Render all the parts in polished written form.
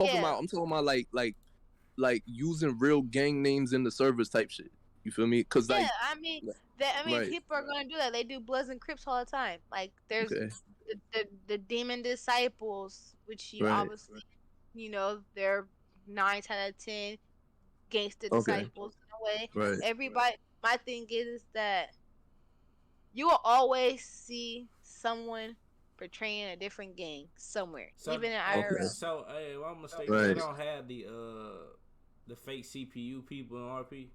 Yeah. I'm talking about like using real gang names in the servers type shit. You feel me? Cause Yeah, like, I mean, right? people are gonna do that. They do Bloods and Crips all the time. Like, there's Okay, the Demon Disciples, which you right. obviously, they're 9 out of 10 gangster Okay, disciples in a way. right. Everybody, my thing is that you will always see someone portraying a different gang somewhere, So even in Okay, IRL. hey, if I'm mistaken, they right. don't have the fake CPU people in RP.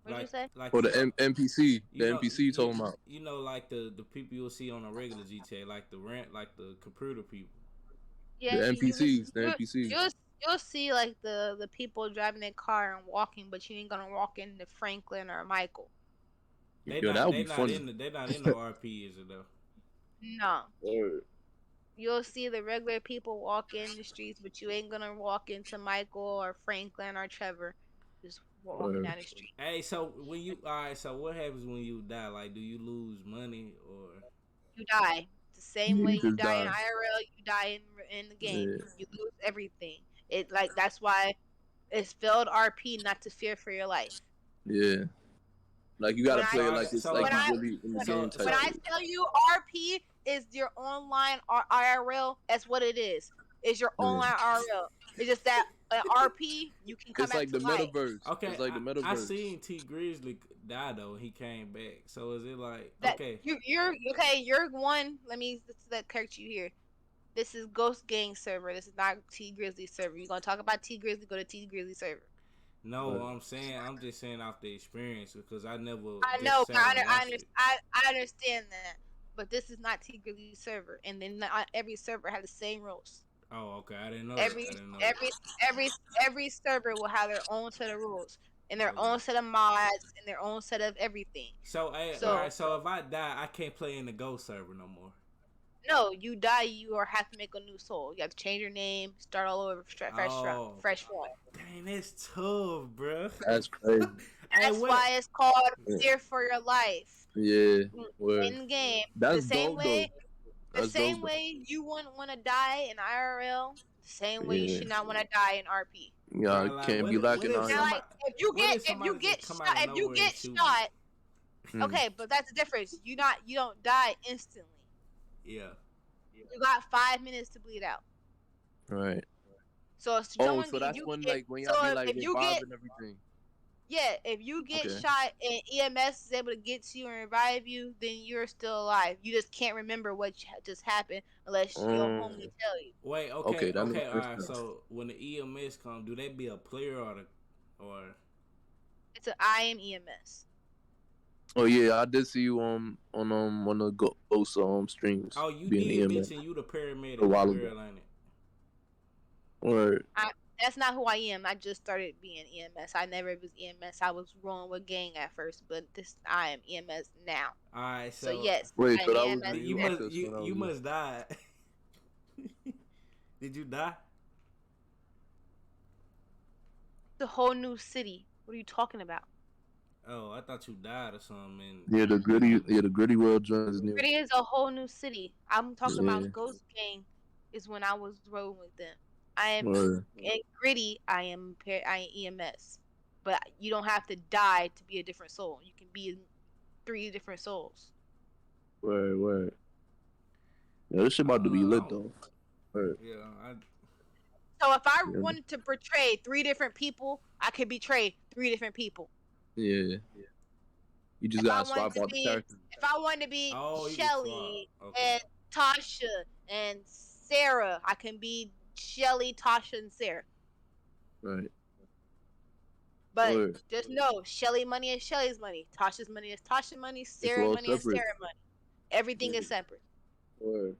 What'd you say? Like Or the NPC, the NPC you talking about? like the people you'll see on a regular GTA, like the computer people. The Yeah, NPCs, the NPCs. you'll see like the people driving their car and walking, but you ain't gonna walk into Franklin or Michael. Yo, that would be funny. They not in the RP, is it though? No. Word. You'll see the regular people walk in the streets, but you ain't gonna walk into Michael or Franklin or Trevor just walking Word. down the street. Hey, so when you all right, so what happens when you die? Like, do you lose money or? You die. The same Yeah, way you you just die in die. IRL, you die in the game. Yeah, You lose everything. That's why it's failed RP not to fear for your life. yeah. Like you When gotta I play So it I like it's so like when you I really in the game so when type I shit. tell you RP is your online IRL, that's what it is. It's your Yeah. online IRL. It's just that RP you can come It's back like to the life. metaverse. It's okay, like the I metaverse. seen T Grizzly die though. He came back. So is it like That okay? you're okay. You're one. Let me that correct you here. This is Ghost Gang server. This is not T Grizzly server. You're gonna talk about T Grizzly? Go to T Grizzly server. No, Right. I'm just saying off the experience because I never I just know, but sat and watched it. I understand that. But this is not T Grizzly server, and then not every server has the same rules. Oh, okay, I didn't know that. Every I didn't know that. every every server will have their own set of rules and their own Okay. set of mods and their own set of everything. So, hey, all So right. So if I die, I can't play in the Go server no more. no, you die, you or have to make a new soul. You have to change your name, start all over, Oh, fresh one. dang, that's tough, bro. That's crazy. Hey, That's what? why it's called Yeah. Fear for Your Life Yeah. Word. in the game. That's dope though. The That's dope same though. way you wouldn't want to die in IRL, the same way you Yeah. should not want to die in RP. Yeah, Bro, like, can't be what lacking if out Now, here. like somebody, if you get come shot, out of if you nowhere and get shoot me? shot, Hmm. okay, but that's the difference. You don't die instantly. Yeah. You got 5 minutes to bleed out. Right. So if Oh, someone so that's when if like when so y'all be like if you get reviving everything. yeah, if you get Okay. shot and EMS is able to get to you and revive you, then you're still alive. You just can't remember what just happened unless your homie Um. tell you. Wait. Okay, Okay. that Okay. makes All sense right. now. So when the EMS come, do they be a player or? It's an I am EMS. Oh yeah, I did see you on one of the Ghost streams Oh, you being did EMS mention you the a paramedic while ago. girl, ain't it? Or That's not who I am. I just started being EMS. I never was EMS. I was rolling with gang at first, but I am EMS now. All right. So So yes, wait, I so am that was EMS you? you now. I must could have sworn that you was you. must die. Did you die? The whole new city. What are you talking about? Oh, I thought you died or something. And The gritty world joint is new. Gritty is a whole new city. I'm talking Yeah. about Ghost Gang. Is when I was rolling with them. I am Or in Gritty. I am EMS, but you don't have to die to be a different soul. You can be 3 different souls. where. Yeah, this shit about to be lit though. Word. yeah, So if I Yeah. wanted to portray 3 different people, I could betray 3 different people. Yeah. You just If I gotta wanted swap to out the be, characters. if I wanted to be oh, you can swap. Shelly Okay. and Tasha and Sarah, I can be Shelly, Tasha, and Sarah. Right. But Word. just know, Shelly money is Shelly's money. Tasha's money is Tasha's money. It's Sarah all money is separate. Sarah money. Everything Yeah. is separate. Word.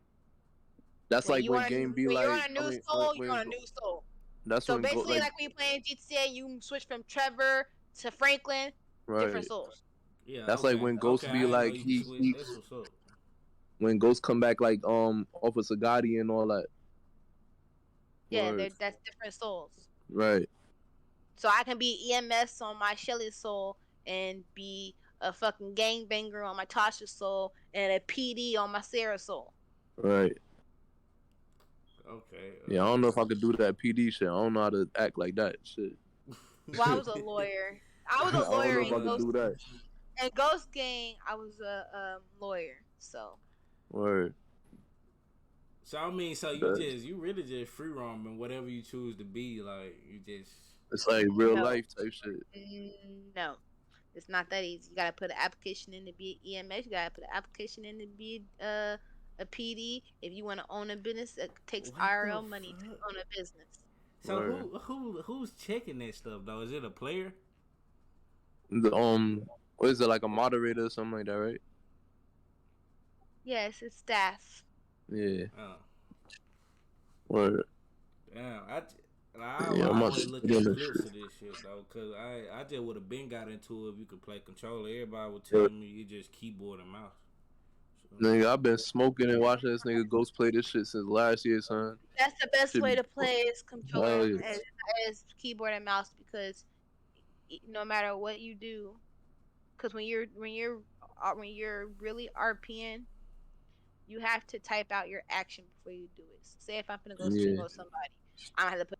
That's When like you when want game be when you're like. on a I new mean, soul, you're on a new soul. that's So when go basically, like like when you playing GTA, you switch from Trevor to Franklin, different right. souls. Yeah. That's like Okay. when Okay. Ghost be I didn't know like you can switch. That's what's up. when Ghost come back like Officer Gotti and all that. Yeah, Word. that's different souls. Right. So I can be EMS on my Shelly soul and be a fucking gangbanger on my Tasha soul and a PD on my Sarah soul. Right. Okay. Yeah, I don't know if I could do that PD shit. I don't know how to act like that shit. Well, I was a lawyer. I was I a don't lawyer know if I could do that. in Ghost Gang. I was a lawyer. So Word. So I mean, so But you really just free roaming whatever you choose to be. Like you just. it's like real no, life type shit. no, it's not that easy. You gotta put an application in to be EMS. You gotta put an application in to be a PD. If you want to own a business, it takes What the IRL money to fuck? own a business. So Word. who's checking that stuff though? Is it a player? The what is it, like a moderator or something like that, right? Yes, it's staff. Yeah. Oh, Word. damn. Yeah, I'm I about just to look get at in this clips shit. of this shit though, cause I just would have been got into it if you could play controller. Everybody would Yeah. tell me you just keyboard and mouse. So, Nigga, I've been smoking and watching this nigga Ghost play this shit since last year, son. That's the best Should way be to play is controller hell yeah. as keyboard and mouse because no matter what you do, because when you're really RPing, you have to type out your action before you do it. So say if I'm gonna go Yeah. single somebody, I have to put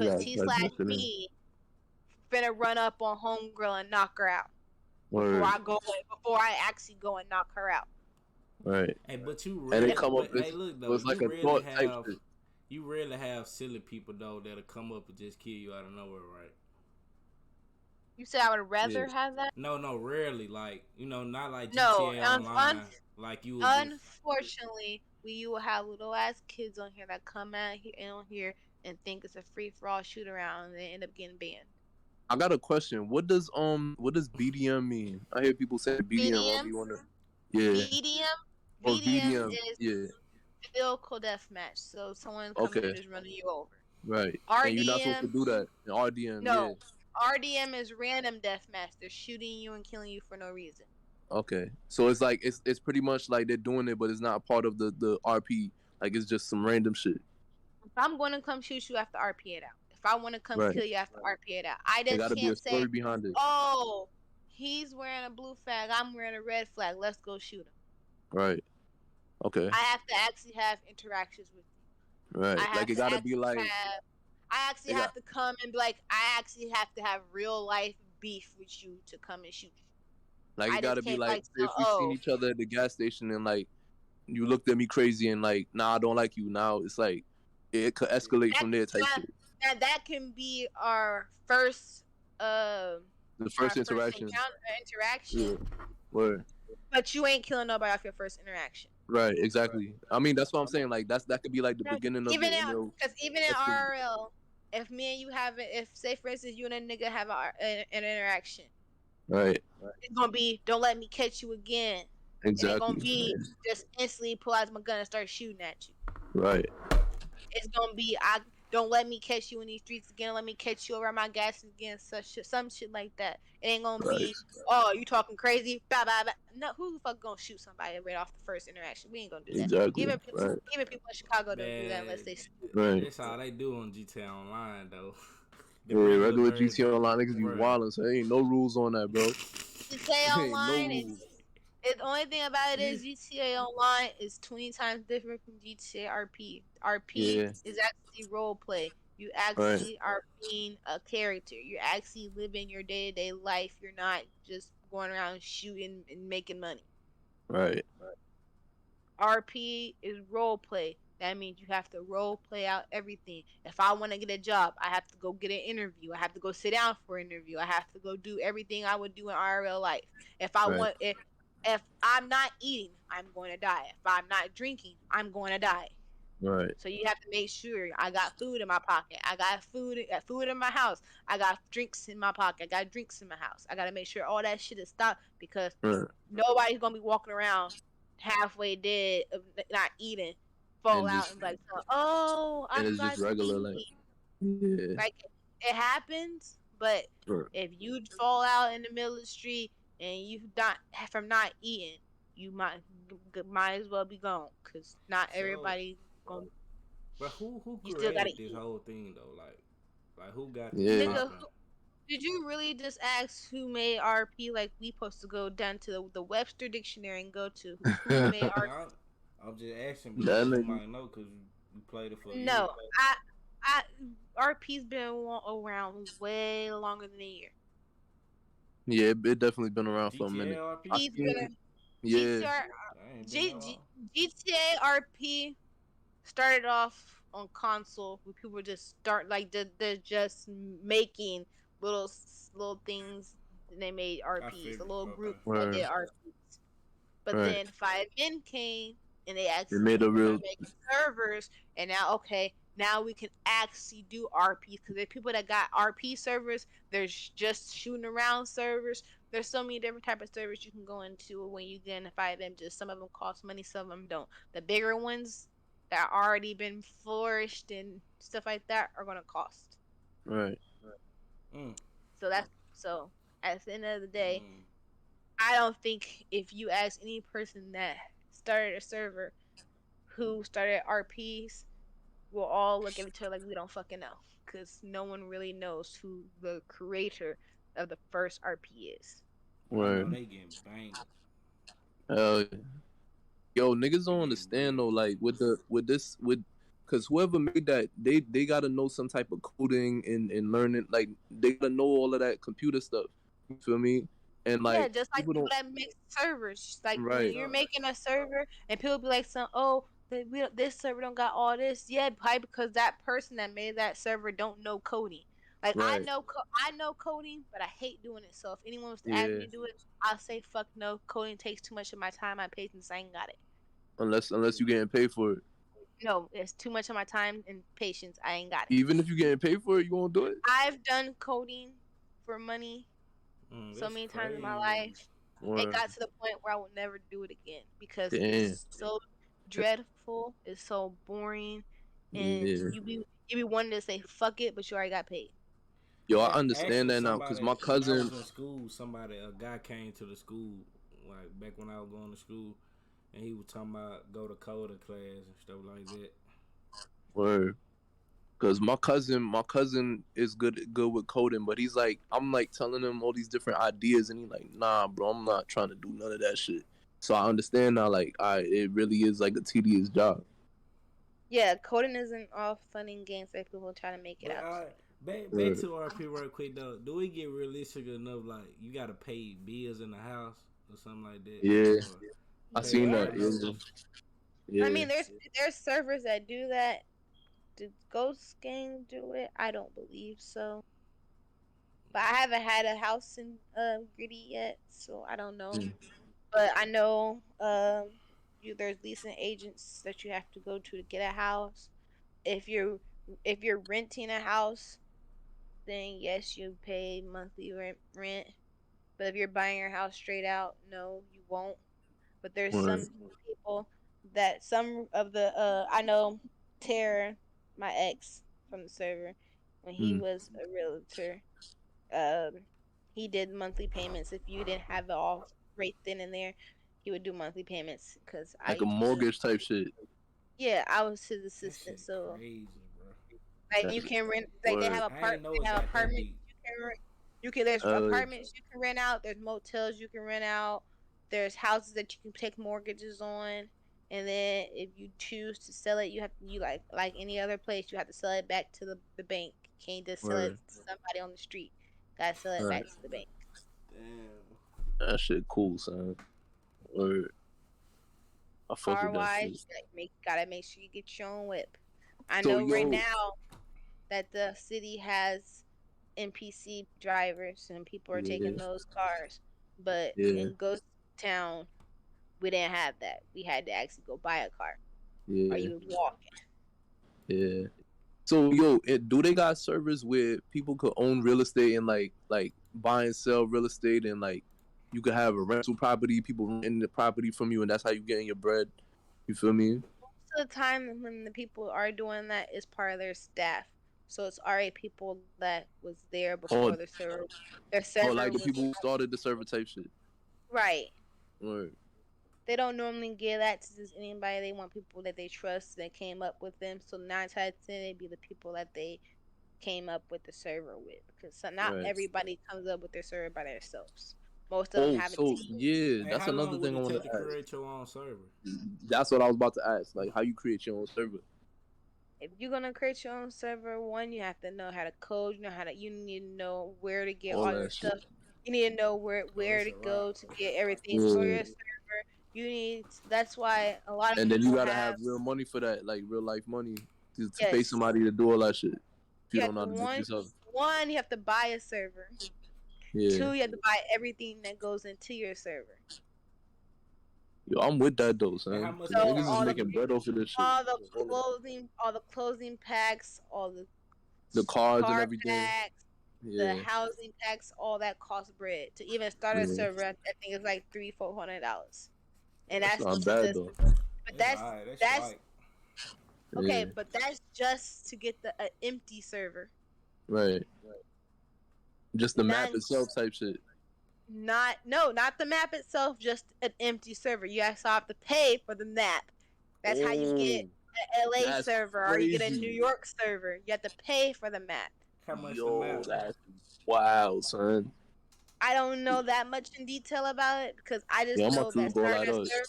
Yeah, T like slash listening. P finna run up on homegirl and knock her out Word. before I actually go and knock her out. Right. hey, but And it If come up hey, look it though, was like a thought type shit. you rarely have silly people though that'll come up and just kill you out of nowhere, right? you said I would Yeah. rather have that. No, rarely. Like not like No, GTA Online. Like you would just. unfortunately, we will have little ass kids on here that come out here on here and think it's a free for all shoot around and they end up getting banned. I got a question. What does BDM mean? I hear people say BDM. I'll BDM, be wondering. Yeah. Or BDM VDM. is Yeah. vehicle deathmatch. So someone coming Okay. and just running you over. Right. And you're not supposed to RDM, do that. And RDM, yeah. no. RDM is random deathmatch. They're shooting you and killing you for no reason. Okay. So it's like it's pretty much like they're doing it, but it's not part of the RP. Like it's just some random shit. If I'm going to come shoot you, I have to RP it out. If I want to come Right. kill you, I have to RP it out. I There just gotta be a can't say, story behind it. oh, he's wearing a blue flag, I'm wearing a red flag. Let's go shoot him. Right. Okay. I have to actually have interactions with you. Right. I have Like it to gotta actually be like have. I actually have to come and be like, I actually have to have real life beef with you to come and shoot you. like I it just gotta be can't like like, say if we seen each other at the gas station and like you looked at me crazy and like nah I don't like you now it's like it could escalate from there type shit. that can be our first The our first first interaction. interaction. Yeah. Word. But you ain't killing nobody off your first interaction. Right, exactly. I mean that's what I'm saying. Like that could be like the beginning of Even it. because even in RL, if me and you have it, if say for instance you and a nigga have an interaction, Right. it's gonna be don't let me catch you again. It ain't gonna Exactly. be just instantly pull out my gun and start shooting at you. Right. It's gonna be I don't let me catch you in these streets again. Let me catch you around my gas again. Some shit like that. It ain't gonna Right. be oh you talking crazy. Blah blah blah. No, who the fuck gonna shoot somebody right off the first interaction? We ain't gonna do that. Exactly. Even Right. people in Chicago don't do that Man, unless they. Right. that's all they do on GTA Online though. The Yeah, regular regular version, GTA Online niggas be bruh. wildin', so there ain't no rules on that, bro. GTA Ain't no Online rules. the only thing about it is GTA Online is 20 times different from GTA RP. RP Yeah. is actually role play. You Right. actually are being a character. You're actually living your day to day life. You're not just going around shooting and making money. Right. RP is role play. That means you have to role play out everything. If I want to get a job, I have to go get an interview. I have to go sit down for an interview. I have to go do everything I would do in IRL life. If I Right. want, if I'm not eating, I'm going to die. If I'm not drinking, I'm going to die. Right. So you have to make sure I got food in my pocket. I got food in my house. I got drinks in my pocket. I got drinks in my house. I got to make sure all that shit is stopped because Right. nobody's going to be walking around halfway dead of not eating, fall And out just and be like, oh, I and it's forgot just to regular eat. yeah. Like it happens, but Right. if you fall out in the middle of the street and you not from not eating, you might as well be gone because not So, everybody gonna. but who You still gotta created this eat. whole thing though? Like who got this Yeah. Nigga, popping? did you really just ask who made RP? Like we supposed to go down to the Webster dictionary and go to who made RP? No, I'm just asking That because you nigga. might know because you played it for a year. No, I RP's been around way longer than a year. Yeah, it definitely been around for a minute. GTA I RP? He's been seen. a Yeah, GTR, I ain't been that long. GTA RP started off on console where people just start like they're just making little things. And they made I RPs, a figured. little Okay. group that right, did RPs. But right. then 5N came and they They actually made a we're real gonna make servers, and now okay, now we can actually do RPs because there's people that got RP servers. There's just shooting around servers. There's so many different type of servers you can go into when you get into 5M. Just some of them cost money, some of them don't. The bigger ones that already been flourished and stuff like that are gonna cost. right, Mm. So that's so at the end of the day, Mm. I don't think if you ask any person that started a server who started RPs, we'll all look at each other like we don't fucking know. Because no one really knows who the creator of the first RP is. I right. know they getting banked. Uh, yo, niggas They don't getting understand though. rich. Like cause whoever made that, they gotta know some type of coding and learning. Like they gotta know all of that computer stuff. You feel me? And Yeah, like just like people people don't. that make servers. Like when Right, you're So, making a server and people be like, "Some oh, this server don't got all this." Yeah, probably because that person that made that server don't know coding. Like right. I know coding, but I hate doing it. So if anyone was to ask me Yeah. to do it, I'll say fuck no. Coding takes too much of my time, my patience. I ain't got it. Unless you getting paid for it. No, it's too much of my time and patience. I ain't got it. Even if you getting paid for it, you won't do it. I've done coding for money so that's many times in my crazy. life. It Or got to the point where I would never do it again because damn. it's so dreadful, it's so boring, and Yeah. you be wanting to say fuck it, but you already got paid. Yo, I Hey, understand actually, that now, cause somebody my when I cousin. was in school, a guy came to the school like back when I was going to school, and he was talking about go to coding class and stuff like that. Word. Cause my cousin is good with coding, but he's like, I'm like telling him all these different ideas, and he's like, nah, bro, I'm not trying to do none of that shit. So I understand now, like, it really is like a tedious job. Yeah, coding isn't all fun and games like people try to make it But out to. back Word. to RP real quick though. Do we get realistic enough? Like you got to pay bills in the house or something like that, Yeah, or I pay seen Yeah, that. utilities. I Yeah, mean, there's servers that do that. Did Ghost Game do it? I don't believe so. But I haven't had a house in Gritty yet, so I don't know. yeah. But I know there's leasing agents that you have to go to get a house. If you're renting a house, then yes, you pay monthly rent. But if you're buying your house straight out, no, you won't. But there's Word. some people that some of the I know Tara, my ex from the server, when he Mm. was a realtor, um, he did monthly payments. If you didn't have it all right then and there, he would do monthly payments because I Like a used to. mortgage type shit. Yeah, I was his That assistant, shit so crazy, bro. like you That's can rent like word. I ain't know they it have got that apartments deep. you can rent. You can there's Uh, apartments you can rent out. There's motels you can rent out. There's houses that you can take mortgages on. And then if you choose to sell it, you like any other place, you have to sell it back to the bank. You can't just sell it word. to somebody on the street. Gotta sell it Right. back to the bank. Damn. That shit cool, son. Word. I fuck Car with that wise, shit. gotta make sure you get your own whip. I So know right yo, now that the city has NPC drivers and people are yeah, taking those cars, but yeah, in Ghost Town we didn't have that. We had to actually go buy a car, or yeah, you was walking. yeah. So yo, do they got servers where people could own real estate and like buy and sell real estate and like you could have a rental property, people renting the property from you, and that's how you getting your bread. You feel me? Most of the time, when the people are doing that, is part of their staff. So it's already people that was there Or before their or server like the was people who started the server type shit. right. Or They don't normally give that to just anybody. They want people that they trust that came up with them. So nine times out of ten, it'd be the people that they came up with the server with, because not right, everybody comes up with their server by themselves. Most of them Oh, have a so team. yeah, Hey, that's how another long would thing I it wanted take to to ask. create your own server? That's what I was about to ask. Like, how you create your own server? If you're gonna create your own server, one, you have to know how to code. You need to know where to get All all your that shit. stuff. You need to know Oh, where it's to a lot. go to get everything for Yeah, your server. That's why a lot of and then you people gotta have, have real money for that, like real life money, to pay yes. somebody to do all that shit. If you You don't have know to how to do it yourself. one, you have to buy a server. Yeah, Two, you have to buy everything that goes into your server. yo, I'm with that though, And how son. much Cause that So niggas is cost making you? bread off of this shit. All of that. all the clothing packs, all the The cards and car everything. packs, the Yeah, housing packs, all that costs bread. To even start a yeah. server, I think it's like $300-$400, and That's that's not bad just. though. But That's alright. That's that's like okay. Yeah, But that's just to get the empty server, right. Just the not map itself type shit. not no, not the map itself. Just an empty server. You also have to pay for the map. That's how you get Oh, an LA that's server or you get a New crazy. York server. You have to pay for the map. how much the Yo, map? that's wild, son. I don't know that much in detail about it because I just Yeah, I'm about know to that look all starting that a up. server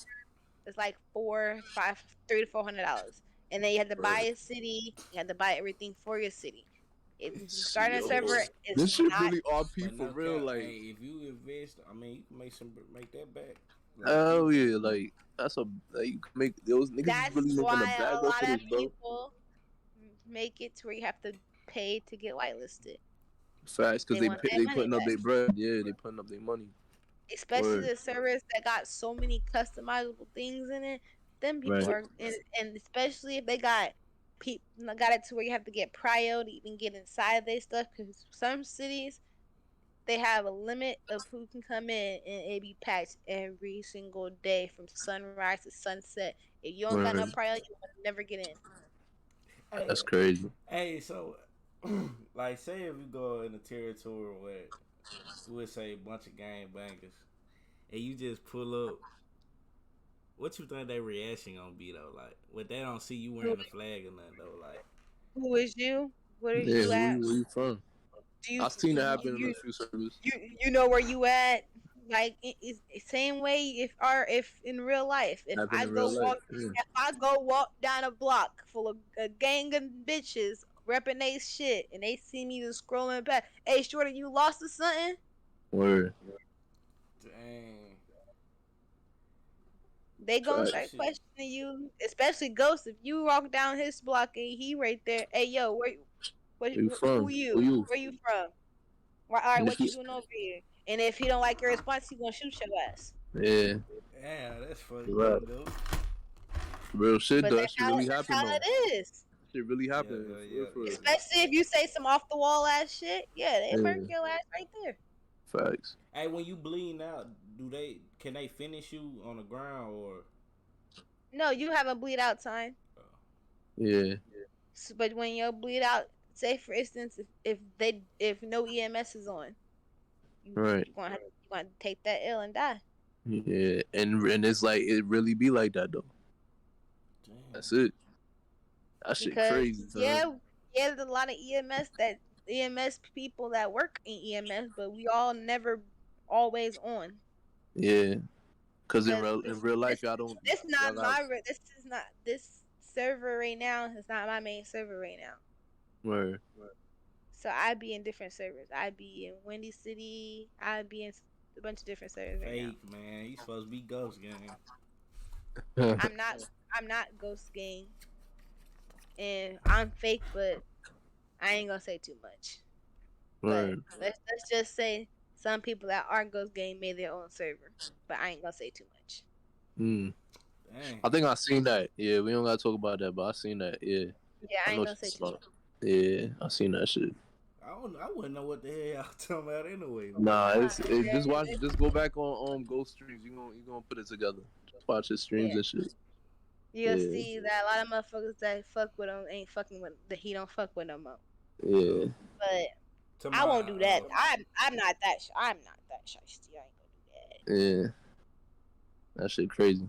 is like $300-$400, and then you have to buy Right. a city. You have to buy everything for your city. If starting a Yo, server is this shit not. really RP But for no real. cap. Like, Hey, if you invest, I mean, you can make that back. Low key. hell yeah. Like, that's a, like, you can make, those niggas is That's really making a why bag a off of lot of this, bro. people make it to where you have to pay to get whitelisted. Facts, cause They want that they money putting up back, their bread. Yeah, they putting up their money. especially Word. the servers that got so many customizable things in it. Them people Right. are, and especially if they got it to where you have to get prio to even get inside their stuff. Because some cities they have a limit of who can come in, and it be packed every single day from sunrise to sunset. If you don't got no Word. prio, you will never get in. Hey, That's crazy. hey, so like, say if you go in a territory where we would say a bunch of gang bangers, and you just pull up, what you think their reaction gonna be though? Like, when they don't see you Who, wearing the flag or nothing though, like, who is you? Where is Yeah, you at? where you from? Do you I've seen it happen in a you few services. you you know where you at? Like it's same way if in real life, Happen in real life. Yeah. if I go walk down a block full of a gang of bitches repping they shit and they see me just scrolling back, hey shorty, you lost or something? Word. dang, They gonna that start Facts. shit. questioning you, especially Ghost. If you walk down his block and he right there, hey yo, Where you who from? Who you? you? Where you from? All right, And if what you, you doing over here? And if he don't like your response, he gonna shoot your ass. yeah, Yeah, that's fucked right. up, though. Real shit, But though. That shit really that's happened, how though. it is. That shit really Yeah, happened. yeah, For real, yeah, for real. yeah. Especially if you say some off the wall ass shit. Yeah, they murk Yeah, your ass right there. facts. Hey, when you bleeding out, can they finish you on the ground or? No, you have a bleed out time. Yeah, But when you bleed out, say for instance, if no EMS is on, right. you gonna take that ill and die. Yeah, and it's like, it really be like that, though. Damn. That's it. That shit Because crazy, son. there's a lot of EMS people that work in EMS, but we all never always on. Yeah, cause Because in real life, this y'all don't, this y'all not got, this is not this server right now is not my main server right now. where, So I'd be in different servers. I'd be in Windy City. I'd be in a bunch of different servers right now. Fake, man. You supposed to be ghost gang. I'm not I'm not Ghost Gang, and I'm fake, but I ain't gonna say too much. But where. let's just say some people that are Ghost Gang made their own server, but I ain't gonna say too much. Hmm. Dang. I think I seen that. Yeah, we don't gotta talk about that, but I seen that. Yeah, Yeah, I I know ain't what gonna say too you're much. talking about. Yeah, I seen that shit. I wouldn't know what the hell y'all talking about anyway, man. Nah, Nah, it's just watch. Just go back on Ghost streams. You gonna put it together. Just watch his streams yeah. and shit. You'll Yeah, see that a lot of motherfuckers that fuck with him ain't fucking with that he don't fuck with no more. yeah, But To I my won't do that. I'm not that I'm not that shiesty. I ain't gonna do that yeah. That shit crazy.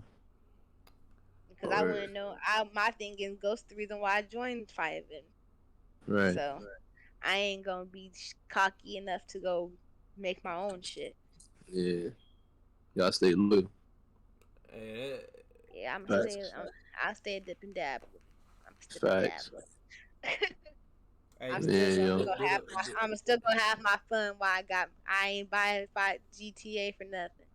because I Or wouldn't know. My thing is Ghost the reason why I joined Five M. right. So I ain't gonna be cocky enough to go make my own shit. Yeah, y'all stay loyal. Eh, Yeah, I'm Facts. stay. I stay a dip and dab. I'm still a Facts. dabbler. hey, I'm do still Yeah, the gonna yo. do, go do have the, my. do, I'm still gonna have my fun while I ain't buying GTA for nothing.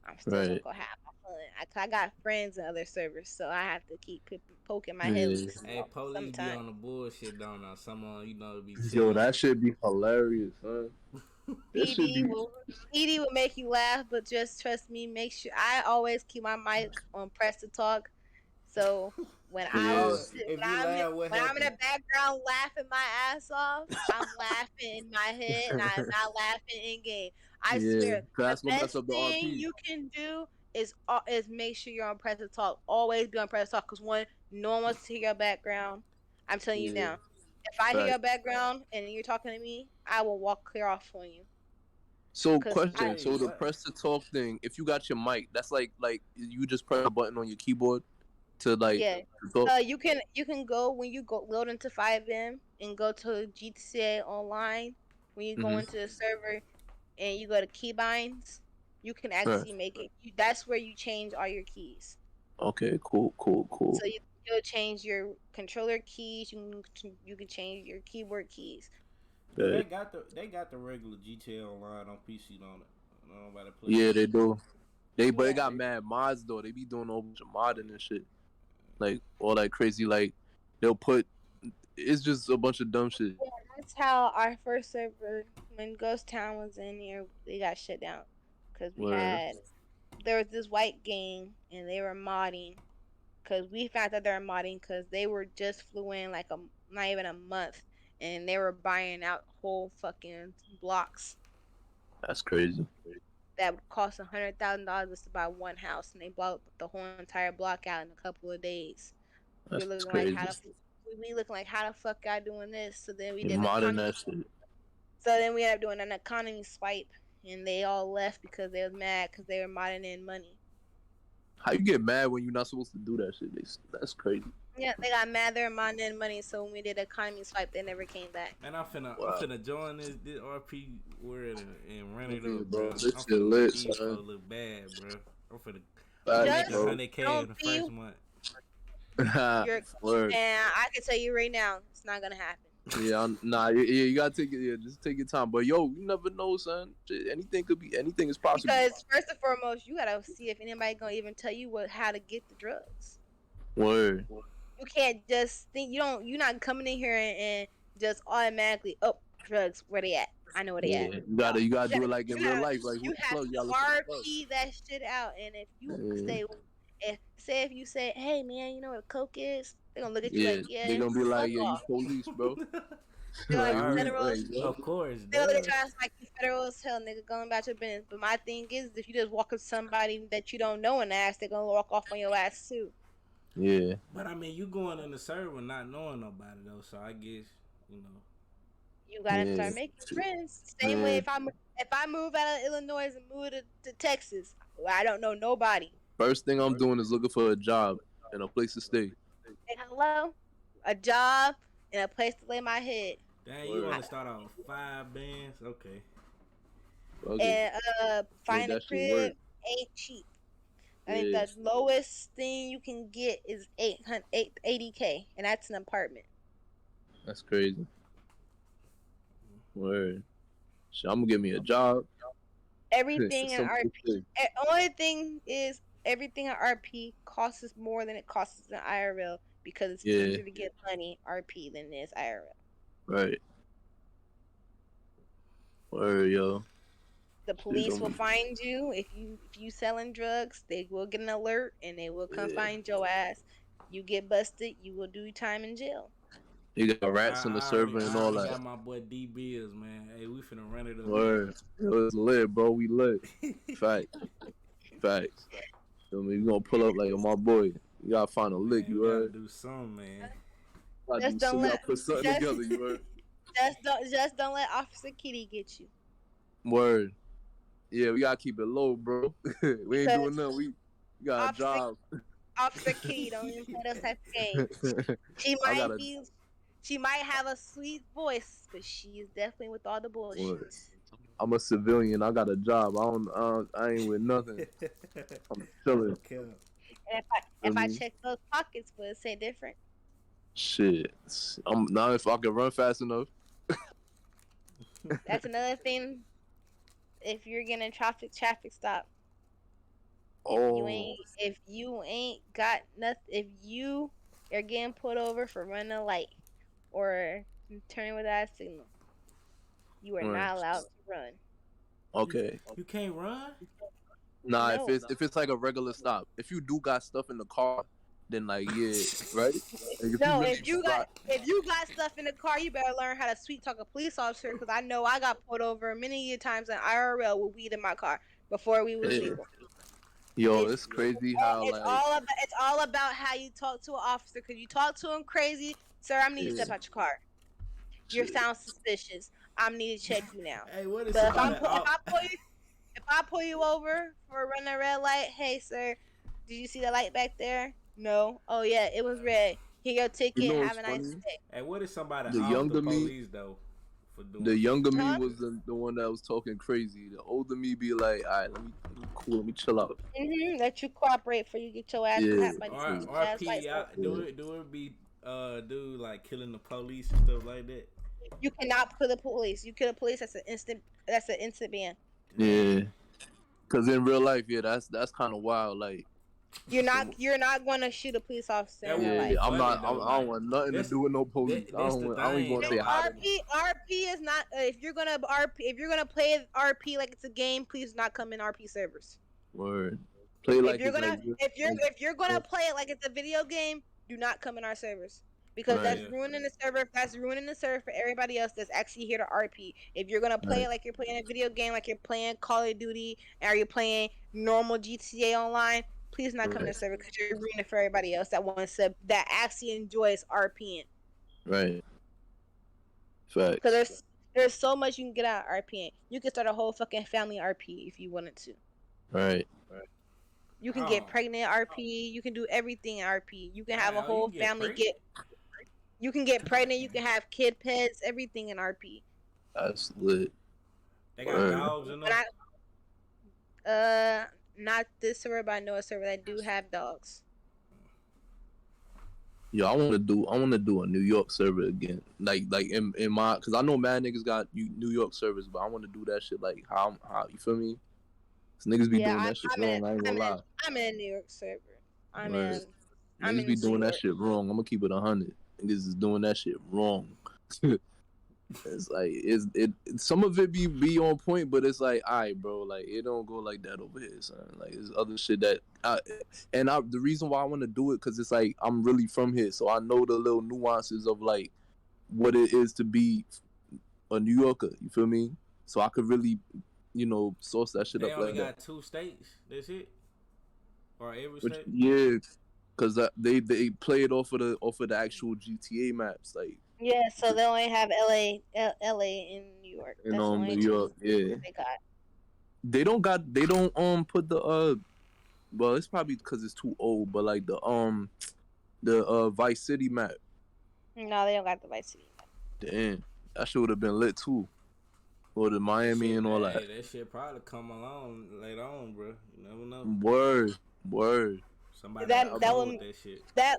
I'm still gonna Right. go have my fun. I got friends in other servers, so I have to keep poking my head Yeah. loose. hey, police be Sometimes on the bullshit, don't know. Someone be Yo, chilling. that should be hilarious, huh? That should PD be. will PD will make you laugh, but just trust me. Make sure I always keep my mic on press to talk. So when I'm Yeah. Oh, if you when laugh, what I'm in happened? the background laughing my ass off, I'm laughing in my head and I'm not laughing in game. I Yeah. swear, 'Cause the that's gonna mess best up the thing RP. you can do is make sure you're on press to talk. Always be on press to talk because one, no one wants to hear your background. I'm telling you Yeah. now. If I hear Facts. your background and you're talking to me, I will walk clear off on you. So Cause question. Wait, So the what? press to talk thing, if you got your mic, that's like you just press a button on your keyboard to like yeah, talk. you can go when you go load into 5M and go to GTA Online. When you go Mm-hmm. into the server and you go to keybinds, you can Right. actually make it. That's where you change all your keys. Okay. Cool. Cool. Cool. So you'll change your controller keys. You can change your keyboard keys. But Okay. they got the regular GTA Online on PC, don't it? Nobody play Yeah, that they shit. do. But it Yeah. got mad mods though. They be doing a whole bunch of modding and shit. Like all that crazy. Like they'll put. It's just a bunch of dumb shit. Yeah, that's how our first server, when Ghost Town was in here, they got shut down because Where there was this white gang and they were modding because we found out they were modding because they were just flew in like not even a month and they were buying out whole fucking blocks that's crazy. that would cost $100,000 just to buy one house and they bought the whole entire block out in a couple of days. We're That's looking like crazy. we looking like how the fuck y'all doing this? So then we You did an modding economy. that shit. So then we ended up doing an economy swipe, and they all left because they was mad because they were modding in money. How you get mad when you're not supposed to do that shit? That's crazy. Yeah, they got mad they were modding in money. So when we did economy swipe, they never came back. Man, I'm Wow. finna join this RP word and run it Yeah, up, bro. bro. This I'm shit finna make lit, these son. folks look bad, bro. I'm finna Facts, make Just bro. 100K in don't the be first month. your. Word. And I can tell you right now, it's not gonna happen. Yeah, nah, yeah, you gotta take it. Yeah, just take your time. But yo, you never know, son. Shit, anything is possible. Because first and foremost, you gotta see if anybody gonna even tell you how to get the drugs. Word. You can't just think you're not coming in here and just automatically drugs where they at. I know where they at. Yeah, No, you gotta you do gotta it like in you real gotta life, like you with the have plug. You to gotta look for the plug. RP that shit out. And if you Yeah, if you say, hey man, you know what a coke is, they're gonna look at you yeah. like, They yeah, gonna be like, fuck yeah, you off. police, bro. They're You like Like you already, federal. of course, They'll look at duh. your ass like you federal as hell, nigga, going about your business. But my thing is, if you just walk up to somebody that you don't know and ask, they're gonna walk off on your ass too. yeah, But I mean, you going in the server not knowing nobody though, so I guess you know. You gotta yeah, start making friends. Same way yeah. if I move out of Illinois and move to Texas, I don't know nobody. First thing I'm doing is looking for a job and a place to stay. Hey, hello, a job and a place to lay my head. Dang, you Word. want to start off with 5 bands? Okay. Okay, And make find a that shit crib work. ain't cheap. I think Yeah, the lowest thing you can get is 80K, and that's an apartment. that's crazy. Word. Shit, I'm gonna get me a job. Everything in Some place to RP. Only thing is everything in RP costs us more than it costs in IRL because it's stay. easier to get money RP than it is IRL. Yeah, right. Word, yo. The Shit police gonna will be. find you if you selling drugs. They will get an alert and they will come Yeah. find your ass. You get busted, you will do time in jail. You got rats on the server and I all already that. got my boy D Bills, man. Hey, we finna run it up. Word. It was lit, bro. We lit. Facts. Facts. I mean, you gonna pull up like my boy. You gotta find a lick, Man, we you gotta heard? do something, man. Just So don't we let gotta put something just together, you heard? just don't let Officer Kitty get you Word. Yeah, we gotta keep it low, bro. We ain't doing because nothing. We got a Officer job. Officer Kitty don't even play those type of games. She I she might have a sweet voice, but she is definitely with all the bullshit. word. I'm a civilian. I got a job. I ain't with nothing. I'm chilling. Okay. And Feel if I me? check those pockets, would it say different? Shit. I'm now if I can run fast enough. That's another thing. If you're getting a traffic stop, Oh, if you ain't got nothing, if you are getting pulled over for running a light or turning without a signal, you are right. not allowed to run. Okay. You can't run? Nah, No. if it's like a regular stop. If you do got stuff in the car, then like yeah, right? Like if you No, really do got if you got stuff in the car, you better learn how to sweet talk a police officer. Because I know I got pulled over many times in IRL with weed in my car before we was yeah. legal. Yo, it's crazy how like It's all about how you talk to an officer. Because you talk to him crazy, sir. I need you to yeah, step out your car. You shit. sound suspicious. I need to check you now. Hey, what is But somebody if I pull you over for running a red light, hey sir, did you see the light back there? No. Oh yeah, it was red. Here your You ticket. know Have what's a nice funny? day. Hey, what is somebody The off the younger me, police though for the doing some younger shit? me Huh? was the one that was talking crazy. The older me be like, all right, let me cool, let me chill out. Let you cooperate before you get your ass Yeah, clapped by these R yeah, stupid ass RP lights. y'all yeah. do it be do like killing the police and stuff like that? You cannot kill the police. You kill the police. That's an instant ban. Damn. Yeah. Cause in real life, yeah, that's kind of wild. Like, some, You're not gonna shoot a police officer in That real would yeah, be life. I'm funny not. though. I Like don't want nothing to that's do with no police. that's the I don't even thing want to though. say hi Like to them. RP is not. If you're gonna play RP like it's a game, please not come in RP servers. Word. Play If like you're it's gonna like this. if you're gonna play it like it's a video game, do not come in our servers because Right, yeah. That's ruining the server for everybody else that's actually here to RP. If you're gonna play right, it like you're playing a video game, like you're playing Call of Duty, or you're playing normal GTA Online, please not come in the right, server because you're ruining it for everybody else that wants to that actually enjoys RPing. right. Because Facts. there's so much you can get out of RPing. You can start a whole fucking family RP if you wanted to. Right. You can get Oh, pregnant RP. You can do everything RP. You can have a you whole can get family pregnant. get. You can get pregnant. You can have kid pets. Everything in RP. That's lit. They got Word. dogs in But them. not this server, but I know a server that do have dogs. Yo, I want to do a New York server again. Like in my, cause I know mad niggas got New York servers, but I want to do that shit like how you feel me? Cause niggas be Yeah, doing that shit wrong. I ain't gonna lie. I'm in a New York server. I'm Word. in I'm Niggas in be New doing that York. shit wrong. I'm gonna keep it 100. Niggas is doing that shit wrong. It's like some of it be on point, but it's like, alright, bro, like it don't go like that over here, son. Like there's other shit that the reason why I want to do it because it's like I'm really from here, so I know the little nuances of like what it is to be a New Yorker. You feel me? So I could really, source that shit They up only like that. got 2 states. That's it. Or every Which state. yeah, because they play it off of the actual GTA maps, like Yeah, so they only have LA in New York. in That's the New only two York. Yeah, they got. they don't put the well, it's probably because it's too old, but like the Vice City map. No, they don't got the Vice City. Damn, that shit would have been lit too. Or the Miami and all that. That shit probably come along later on, bro. You never know. Word. Somebody That that upload will that shit. that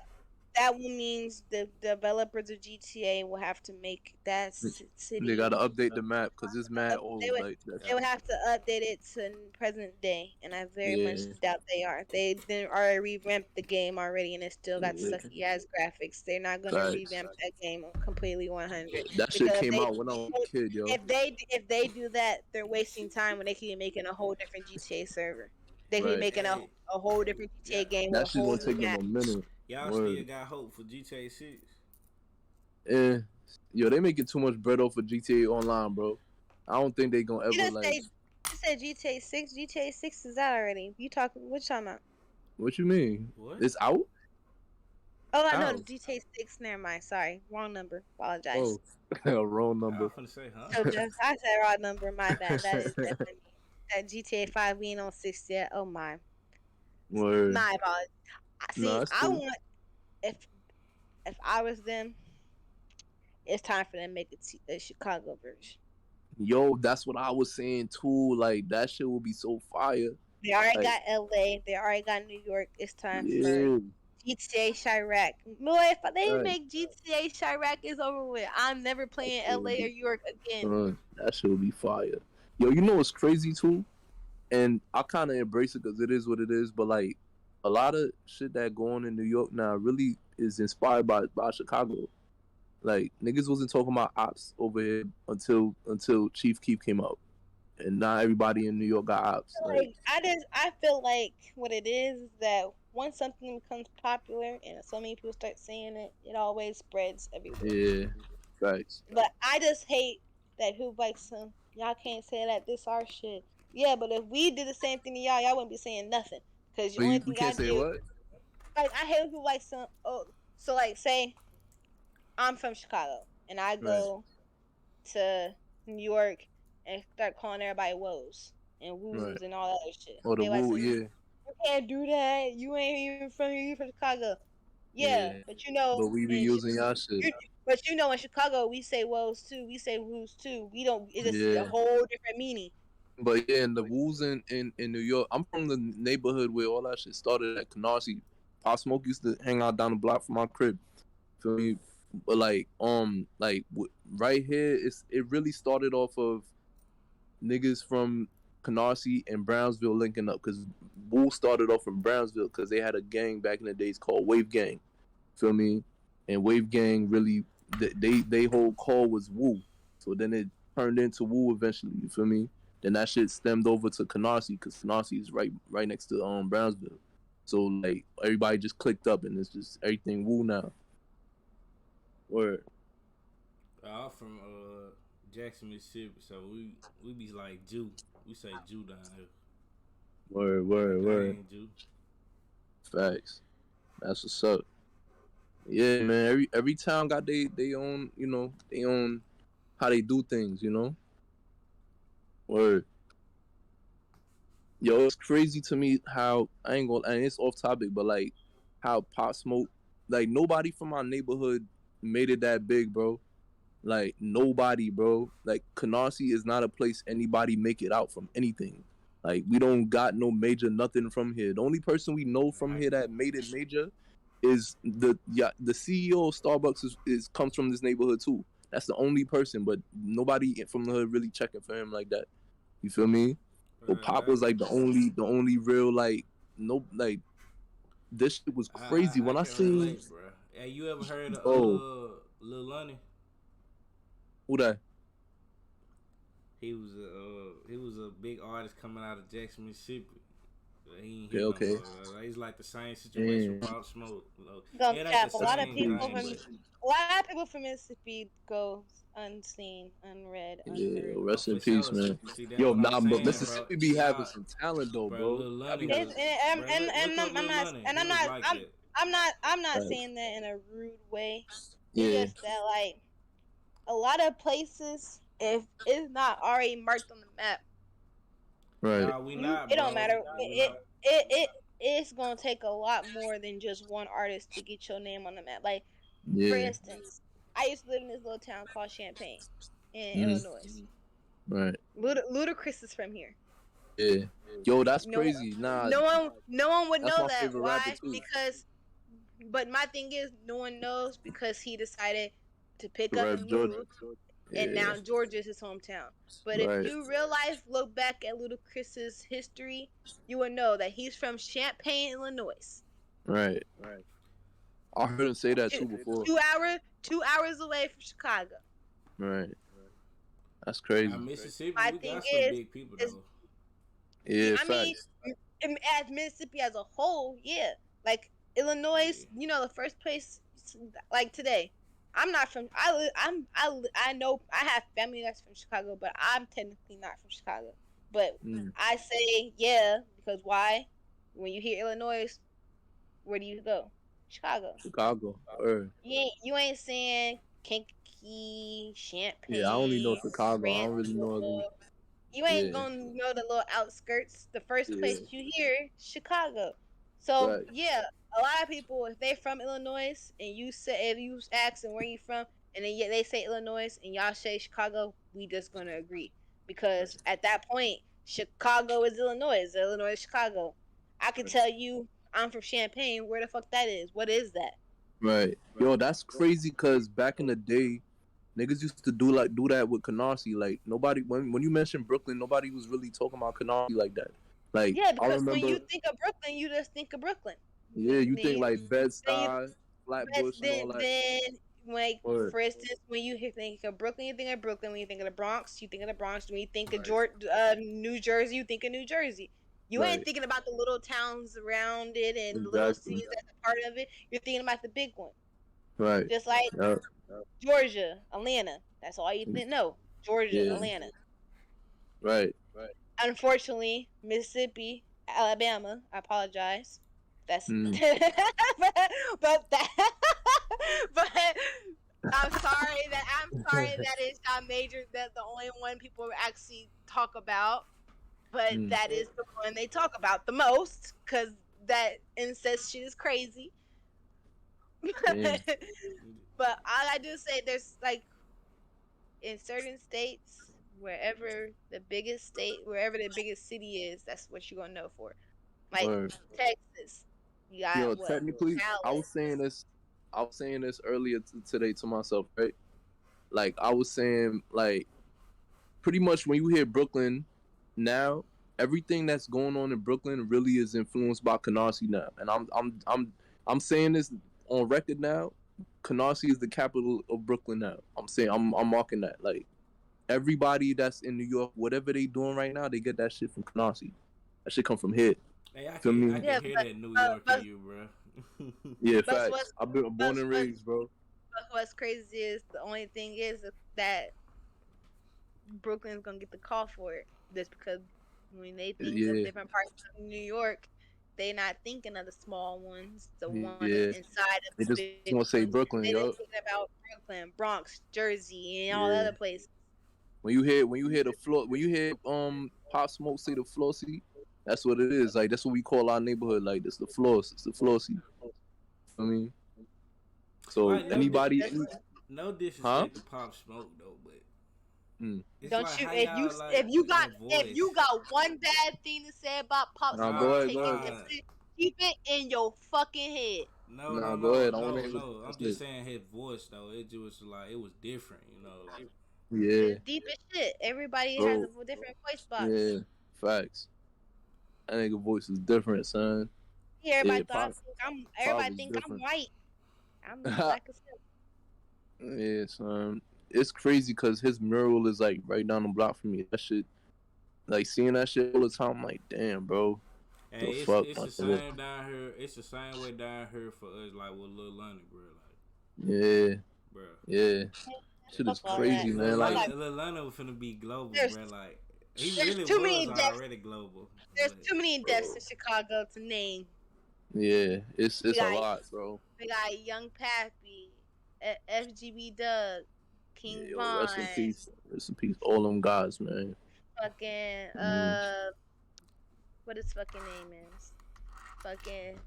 that will means the developers of GTA will have to make that They city. gotta update the map because it's mad They old. would Like that's they would have to update it to present day, and I very much yeah, doubt they are. They then already revamped the game already, and it still got yeah. sucky ass graphics. They're not gonna Facts. revamp that game completely 100 That shit because came out when I was a kid, yo. if they do that, they're wasting time when they could be making a whole different GTA server. They could be Right. making Hey, a whole different yeah. GTA game with That a shit whole gonna new take them map. a minute. Y'all still Word. got hope for GTA 6. Eh. Yo, they making too much bread off of GTA Online, bro. I don't think they gonna You ever didn't like. say you said GTA 6. GTA 6 is out already. What you talking about? What you mean? What? It's out? Oh no, How? GTA 6. Never mind. Sorry, wrong number. Apologize. Oh, a wrong I number. was finna say, huh? So just I said wrong number. My bad. That is definitely that GTA 5. We ain't on 6 yet. Oh my. Word. My apologies. Nah, See, it's I cool. want if if I was them, it's time for them to make a Chicago version. Yo, that's what I was saying too. Like that shit will be so fire. They already Like got LA. They already got New York. It's time for yeah, GTA Chirac. Boy, if they right. make GTA Chirac, it's over with. I'm never That playing shit will LA or be, New York again. that shit will be fire. Yo, you know what's crazy too? And I kind of embrace it because it is what it is. But like a lot of shit that go on in New York now really is inspired by Chicago. Like niggas wasn't talking about ops over here until Chief Keef came out, and now everybody in New York got ops. Like I feel like what it is that once something becomes popular and so many people start saying it, it always spreads everywhere. yeah, facts. But I just hate that who likes some y'all can't say that this our shit. Yeah, but if we did the same thing to y'all wouldn't be saying nothing. Cause the But only we thing I can't say do, what. like I hate who like some. Oh, so like say I'm from Chicago and I Right, go to New York and start calling everybody woes and right. woos and all that other shit. Oh, the They like woo, some yeah, you can't do that. You ain't even from here. You from Chicago. Yeah, yeah. but you know, But we be using y'all shit. but you know, in Chicago we say woes too. We say woos too. We don't. It's just a Yeah. whole different meaning. But yeah, in the woos in New York, I'm from the neighborhood where all that shit started at Canarsie. Pop Smoke used to hang out down the block from my crib. Feel me? But right here, it really started off of niggas from Canarsie and Brownsville linking up because Woo started off from Brownsville because they had a gang back in the days called Wave Gang. Feel me? And Wave Gang really they whole call was Woo. So then it turned into Woo eventually. You feel me? Then that shit stemmed over to Canarsie because Canarsie is right next to Brownsville. So like everybody just clicked up and it's just everything Woo now. Word, I'm from Jackson, Mississippi, so we be like Jew. We say Jew down here. Like word. dang Jew. Facts. That's what's up. Yeah, man. Every town got they own, they own how they do things, Word. Yo, it's crazy to me how I ain't gonna, and it's off topic, but like how Pop Smoke, like nobody from my neighborhood made it that big, bro. Like nobody, bro. Like Canarsie is not a place anybody make it out from anything. Like we don't got no major nothing from here. The only person we know from here that made it major is the CEO of Starbucks is comes from this neighborhood too. That's the only person, but nobody from the hood really checking for him like that. You feel me? But Pop That, was like the only real like no like this shit was crazy I when I can seen. relate, bro. Hey, you ever heard of Oh, Lil Lunny? who that? He was a big artist coming out of Jackson, Mississippi. He ain't Okay, here no okay. more. He's like the same situation with Damn, Pop Smoke. Gonna It ain't the cap. A lot that's of same people thing, from crazy. but Mississippi go unseen, unread, Yeah, unheard. oh, rest for in peace, sure. man. See, that's Yo, what I'm nah, but saying, bro. Mississippi be having Y'all, some talent though, bro, bro. Lil I Lunny be having was, It's, bro. Look up Lil Lunny. and He was like that. I'm not right. saying that in a rude way. It's Yeah, just that like a lot of places, if it's not already marked on the map, right. Nah, we not, it don't bro. matter. We not. It's gonna take a lot more than just one artist to get your name on the map. Like for Yeah. instance, I used to live in this little town called Champaign in Mm, Illinois. right. Ludacris is from here. Yeah. Yo, that's No, crazy. Nah, no one would that's know my that. favorite rapper Why? too. Because, but my thing is, no one knows because he decided to pick up Rap and Georgia. move, and Yeah. now Georgia is his hometown. But if Right. you real life look back at Ludacris's history, you would know that he's from Champaign, Illinois. Right. I heard him say that Two, too before. 2 hours away from Chicago. Right. That's Now crazy. Mississippi, My we thing got some is, big people is though. Yeah, I mean, facts. as Mississippi as a whole, yeah. Like Illinois, Yeah. the first place, like today. I'm not from. I know I have family that's from Chicago, but I'm technically not from Chicago. But Mm. I say yeah because why? When you hear Illinois, where do you go? Chicago. Chicago. Word. You ain't saying Kankakee, Yeah, I only know Champaign, Chicago. I don't really know every. Grantsville. You ain't Yeah. gonna know the little outskirts. The first Yeah. place you hear, Chicago. So Right. yeah, a lot of people, if they from Illinois and you say if you ask them where you from, and then they say Illinois, and y'all say Chicago, we just gonna agree because at that point, Chicago is Illinois, Illinois is Chicago. I could tell you I'm from Champaign. Where the fuck that is? What is that? Right. Yo, that's crazy. Cause back in the day, niggas used to do that with Canarsie. Like nobody when you mentioned Brooklyn, nobody was really talking about Canarsie like that. Like Yeah, I because when remember, you think of Brooklyn, you just think of Brooklyn. yeah, you think Then like Bed you Stuy, But Flatbush, and then, all that. then, like Word. for instance, when you think of Brooklyn, you think of Brooklyn. When you think of the Bronx, you think of the Bronx. When you think of Right. New Jersey, you think of New Jersey. You ain't Right. thinking about the little towns around it and the little Exactly. cities that's a part of it. You're thinking about the big one, Right. just like Yeah. Georgia, Atlanta. That's all you think. No, Georgia, Yeah. Atlanta. Right. Unfortunately, Mississippi, Alabama. I apologize. That's Mm. but that but I'm sorry that is not major. That's the only one people actually talk about, but Mm. that is the one they talk about the most because that incest shit is crazy. Damn. But all I do say, there's like in certain states, wherever the biggest city is, that's what you're gonna know for. Like Word. Texas, you Yo, got what? technically, I was Dallas. saying this. I was saying this earlier today to myself, right? Like I was saying, like pretty much when you hear Brooklyn now, everything that's going on in Brooklyn really is influenced by Canarsie now, and I'm saying this on record now. Canarsie is the capital of Brooklyn now. I'm marking that. Like everybody that's in New York, whatever they doing right now, they get that shit from Canarsie. That shit come from here. Hey, Feel I me? can Yeah, hear but that New but York in but you, bro. Yeah, but facts. I've been born and what's raised, bro. what's crazy is the only thing is that Brooklyn's gonna get the call for it. Just because when they think of Yeah, different parts of New York, they not thinking of the small ones, the ones yeah. inside of They the just big want to say ones. Brooklyn, They just yup. thinking about Brooklyn, Bronx, Jersey, and all the Yeah. other places. When you hear the floor, when you hear Pop Smoke say the Flossy, that's what it is. Like that's what we call our neighborhood. Like it's the floss. It's the Flossy. I mean, so Like Yeah, anybody, that's no huh? disrespect to Pop Smoke though, but Mm. it's don't like you how y'all like that if voice. you got one bad thing to say about Pop Nah, Smoke, go ahead, Nah, go take it ahead. and nah, keep it in your fucking head. no, Nah, no, go no, ahead. I want to no, hear what no. you I'm say. just saying his voice though. It just was like it was different, like Yeah, It's deep as shit. Everybody has bro. a different voice box. Yeah, facts. That nigga voice is different, son. Yeah, Pop Everybody is think I'm different. white. I'm black as hell. Yeah, son. It's crazy because his mural is like right down the block from me. That shit, like seeing that shit all the time. I'm like, damn, bro. The hey, fuck, it's my the nigga. same down here. It's the same way down here for us, like with Lil Lonnie, bro. Yeah, Bro. yeah. Shit Fuck is all that. crazy, man. I Like, got Lil Lonnie was finna be global, there's bro. Like he there's really too was many deaths. already global, There's but too many deaths bro. in Chicago to name. Yeah, We it's a got lot, bro. we got Young Pappy, FGB Doug, Yeah, King yo, rest in Von, peace. Rest in peace, all them guys, man. fucking Mm. what his fucking name is? Fucking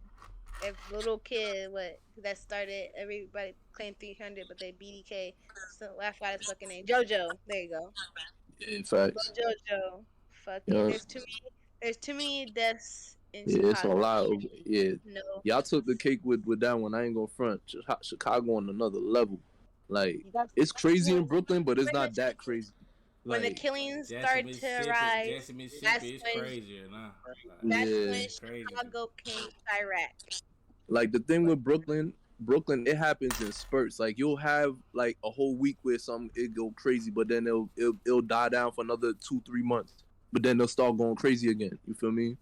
a little kid what that started everybody claimed 300 but they BDK, so I forgot his fucking name. JoJo, there you go. Yeah, facts. Little JoJo. Fucking Yeah, there's too many deaths in yeah, it's a Chicago. lot. Yeah, No, y'all took the cake with that one. I ain't gonna front. Chicago on another level. Like, that's it's crazy when in Brooklyn, but it's when the not that crazy. when the Like, killings Jackson, start to Mississippi, rise. Jackson, That's Mississippi is when crazier now. that's Like yeah. when it's crazy. Chicago came to Iraq. Like the thing with Brooklyn, it happens in spurts. Like you'll have like a whole week where some it go crazy, but then it'll die down for another 2-3 months. But then they'll start going crazy again. You feel me?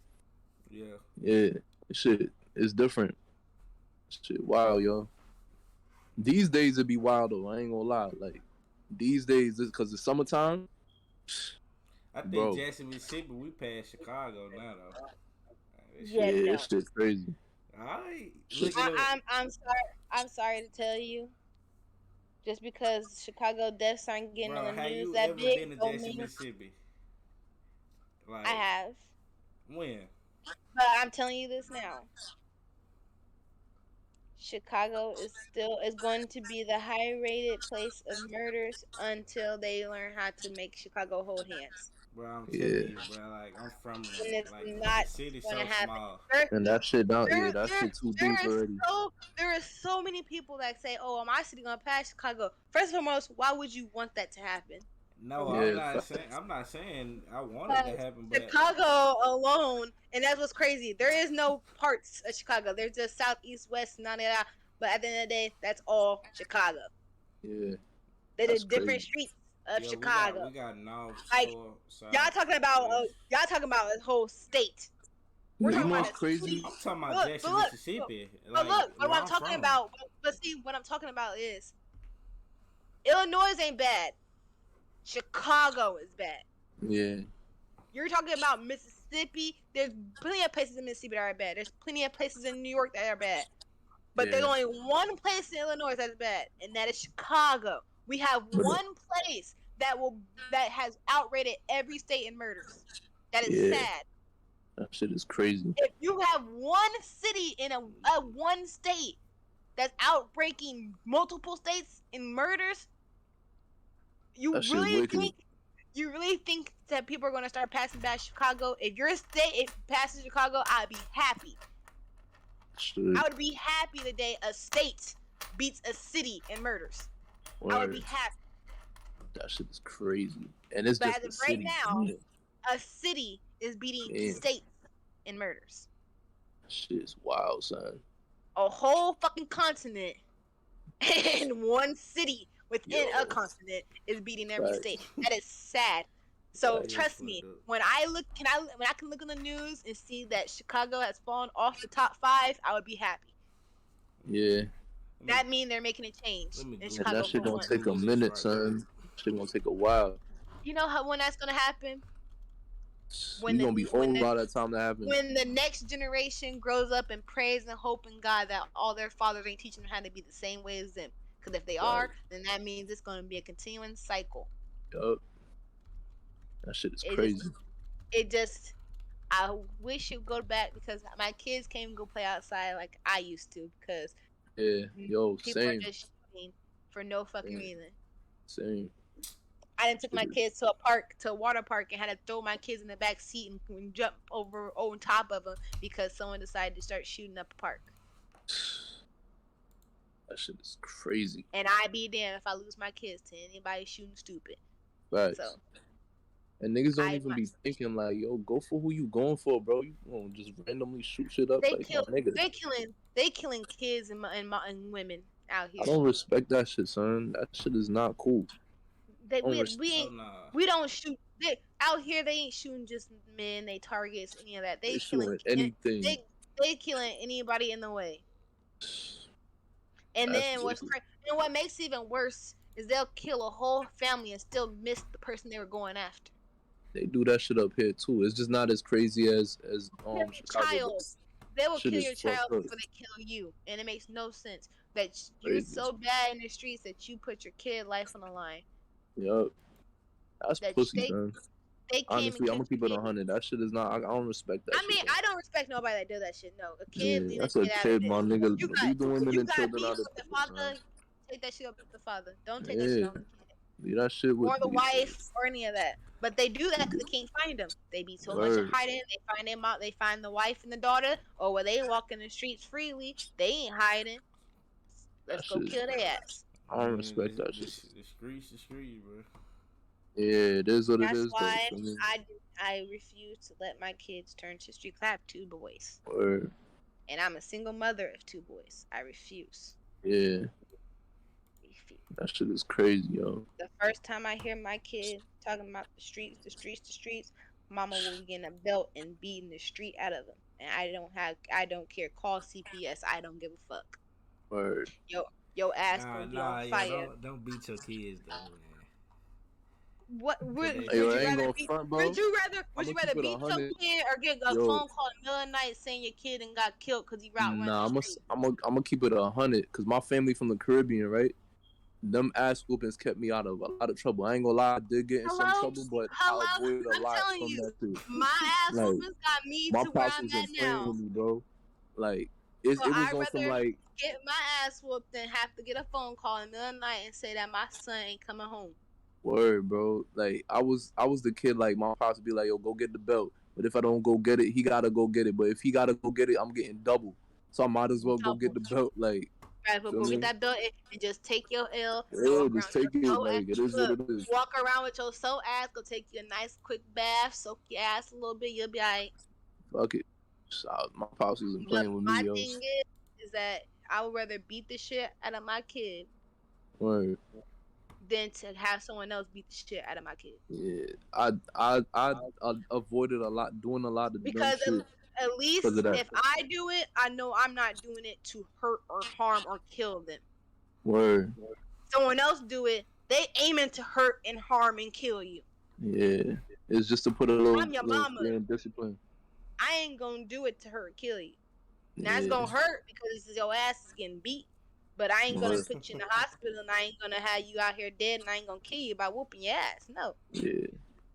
Yeah. Yeah, shit, it's different. Shit, wow, yo. These days it be wild though. I ain't gonna lie. Like these days, because it's summertime, I think bro. Jackson, Mississippi, we passed Chicago now though. This Yeah, shit. Yeah, no. this shit's crazy. Alright. Shit. Look it up. I'm sorry to tell you. Just because Chicago deaths aren't getting on Bro, the have news you that ever big, been to don't Jackson, mean Mississippi? I Like have. when? But I'm telling you this now. Chicago is going to be the high-rated place of murders until they learn how to make Chicago hold hands. Bro, I'm telling Yeah. you, bro. Like I'm from And it's like the not city's going to so happen. small. And that shit down. There, Yeah, that there, shit too there deep is already. there is so many people that say, "Oh, my city gonna pass Chicago." First and foremost, why would you want that to happen? No, For I'm one, Yeah. not saying. I'm not saying I want it to because happen, but Chicago alone, and that's what's crazy. There is no parts of Chicago. There's just south, east, west, none of that. But at the end of the day, that's all Chicago. Yeah. They're the That's different crazy. streets of yeah, Chicago. we got north, Like south, y'all south, talking about, west. a whole state. We're Yeah, you talking know about what's a crazy? city. I'm talking about Look, but Jackson, look, Mississippi, but like look. But where what I'm I'm talking from. about, but see, what I'm talking about is Illinois ain't bad. Chicago is bad. Yeah. You're talking about Mississippi. There's plenty of places in Mississippi that are bad. There's plenty of places in New York that are bad. But there's Yeah. only one place in Illinois that's bad, and that is Chicago. We have But one place that has outrated every state in murders. That is yeah, sad. that shit is crazy. If you have one city in a one state that's outbreaking multiple states in murders, That shit wicked. you really think that people are going to start passing back Chicago? If your state passes Chicago, I'd be happy. Shit. I would be happy the day a state beats a city in murders. I would be happy. That shit is crazy. And it's But just as the of right city. now, Yeah. a city is beating Damn. states in murders. That shit is wild, son. A whole fucking continent and one city within a continent is beating every state. That is sad. So Right. trust me, when I can look on the news and see that Chicago has fallen off the top 5, I would be happy. Yeah. That means they're making a change in And Chicago. that shit For gonna one. take a minute, son. Shit gonna take a while. You know when that's gonna happen? We gonna be old by that time to happen. When the next generation grows up and prays and hope in God that all their fathers ain't teaching them how to be the same way as them. Because if they are, then that means it's gonna be a continuing cycle. Yup. That shit is crazy. I wish it would go back because my kids can't even go play outside like I used to because people are just shooting for no fucking reason. Same. I done took my kids to a water park, and had to throw my kids in the back seat and jump over on top of them because someone decided to start shooting up a park. That shit is crazy. And I'd be damned if I lose my kids to anybody shooting stupid. Right. So. And niggas don't even be thinking like, yo, go for who you going for, bro. You gonna just randomly shoot shit up like niggas. They killing kids and women out here. I don't respect that shit, son. That shit is not cool. We don't shoot. Out here they ain't shooting just men. They targets any of that. They killing anything. They killing anybody in the way. And then what makes it even worse is they'll kill a whole family and still miss the person they were going after. They do that shit up here too. It's just not as crazy as Chicago. They will kill your child before they kill you, and it makes no sense that you're so bad in the streets that you put your kid life on the line. Yup. That's pussy, man. Honestly, I'm gonna keep it 100. That shit is not. I don't respect that. I don't respect nobody that does that shit. No, a kid. Yeah, that's a kid, my nigga. Leave the women and children out of the father. Take that shit up with the father. Don't take that shit on the kid. Leave that shit with or the wife or any of that. But they do that because they can't find them. They be so much in hiding. They find them out. They find the wife and the daughter, or where they walk in the streets freely. They ain't hiding. Let's go kill their ass. I don't respect that shit. The streets, bro. Yeah, it is what it is. That's why I refuse to let my kids turn to street. I have 2 boys. Word. And I'm a single mother of 2 boys. I refuse. Yeah. That shit is crazy, yo. The first time I hear my kid talking about the streets, mama will be getting a belt and beating the street out of them. And I don't care. Call CPS. I don't give a fuck. Word. Yo ass gonna be on fire. Yeah, don't beat your kids though, man. Would you rather beat your kid or get a phone call in the middle of the night saying your kid and got killed because he route running? I'm gonna keep it 100 because my family from the Caribbean, right? Them ass whoopings kept me out of a lot of trouble. I ain't gonna lie, I did get in some trouble, but I avoided a lot from that too. My ass whoopings got me to where I'm at now. With me, bro. Like it was on some like get my ass whooped and have to get a phone call in the middle of the night and say that my son ain't coming home. Word, bro. Like I was the kid. Like my pops would be like, "Yo, go get the belt." But if I don't go get it, he gotta go get it. But if he gotta go get it, I'm getting double. So I might as well go get the belt. Like, Right, but feel go get me? that belt and just take your L and Yeah, walk around just with your take it. so ass. Like it is what Look, it is. walk around with your so ass. Go take you a nice quick bath, soak your ass a little bit. You'll be alright. Fuck it. So, my pops wasn't But playing with me, my yo. thing is that I would rather beat the shit out of my kid Word. than to have someone else beat the shit out of my kid. Yeah, I avoided doing a lot of dumb Because shit at because least of that. if I do it, I know I'm not doing it to hurt or harm or kill them. Word. Someone else do it, they aiming to hurt and harm and kill you. Yeah, it's just to put a I'm your little mama. fear and discipline. I ain't gonna do it to hurt or kill you. Now it's Yeah. gonna hurt because your ass is getting beat. But I ain't gonna Word. put you in the hospital and I ain't gonna have you out here dead and I ain't gonna kill you by whooping your ass. No. Yeah.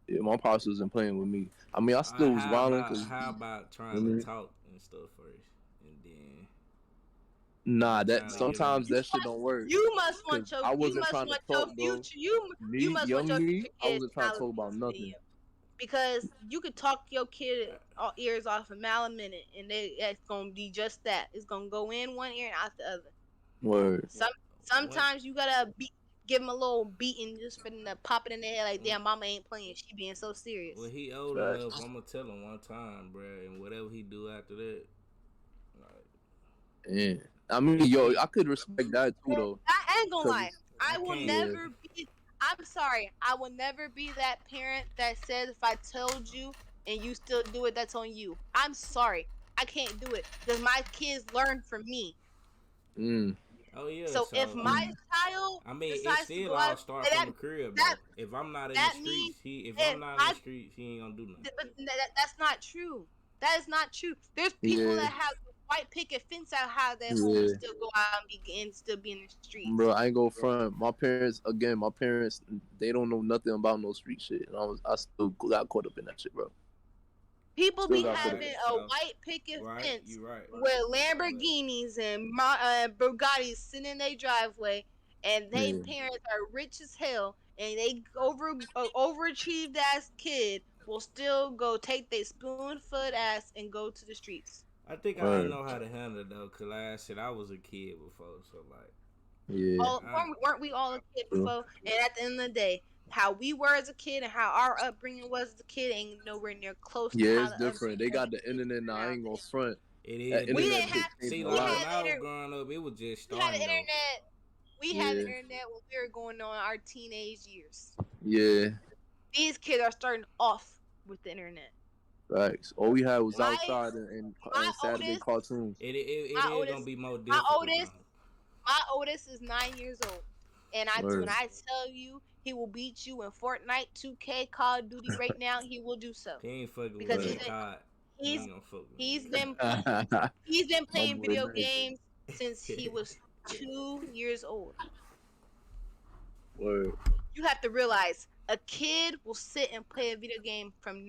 Yeah, my pops wasn't playing with me. I mean, I still was wilding because. How about trying to talk and stuff first, and then Nah, trying that to get sometimes that shit don't work. You must Cause want your I wasn't trying to talk, bro. future you Me, must want young your me, future I kids wasn't to trying to knowledge talk about this nothing. video. Because you could talk your kid all ears off a mile a minute and it's gonna be just that. It's gonna go in one ear and out the other. Word. Sometimes you gotta give them a little beating just for them to pop it in their head like, damn, mama ain't playing. She being so serious. When he old enough, I'm gonna tell him one time, bro, and whatever he do after that, like, Yeah. I mean, yo, I could respect that too, though. I ain't gonna lie. I will can't. never be. I'm sorry. I will never be that parent that says if I told you and you still do it, that's on you. I'm sorry. I can't do it because my kids learn from me. Mm. Oh yeah. So if my child I mean, it decides to still go all out, start from the crib that though. If I'm not in the that streets, means if if I'm not in my the streets, he ain't gonna do nothing. but that's not true. That is not true. There's people Yeah. that have white picket fence out how their home and Yeah. still go out and still be in the streets. Bro, I ain't go front. My parents, they don't know nothing about no street shit. And I still got caught up in that shit, bro. People Still be got caught up. having a white picket fence You right. with Lamborghinis and Bugattis sitting in their driveway, and they Yeah. parents are rich as hell, and they overachieved ass kid will still go take their spoon foot ass and go to the streets. I think I Word. know how to handle it though, cause like I said, I was a kid before, so like, Yeah. Weren't we all a kid before? And at the end of the day, how we were as a kid and how our upbringing was as a kid ain't nowhere near close to Yeah, how it's the different. They got the internet now. I ain't gonna front. it That is. We internet didn't been have. changing See, a We like lot. when had I was the growing up, it was just we had the starting though. internet. We had the Yeah. internet when we were going on our teenage years. Yeah. These kids are starting off with the internet. Facts. All we had was My outside my and Saturday oldest, cartoons. It my is gonna oldest, be more my difficult oldest, now. my oldest is 9 years old, and when Word. I tell you he will beat you in Fortnite, 2K, Call of Duty right now, he will do so He ain't fucking with because me Word. in COD. He he's ain't gonna fuck with he's me. been My he's been playing boy video nice. games since he was 2 years old. Word. You have to realize a kid will sit and play a video game from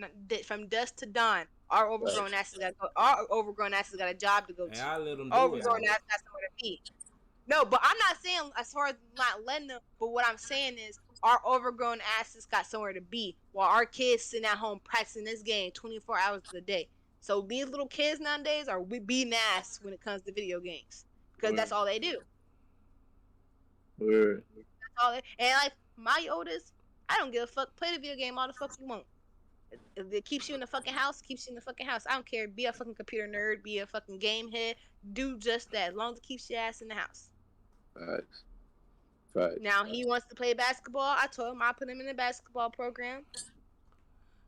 dusk to dawn. Our overgrown asses got a job to go And to. I let him Our do it overgrown though. asses got somewhere to be. No, but I'm not saying as far as not letting them. But what I'm saying is our overgrown asses got somewhere to be, while our kids sitting at home practicing this game 24 hours a day. So these little kids nowadays are beating ass when it comes to video games because that's all they do. Word. That's all. And like my oldest, I don't give a fuck. Play the video game all the fuck you want. If it keeps you in the fucking house, keeps you in the fucking house. I don't care. Be a fucking computer nerd. Be a fucking game head. Do just that. As long as it keeps your ass in the house. Facts. Facts. Now he wants to play basketball. I told him I put him in the basketball program.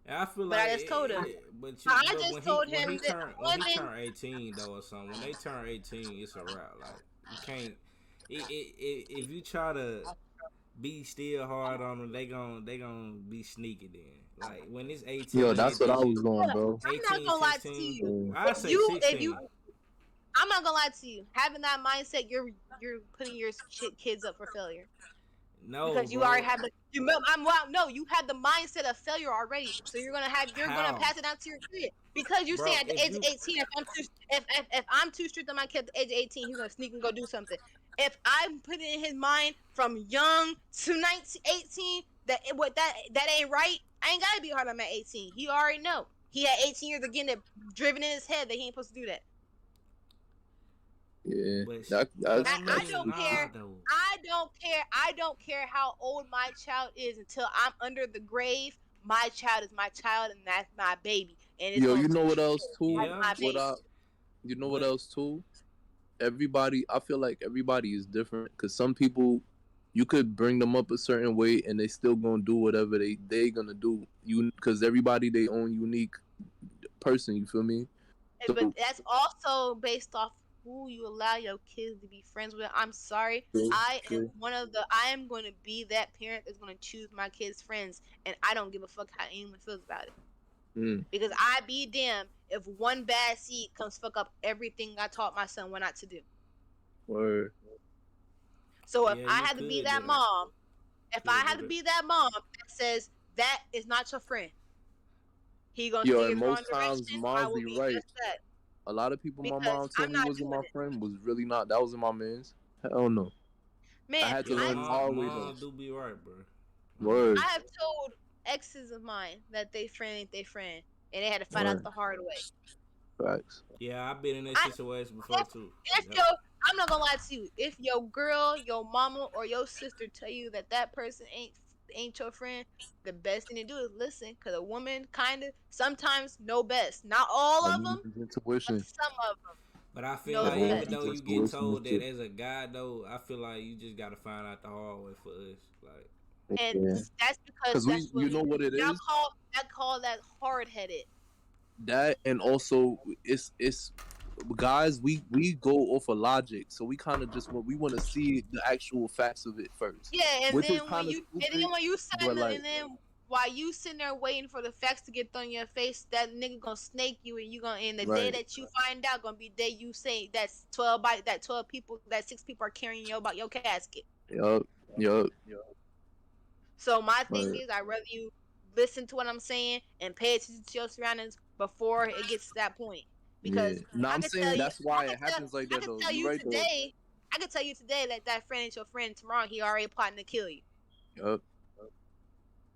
And I feel But like, I just told him. but I just told him when he that turn 18 though or something, when they turn 18, it's a wrap. Like you can't. If you try to be still hard on them, they gonna be sneaky then. Like when it's 18, Yo, they that's hit what that I was shit. doing, bro. I'm not gonna lie to 16. you. I say 16. I'm not gonna lie to you. Having that mindset, you're putting your kids up for failure. No, because you bro. already have the you had the mindset of failure already. So you're gonna How, pass it down to your kid because you're saying bro? at the If age of you 18, if I'm too strict on my kid at the age of 18, he's gonna sneak and go do something. If I put it in his mind from young to 19, 18 that ain't right, I ain't gotta be hard on him at 18. He already know. He had 18 years of getting it driven in his head that he ain't supposed to do that. Yeah, but that's how I many? don't Nah, care. though. I don't care how old my child is until I'm under the grave. My child is my child, and that's my baby, and it's yo. gonna You know be what treated else too? as Yeah, my What baby. you know what but else too? Everybody, I feel like everybody is different because some people, you could bring them up a certain way and they still gonna do whatever they gonna do. You because everybody they own unique person. You feel me? But So that's also based off who you allow your kids to be friends with. I'm sorry, true, I am true. I am going to be that parent that's going to choose my kids' friends, and I don't give a fuck how anyone feels about it. Mm, Because I be damned if one bad seed comes fuck up everything I taught my son what not to do. word. So if yeah, I you had to be could that do that. mom, if I Could had do to that. be that mom that says that is not your friend, he gonna Yo, steer and the wrong most times direction. I moms will be be right. just that A lot of people my because mom told I'm me not wasn't doing my it. friend was really not. That wasn't my man's. Hell no. I Man, had to Yeah, learn the hard way though. mom do be right, bro. Word, I have told exes of mine that they friend ain't they friend, and they had to find out word, the hard way. facts. Yeah, I've been in that I situation before if, too. if Yep. your I'm not gonna lie to you. If your girl, your mama, or your sister tell you that that person ain't your friend, the best thing to do is listen, cause a woman kind of sometimes know best. Not all I of mean, them, it's but intuition. some of them But I feel knows like Yeah, even best. though it's you get intuition and told that shit. as a guy though, I feel like you just gotta find out the hard way for us. Like, And Yeah, that's because because that's what you know what it is. y'all call that hard headed. That and also it's guys we go off of logic, so we kind of just we want to see the actual facts of it first, Yeah, which is kind of stupid, when you sitting but like and then while you sitting there waiting for the facts to get thrown in your face, that nigga gonna snake you, and you gonna and the day right. that you find out gonna be the day you say that's 12 people, that 6 people are carrying you about your casket. Yup, yup. So my thing Right. is, I rather you listen to what I'm saying and pay attention to your surroundings before it gets to that point. Yeah. Because No, I I'm could tell saying you, that's why it happens like I that could though. tell You you right though. today, I could tell you today that that friend ain't your friend. Tomorrow he already plotting to kill you. Yup.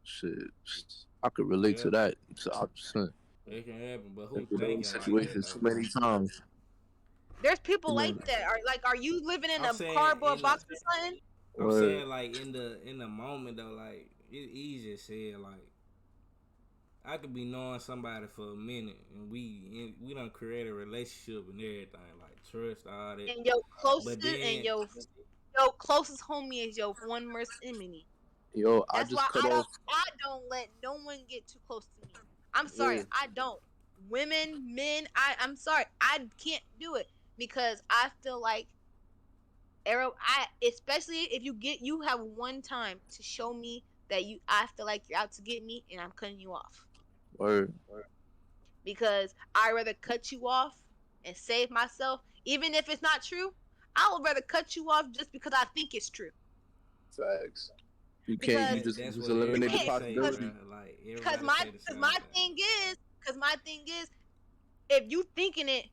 Shit. I could relate yeah, to that. So I just it can happen. But been who through those thinking like that situations though? too many times. There's people Too like many. that. Are you living in I'm a saying cardboard box or something? I'm Word. saying like in the moment though, like it's easy to say like I could be knowing somebody for a minute and we don't create a relationship and everything like trust all that. And your closest But then your closest homie is your one worst enemy. Yo, I That's just why cut off. I don't let no one get too close to me. I'm sorry, Yeah. I don't. Women, men, I'm sorry, I can't do it because I feel like arrow. I especially if you have one time to show me that I feel like you're out to get me and I'm cutting you off Word. because I rather cut you off and save myself, even if it's not true. I would rather cut you off just because I think it's true. Facts. You can't. Because that's You just what you eliminate the everybody can't say, bro. possibility. Like everybody say the because same thing. my thing is if you thinking it,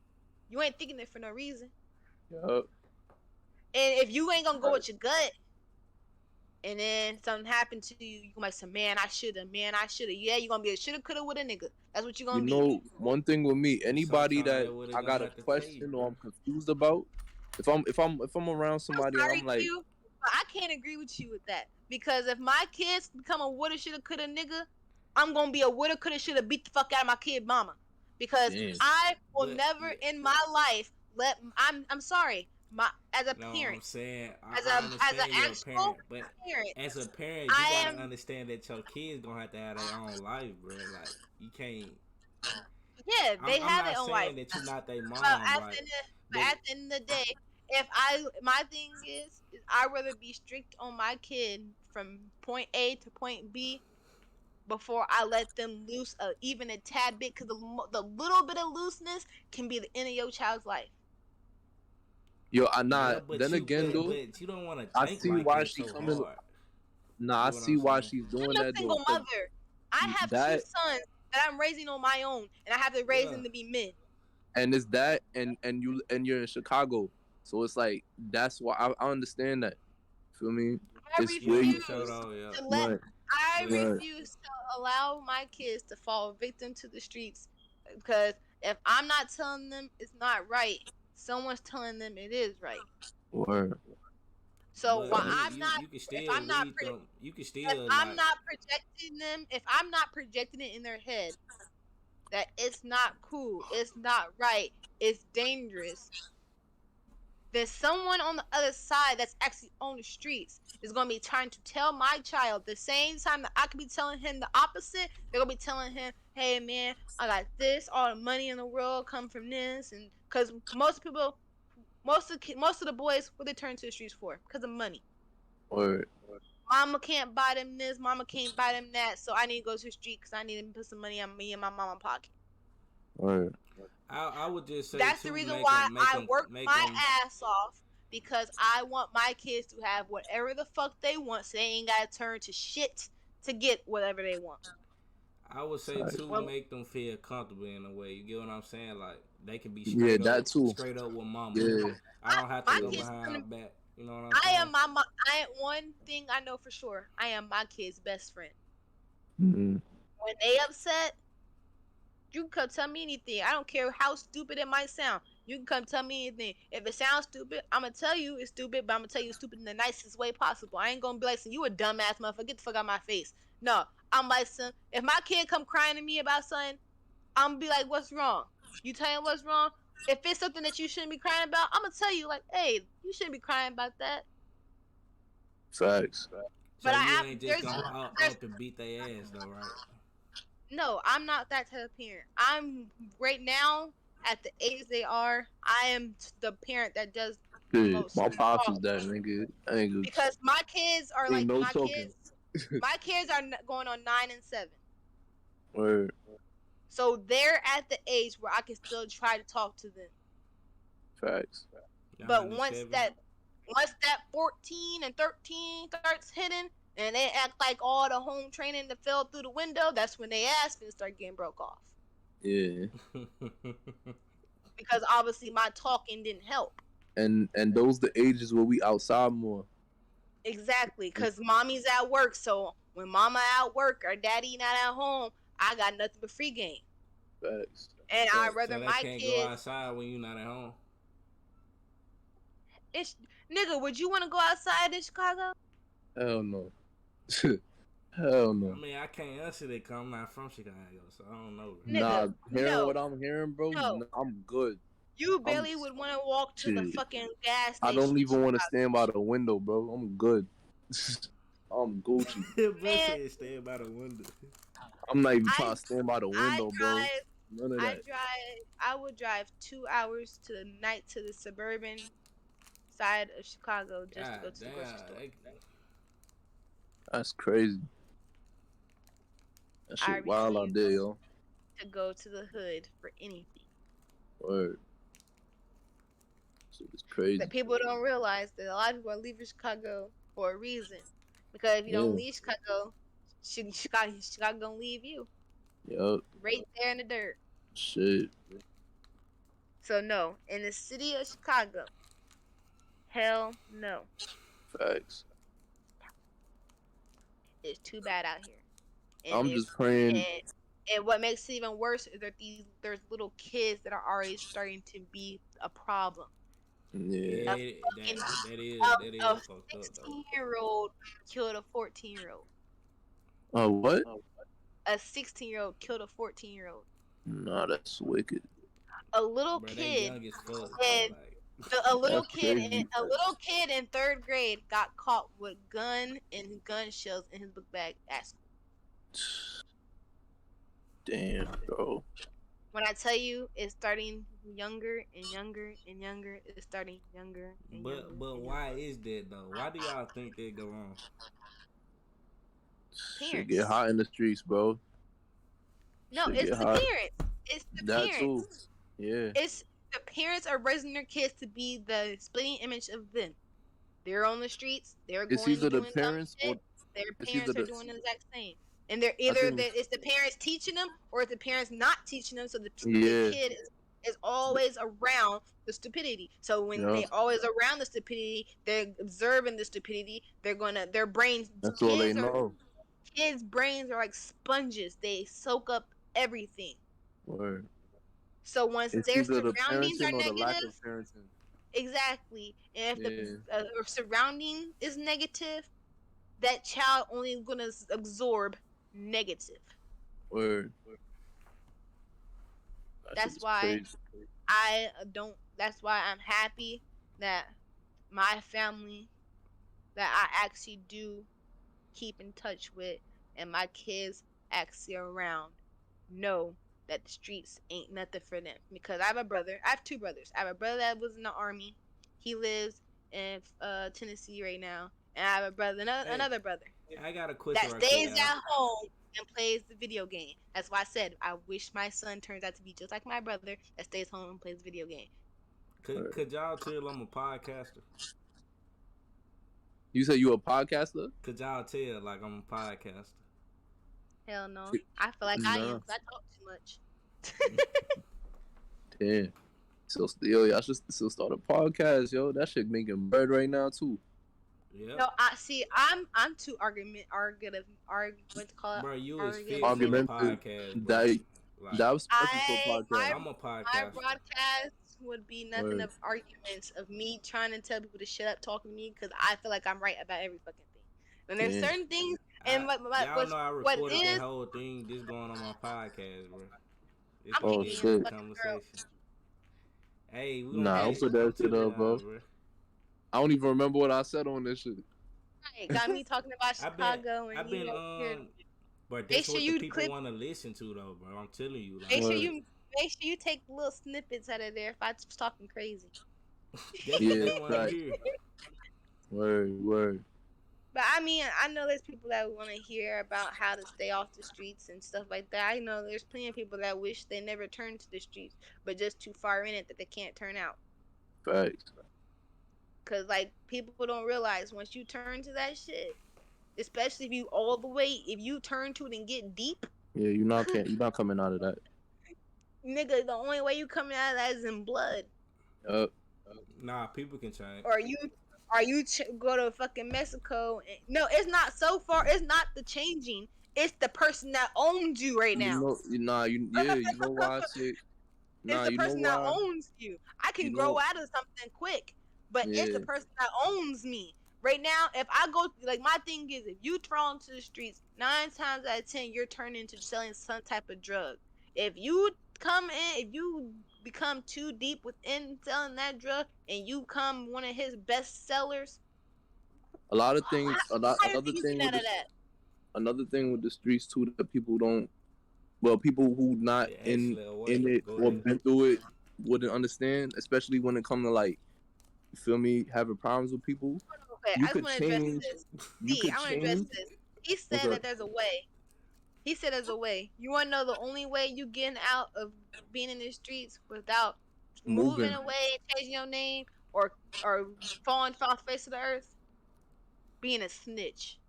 you ain't thinking it for no reason. Yup. And if you ain't gonna go Right. with your gut, and then something happened to you, you gonna say, man, I shoulda, man, I shoulda. Yeah, you gonna be a shoulda, coulda, woulda nigga. That's what you You gonna be. know, one thing with me, anybody Sometimes that that what it I gonna got a have to take, question or bro. I'm confused about, if I'm around I'm somebody and sorry, I'm like, Q, but I can't agree with you with that because if my kids become a woulda, shoulda, coulda nigga, I'm gonna be a woulda, coulda, shoulda beat the fuck out of my kid mama because damn, I will But never in my life let I'm sorry, my as a no, parent, I'm saying as I an understand you're a actual parent, but parent, as a parent, you I gotta am understand that your kids gonna have to have their own life, bro. Like you can't. yeah, they I'm have not their own life. saying that you're not their But mom, like, but at the end of the day, my thing is I rather be strict on my kid from point A to point B before I let them loose even a tad bit because the little bit of looseness can be the end of your child's life. yo, I yeah, not. Then again, though, but you don't want to I think see like why that she so coming. hard. Nah, You I get what I'm see why saying? she's doing I'm a that though. single 'Cause mother. I have two that sons that I'm raising on my own, and I have to raise Yeah. them to be men. and it's that and you're in Chicago, so it's like that's why I understand that. Feel me? I It's Yeah, where you for sure refuse though. Yeah. to let. right, I But right, refuse to allow my kids to fall victim to the streets because if I'm not telling them it's not right, someone's telling them it is right. word, So but while right, I'm not, you can if still I'm not, lead them. You can if still I'm like. not projecting them, if I'm not projecting it in their head that it's not cool, it's not right, it's dangerous, then someone on the other side that's actually on the streets is going to be trying to tell my child the same time that I could be telling him the opposite. They're going to be telling him, hey man, I got this, all the money in the world come from this. And because most people, most of the boys, what they turn to the streets for? Because of money. word, Mama can't buy them this, mama can't buy them that, so I need to go to the street because I need to put some money on me and my mama pocket. word. I would just say That's the too, reason why I work make my them. ass off because I want my kids to have whatever the fuck they want, so they ain't gotta turn to shit to get whatever they want. I would say Right. too, Well, make them feel comfortable in a way. You get what I'm saying? Like they can be Yeah, that too. straight up with mama. Yeah, I don't have to my go kids, behind her back. You know what I'm I saying? am my, I one thing I know for sure, I am my kid's best friend. mm-hmm. When they upset, you can come tell me anything. I don't care how stupid it might sound. You can come tell me anything. If it sounds stupid, I'm gonna tell you it's stupid, but I'm gonna tell you it's stupid in the nicest way possible. I ain't gonna be like, "So you a dumbass motherfucker, get the fuck out of my face." No, I'm like, son, if my kid come crying to me about something, I'm gonna be like, "What's wrong?" You tell him what's wrong. If it's something that you shouldn't be crying about, I'm gonna tell you like, "Hey, you shouldn't be crying about that." Facts. But So you ain't just gonna there's up and beat their ass though, right? no, I'm not that type of parent. I'm right now at the age they are. I am the parent that does the Shit, most my pops is talk that nigga. I ain't good. because my kids are Ain't like no talking. My kids are going on 9 and 7, Word. so they're at the age where I can still try to talk to them. Facts. But 9 and 7. once that 14 and 13 starts hitting and they act like all the home training that fell through the window, that's when they ass and start getting broke off. Yeah. Because obviously my talking didn't help. And those the ages where we outside more. Exactly, because mommy's at work, so when mama at work or daddy not at home, I got nothing but free game. Facts. And so I'd rather so they my can't go kids. outside when you not at home. It's nigga, would you want to go outside in Chicago? Hell no. Hell I no. mean, I can't answer that because I'm not from Chicago, so I don't know. Nigga, Nah, hearing no, what I'm hearing, bro, no. I'm good. You I'm barely would want to walk to the shit. fucking gas I station don't in even want to Chicago. stand by the window, bro. I'm good. I'm Gucci. Bro Man, said stay by the window. I'm not even I trying to stand by the I window, bro. drive None of that. I would drive 2 hours to the night to the suburban side of Chicago just to God go to the grocery damn. store. That's crazy. That I shit wild out refuse there, yo. to go to the hood for anything. Word. Shit is crazy. That people don't realize that a lot of people are leaving Chicago for a reason. Because if you don't Yeah. leave Chicago, Chicago gonna leave you Yup. right there in the dirt. Shit. So no, in the city of Chicago, hell no, Facts. it's too bad out here, and I'm just praying. and what makes it even worse is that there's little kids that are already starting to be a problem. Yeah. A Yeah, fucking that a is fucked up though. 16-year-old killed a 14-year-old. What? A 16-year-old killed a 14-year-old. Nah, that's wicked. A little Bro, they kid young as fuck, and bro. Like, That's crazy. a little kid in third grade got caught with gun and gun shells in his book bag at school. Damn, bro. When I tell you it's starting younger and younger and younger, it's starting younger and younger. but And why younger. is that though? Why do y'all think that go wrong? Shit Parents? get hot in the streets, bro. No, Shit it's get the hot. parents. It's the That too. parents. Yeah. It's the parents are raising their kids to be the splitting image of them. They're on the streets. They're It's going either the doing dumb parents shit. Their It's either parents are the doing the exact same, and they're I either think it's the parents teaching them or it's the parents not teaching them. So the yeah, kid is always around the stupidity. So when yeah. they always around the stupidity, they're observing the stupidity. Their brains, That's all they are know. kids' brains are like sponges. They soak up everything. Word. So once It's their either the surroundings parenting are or the lack negative, of parenting. exactly, and if the Yeah. surrounding is negative, that child only gonna absorb negative. Word. That shit That's is why crazy. I don't. That's why I'm happy that my family that I actually do keep in touch with, and my kids actually around know that the streets ain't nothing for them. Because I have a brother. I have two brothers. I have a brother that was in the army. He lives in Tennessee right now, and I have a brother, Hey, another brother I got a question that right quick, stays y'all. at home and plays the video game. That's why I said I wish my son turns out to be just like my brother that stays home and plays video game. Word. Could y'all tell I'm a podcaster? You say you a podcaster? Could y'all tell like I'm a podcaster? Hell no. I feel like I am Nah. because I talk too much. Damn. So yo, y'all should still start a podcast, yo. That shit making bread right now too. Yep. No, I see. I'm too what to call it? Bro, you is fit for a Argumentative. podcast, bro. That Like that was perfect for a podcast. I'm a My podcaster. broadcast would be nothing Word. of arguments of me trying to tell people to shut up talking to me because I feel like I'm right about every fucking thing. And there's Damn. certain things, and Y'all know I what recorded that is whole thing. This going on my podcast, bro. It's I'm gonna Oh be kicking a your good shit. fucking throat. conversation. Hey, we gonna Nah, Hey, don't hey, put I'm that shit telling up, y'all, bro. bro. I don't even remember what I said on this shit. right, got me talking about I've been Chicago, and I've you been know, here. but Make that's sure what the you people clip. want to listen to though, bro. I'm telling you, Make like sure Word. you make sure you take little snippets out of there if I was talking crazy. that's what Yeah, they want to right. hear. Word. But I mean, I know there's people that want to hear about how to stay off the streets and stuff like that. I know there's plenty of people that wish they never turned to the streets, but just too far in it that they can't turn out. Facts. Cause like people don't realize once you turn to that shit, especially if you all the way, if you turn to it and get deep, Yeah, you're not coming out of that. nigga, the only way you coming out of that is in blood. Yup. Nah, people can change. Or you go to fucking Mexico. No, it's not so far. It's not the changing. It's the person that owns you right You now. know, you know why I say, It's nah, the you know person that why, owns you. I you can grow know, out of something quick, but it's the yeah, person that owns me. Right now, if I go, like, my thing is, if you throw into the streets, 9 times out of 10, you're turning into selling some type of drug. If you if you become too deep within selling that drug and you come one of his best sellers, a lot of things, how you think you get out of that? another thing with the streets too that people don't, well, people who not Yeah, actually, in wait, it go or ahead. been through it wouldn't understand, especially when it comes to like, you feel me, having problems with people. Okay, You I just could want to address change, this. you See, could I want to address change. this. He What's said up? that there's a way. He said there's a way. You want to know the only way you getting out of being in the streets without moving Moving. away, changing your name, or falling off the face of the earth? Being a snitch.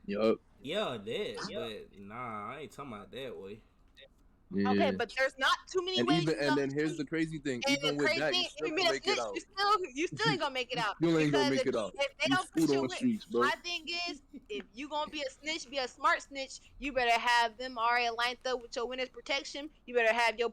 Yup. Yeah, that, but nah, I ain't talking about that way. Okay, Yeah. but there's not too many ways you can go And off then the here's the streets. crazy thing. And the Even with crazy that, thing, you if still you can being a make it snitch, out. you still ain't gonna make it You out still ain't gonna because make it out. if they You don't food put you on with. streets, bro. My thing is, if you gonna be a snitch, be a smart snitch. You better have them already lined up with your witness protection. You better have your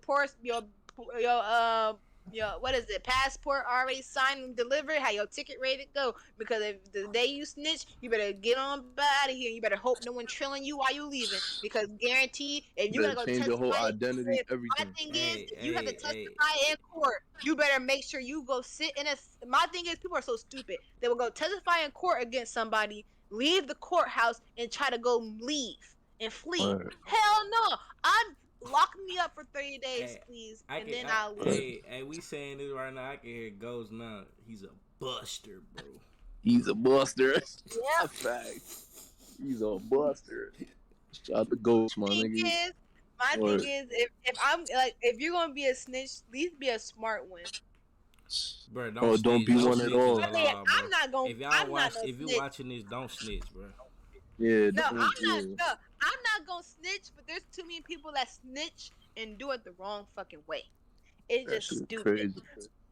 what is it, passport already signed and delivered. Have your ticket ready to go. Because if the day you snitch, you better get on out of here. You better hope no one trailing you while you leaving. Because guaranteed, if You you better gotta go change your whole testify, identity, my everything. thing is, Hey, if you have to hey, hey. testify in court, you better make sure you go sit in a. My thing is, people are so stupid. They will go testify in court against somebody, leave the courthouse, and try to go leave and flee. Word. Hell no! I'm lock me up for 30 days, Hey, please, and then I'll leave. Word. hey, we saying this right now. I can hear Ghost now. He's a buster, bro. He's a buster. Yep. Fact. He's a buster. Shout out to Ghost, my Thing nigga. is, my thing Word. is, if I'm like, if you're gonna be a snitch, at least be a smart one. Bro, don't Oh, don't snitch. be No one at snitches all. I mean, allowed, bro. I'm not gonna. If y'all I'm not watch, no if you snitch. watching this, don't snitch, bro. Yeah, No, I'm not. yeah, No, I'm not gonna snitch. But there's too many people that snitch and do it the wrong fucking way. It's that just shit stupid. crazy.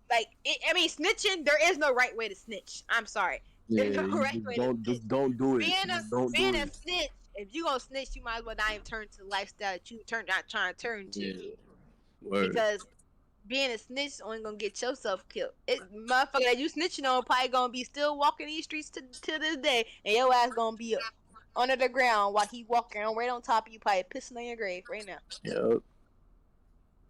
Like, I mean, snitching. There is no right way to snitch. I'm sorry. There's Yeah, no you right way to snitch. just don't do it. Being a Just don't being do a it. snitch. If you gonna snitch, you might as well not even turn to the lifestyle that you not trying to turn to. Yeah, word. Because being a snitch only gonna get yourself killed. It motherfucker that you snitching on probably gonna be still walking these streets to this day, and your ass gonna be under the ground while he walking around right on top of you, probably pissing on your grave right now. Yeah.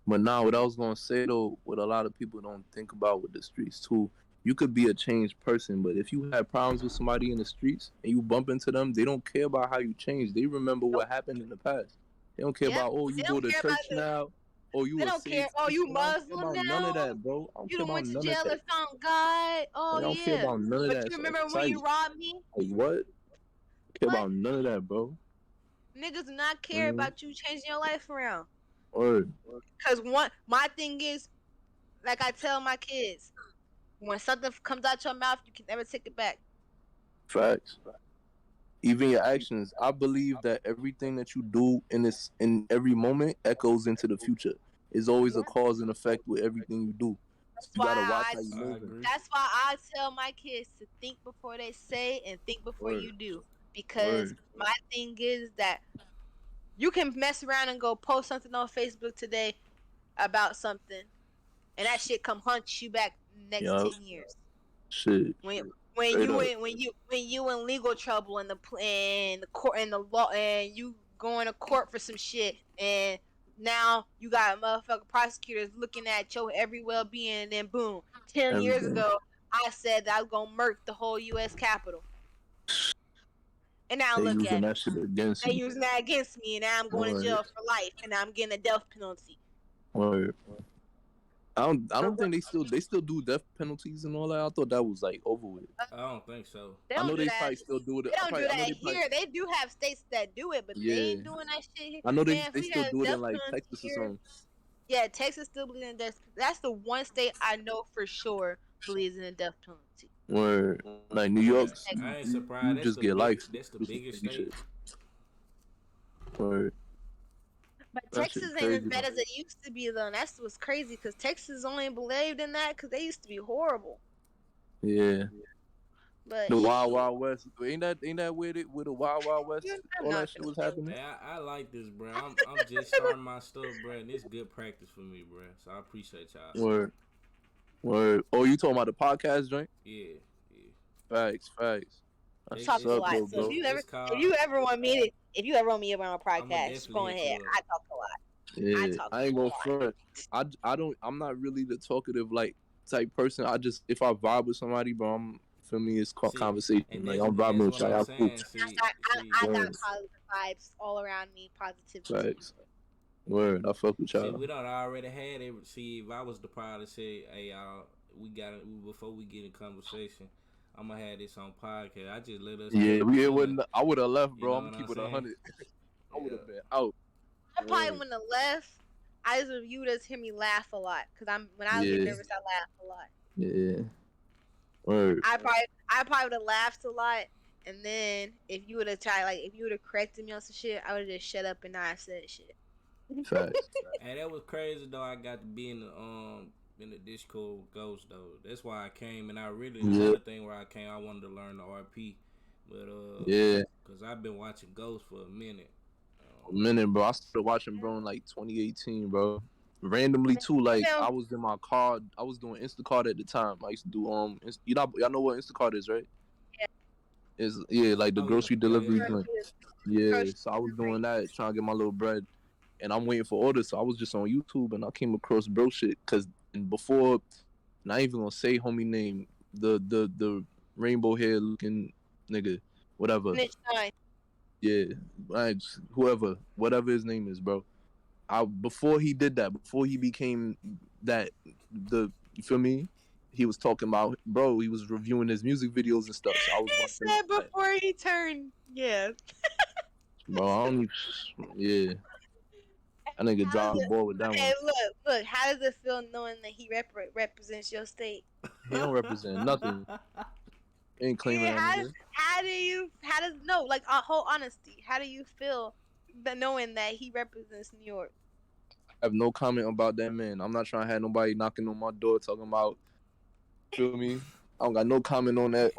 But now, what I was gonna say though, what a lot of people don't think about with the streets too, you could be a changed person, but if you had problems with somebody in the streets and you bump into them, they don't care about how you changed. They remember Nope. what happened in the past. They don't care Yep. about, oh, you They go don't to care about church now, oh, They you a don't care. saved Oh, you Christian. I don't care Muslim about none of now? that, bro. I don't You care done about went to none of jail that. and found God? I Oh don't care yeah. about none of But that. you It's remember off when site. you robbed me? Like what? I care What? about none of that, bro. Niggas do not care about you changing your life around. Or Cause my thing is, like I tell my kids, when something comes out your mouth, you can never take it back. facts. Even your actions. I believe that everything that you do in every moment echoes into the future. It's always a Yeah. cause and effect with everything you do. So That's you gotta why watch how you I moving. agree. that's why I tell my kids to think before they say and think before Word, you do. Because word. my thing is that you can mess around and go post something on Facebook today about something, and that shit come hunt you back next Yup. 10 years. Shit. When Straight you up. in legal trouble in the court and the law, and you going to court for some shit, and now you got motherfucking prosecutors looking at your every well being, and then boom, 10 years Everything. ago I said that I was gonna murk the whole U.S. Capitol, and now They look using at me. that shit against They you. using that against me, and now I'm going to Word. jail for life, and I'm getting a death penalty. Word. I don't think they still do death penalties and all that. I thought that was like over with. I don't think so. They I don't know do they that. probably still do it. They don't do I know that they probably here. They do have states that do it, but they yeah. ain't doing that shit here. I know Man, if they we still had do it in death like penalty Texas or here, something. yeah, Texas still believes in death. That's the one state I know for sure believes in the death penalty. Where like New Yeah, York's I ain't you surprised. just get life. That's the Just for biggest petty state. shit. Word. But That shit Texas ain't as crazy bad though. as it used to be, though. And that's what's crazy, because Texas only believed in that because they used to be horrible. Yeah. But The Wild shit, Wild West. Ain't that where the Wild Wild West I'm all not that shit gonna was say happening? Hey, I like this, bro. I'm just starting my stuff, bro, and it's good practice for me, bro. So I appreciate y'all. Word. Word. Oh, you talking about the podcast joint? Yeah, yeah. Facts, facts. That's talk what's a up lot. though, So if bro. you ever It's if called. you ever want me to if you ever want me on a I'ma podcast, just go definitely hit ahead. you I up. talk a lot. I Yeah. talk I ain't a gonna lot. front. I don't I'm not really the talkative like type person. I just if I vibe with somebody, bro, I'm for me it's See, conversation. and Like that's I'm and vibing that's with what y'all. I'm Y'all cool. saying. See, I got Word. positive vibes all around me, positivity. Facts. Word. I fuck with see, y'all. we don't already had it. See, if I was the pilot, say, hey, y'all, we got it before we get in conversation. I'm gonna have this on podcast. I just let us Yeah, keep it we it chilling. wouldn't I would have left, You bro. know I'm what gonna I'm keep it saying? 100. I would Yeah. have been out. I probably Word. wouldn't have left. I just you would just hear me laugh a lot, because when I get Yeah. nervous I laugh a lot. Yeah. Word. I probably would have laughed a lot, and then if you would have tried, like, if you would have corrected me on some shit, I would have just shut up and not said shit. Facts. Hey, that was crazy though. I got to be in the Discord with Ghost though. That's why I came, and I really Yeah. another thing where I came. I wanted to learn the RP, but Yeah. cause I've been watching Ghost for a minute. A minute, bro. I started watching bro in like 2018, bro. Randomly too, like I was in my car. I was doing Instacart at the time. I used to do y'all know what Instacart is, right? Yeah. Is yeah, like the Oh yeah, grocery yeah, yeah, delivery yeah. joint. Yeah, so I was doing that, trying to get my little bread, and I'm waiting for orders. So I was just on YouTube, and I came across bro shit, cause before, not even gonna say homie name, the rainbow hair looking nigga, whatever. Snitch nine. Yeah, whoever, whatever his name is, bro. Before he did that, before he became that, you feel me? He was talking about, bro. He was reviewing his music videos and stuff. So I was He watching said that, before he turned, yeah. bro. I don't even, yeah. That nigga How does dropped the it? ball with that Okay, one. look. How does it feel knowing that he represents your state? He don't represent nothing. He Ain't claiming that nigga. How does no like whole honesty? How do you feel that knowing that he represents New York? I have no comment about that man. I'm not trying to have nobody knocking on my door talking about. Feel me? I don't got no comment on that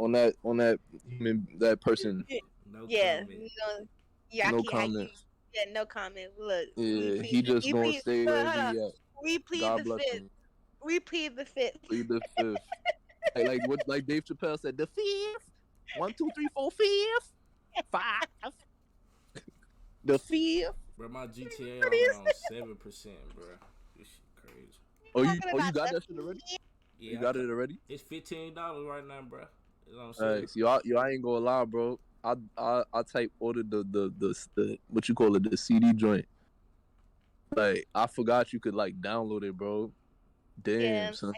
human, that person. No Yeah, comment. you know, yeah, No how comment. you? Yeah, no comment. Look, Yeah, he just gonna stay hold wherever on. he at. We plead God the bless fifth. him. We plead the fifth. Plead the fifth. Like what? Like Dave Chappelle said, the fifth. 1, 2, 3, 4, fifth. 5. The fifth. Bro, my GTA only on 7%, bro. This shit crazy. Talking You about got the that shit already? You Yeah, got it already? it's $15 right now, bro. It's on sale. Alright, so I ain't gonna lie, bro. I type ordered the what you call it, the CD joint. Like I forgot you could like download it, bro. yeah. Damn, son.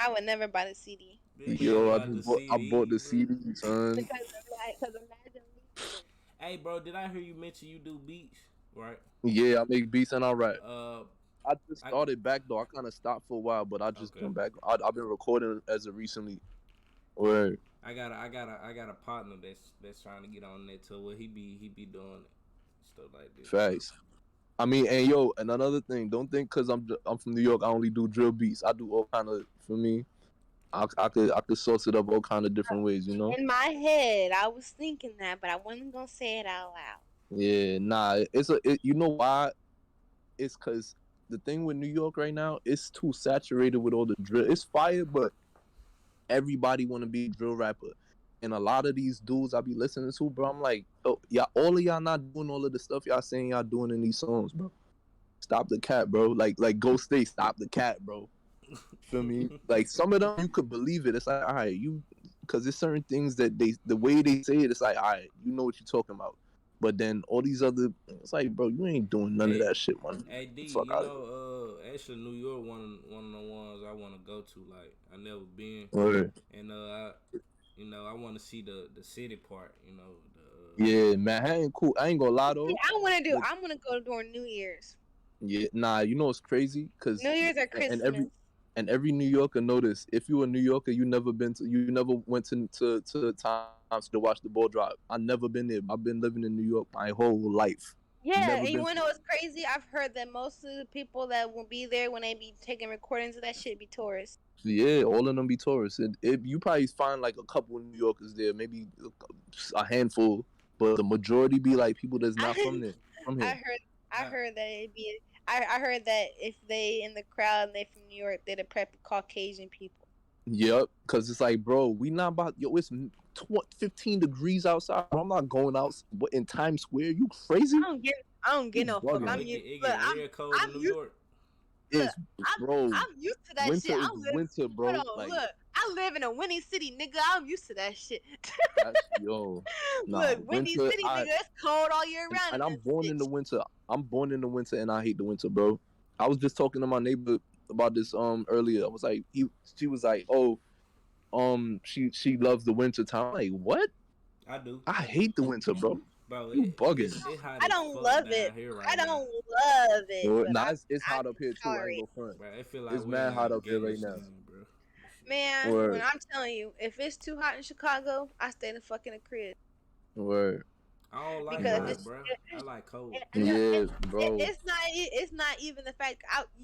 I would never buy the CD for Bitch, sure. Yo, buy the I bought CD, the bro. CD, son. Because imagine leasing. Hey, bro, did I hear you mention you do beats? Right. Yeah, I make beats and I rap. Uh, I just I started back though. I kind of stopped for a while, but I just okay. come back. I've been recording as of recently. Word. I got a partner that's trying to get on that too. Well, he be doing stuff like this. Facts. I mean, and yo, and another thing, don't think because I'm from New York, I only do drill beats. I do all kind of, for me, I could source it up all kind of different ways, you know. In my head, I was thinking that, but I wasn't gonna say it out loud. Yeah, nah, you know why? It's because the thing with New York right now, it's too saturated with all the drill. It's fire, but everybody want to be a drill rapper. And a lot of these dudes I be listening to, bro, I'm like, oh, yeah, all of y'all not doing all of the stuff y'all saying y'all doing in these songs, bro. Stop the cat, bro. Like Go Stay, stop the cat, bro. Feel me? Like some of them you could believe it. It's like, all right, because there's certain things that the way they say it, it's like, all right, you know what you're talking about. But then all these other, it's like, bro, you ain't doing none of that shit, man. Hey D, Fuck you out know, actually New York one of the ones I want to go to. Like I never been, of here. and I want to see the city part. You know, Yeah, Manhattan cool. I ain't gonna lie though. I want to do. But I'm gonna go during New Year's. yeah, nah, you know what's crazy? Cause New Year's or and Christmas. every New Yorker notice if you a New Yorker, you never went to Times to watch the ball drop. I never been there. I've been living in New York my whole life. Yeah, Never and you been. wanna know what's crazy? I've heard that most of the people that will be there when they be taking recordings of that shit be tourists. Yeah, all of them be tourists. You probably find like a couple of New Yorkers there, maybe a handful, but the majority be like people that's not from I there. From I here. heard I uh, heard that it be I heard that if they in the crowd and they from New York, they're the prep Caucasian people. Yep, because it's like, bro, we not about, yo, it's 15 degrees outside. Bro, I'm not going out in Times Square. You crazy? I don't get You no fuck. bugging. it get real cold in I'm New used York. look, It's, bro, I'm used to that winter shit. is winter, Hold bro. on, Like, look. I live in a windy city, nigga. I'm used to that shit. that's, yo, nah, Look, windy winter, city, nigga. It's cold all year round and in I'm this born in the bitch. winter. I'm born in the winter, and I hate the winter, bro. I was just talking to my neighbor about this earlier. I was like, she was like, oh, she loves the winter time. I'm like, what? I do, I hate the winter, bro. bro. You bugging. It's hot I as don't fuck love down it. here I right now, don't love it, but Nah, it's I hot up here too. I ain't tolerate. go front. bro. It feel like It's we're mad in hot up here right now. Afghanistan, bro. Man, when Word, I'm telling you, if it's too hot in Chicago, I stay in the fucking crib word. I don't like because Word. hot, bro. I like cold. Yeah, bro. it's not even the fact.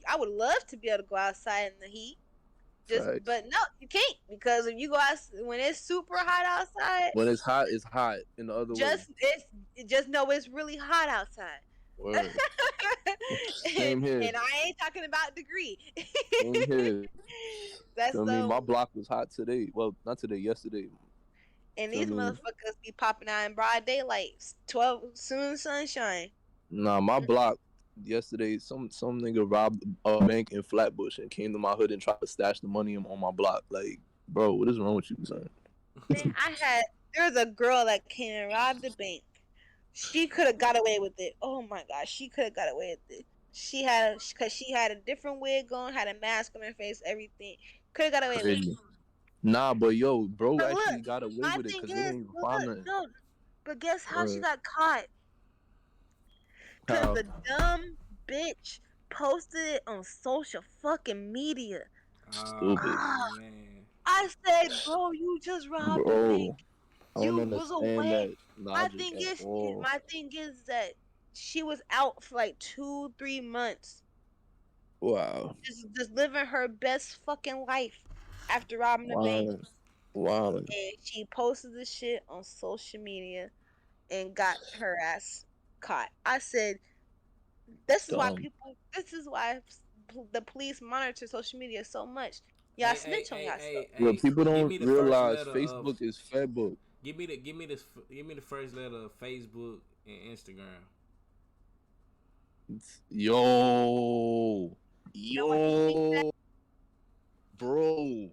I would love to be able to go outside in the heat. Facts. But no, you can't because if you go out when it's super hot outside, When it's hot, it's hot in the other way. just know it's really hot outside. Word. and, Same here. and I ain't talking about degree. Same here. That's Feel me? My so. block was hot today. Well, not today. Yesterday. And Feel these me? motherfuckers be popping out in broad daylight, 12 soon sunshine. Nah, my block yesterday. Some nigga robbed a bank in Flatbush and came to my hood and tried to stash the money on my block. Like, bro, what is wrong with you, son? Man, there was a girl that came and robbed the bank. She could have got away with it. Oh my gosh, she could have got away with it. Cause she had a different wig on, had a mask on her face, everything. Could have got away with it. Crazy. Nah, but yo, bro But actually look, got away my with it thing because they is, didn't even look, find nothing. no, but guess how she Word. got caught? Cause How? the dumb bitch posted it on social fucking media. Stupid. Ah, Man. I said, bro, you just robbed the bank. Bro. I don't You was understand away. that logic at all. My thing is that she was out for like 2-3 months, Wow. just living her best fucking life after robbing the bank, Wow. Wow. and she posted this shit on social media and got her ass caught. I said, this is why Dumb. the police monitor social media so much. Y'all Hey, hey, snitch on hey, yourself. hey, Well, hey. people Give don't me the first realize letter of. Facebook is Fedbook. Give me the first letter of Facebook and Instagram. Yo. No one can think that. Yo. Bro.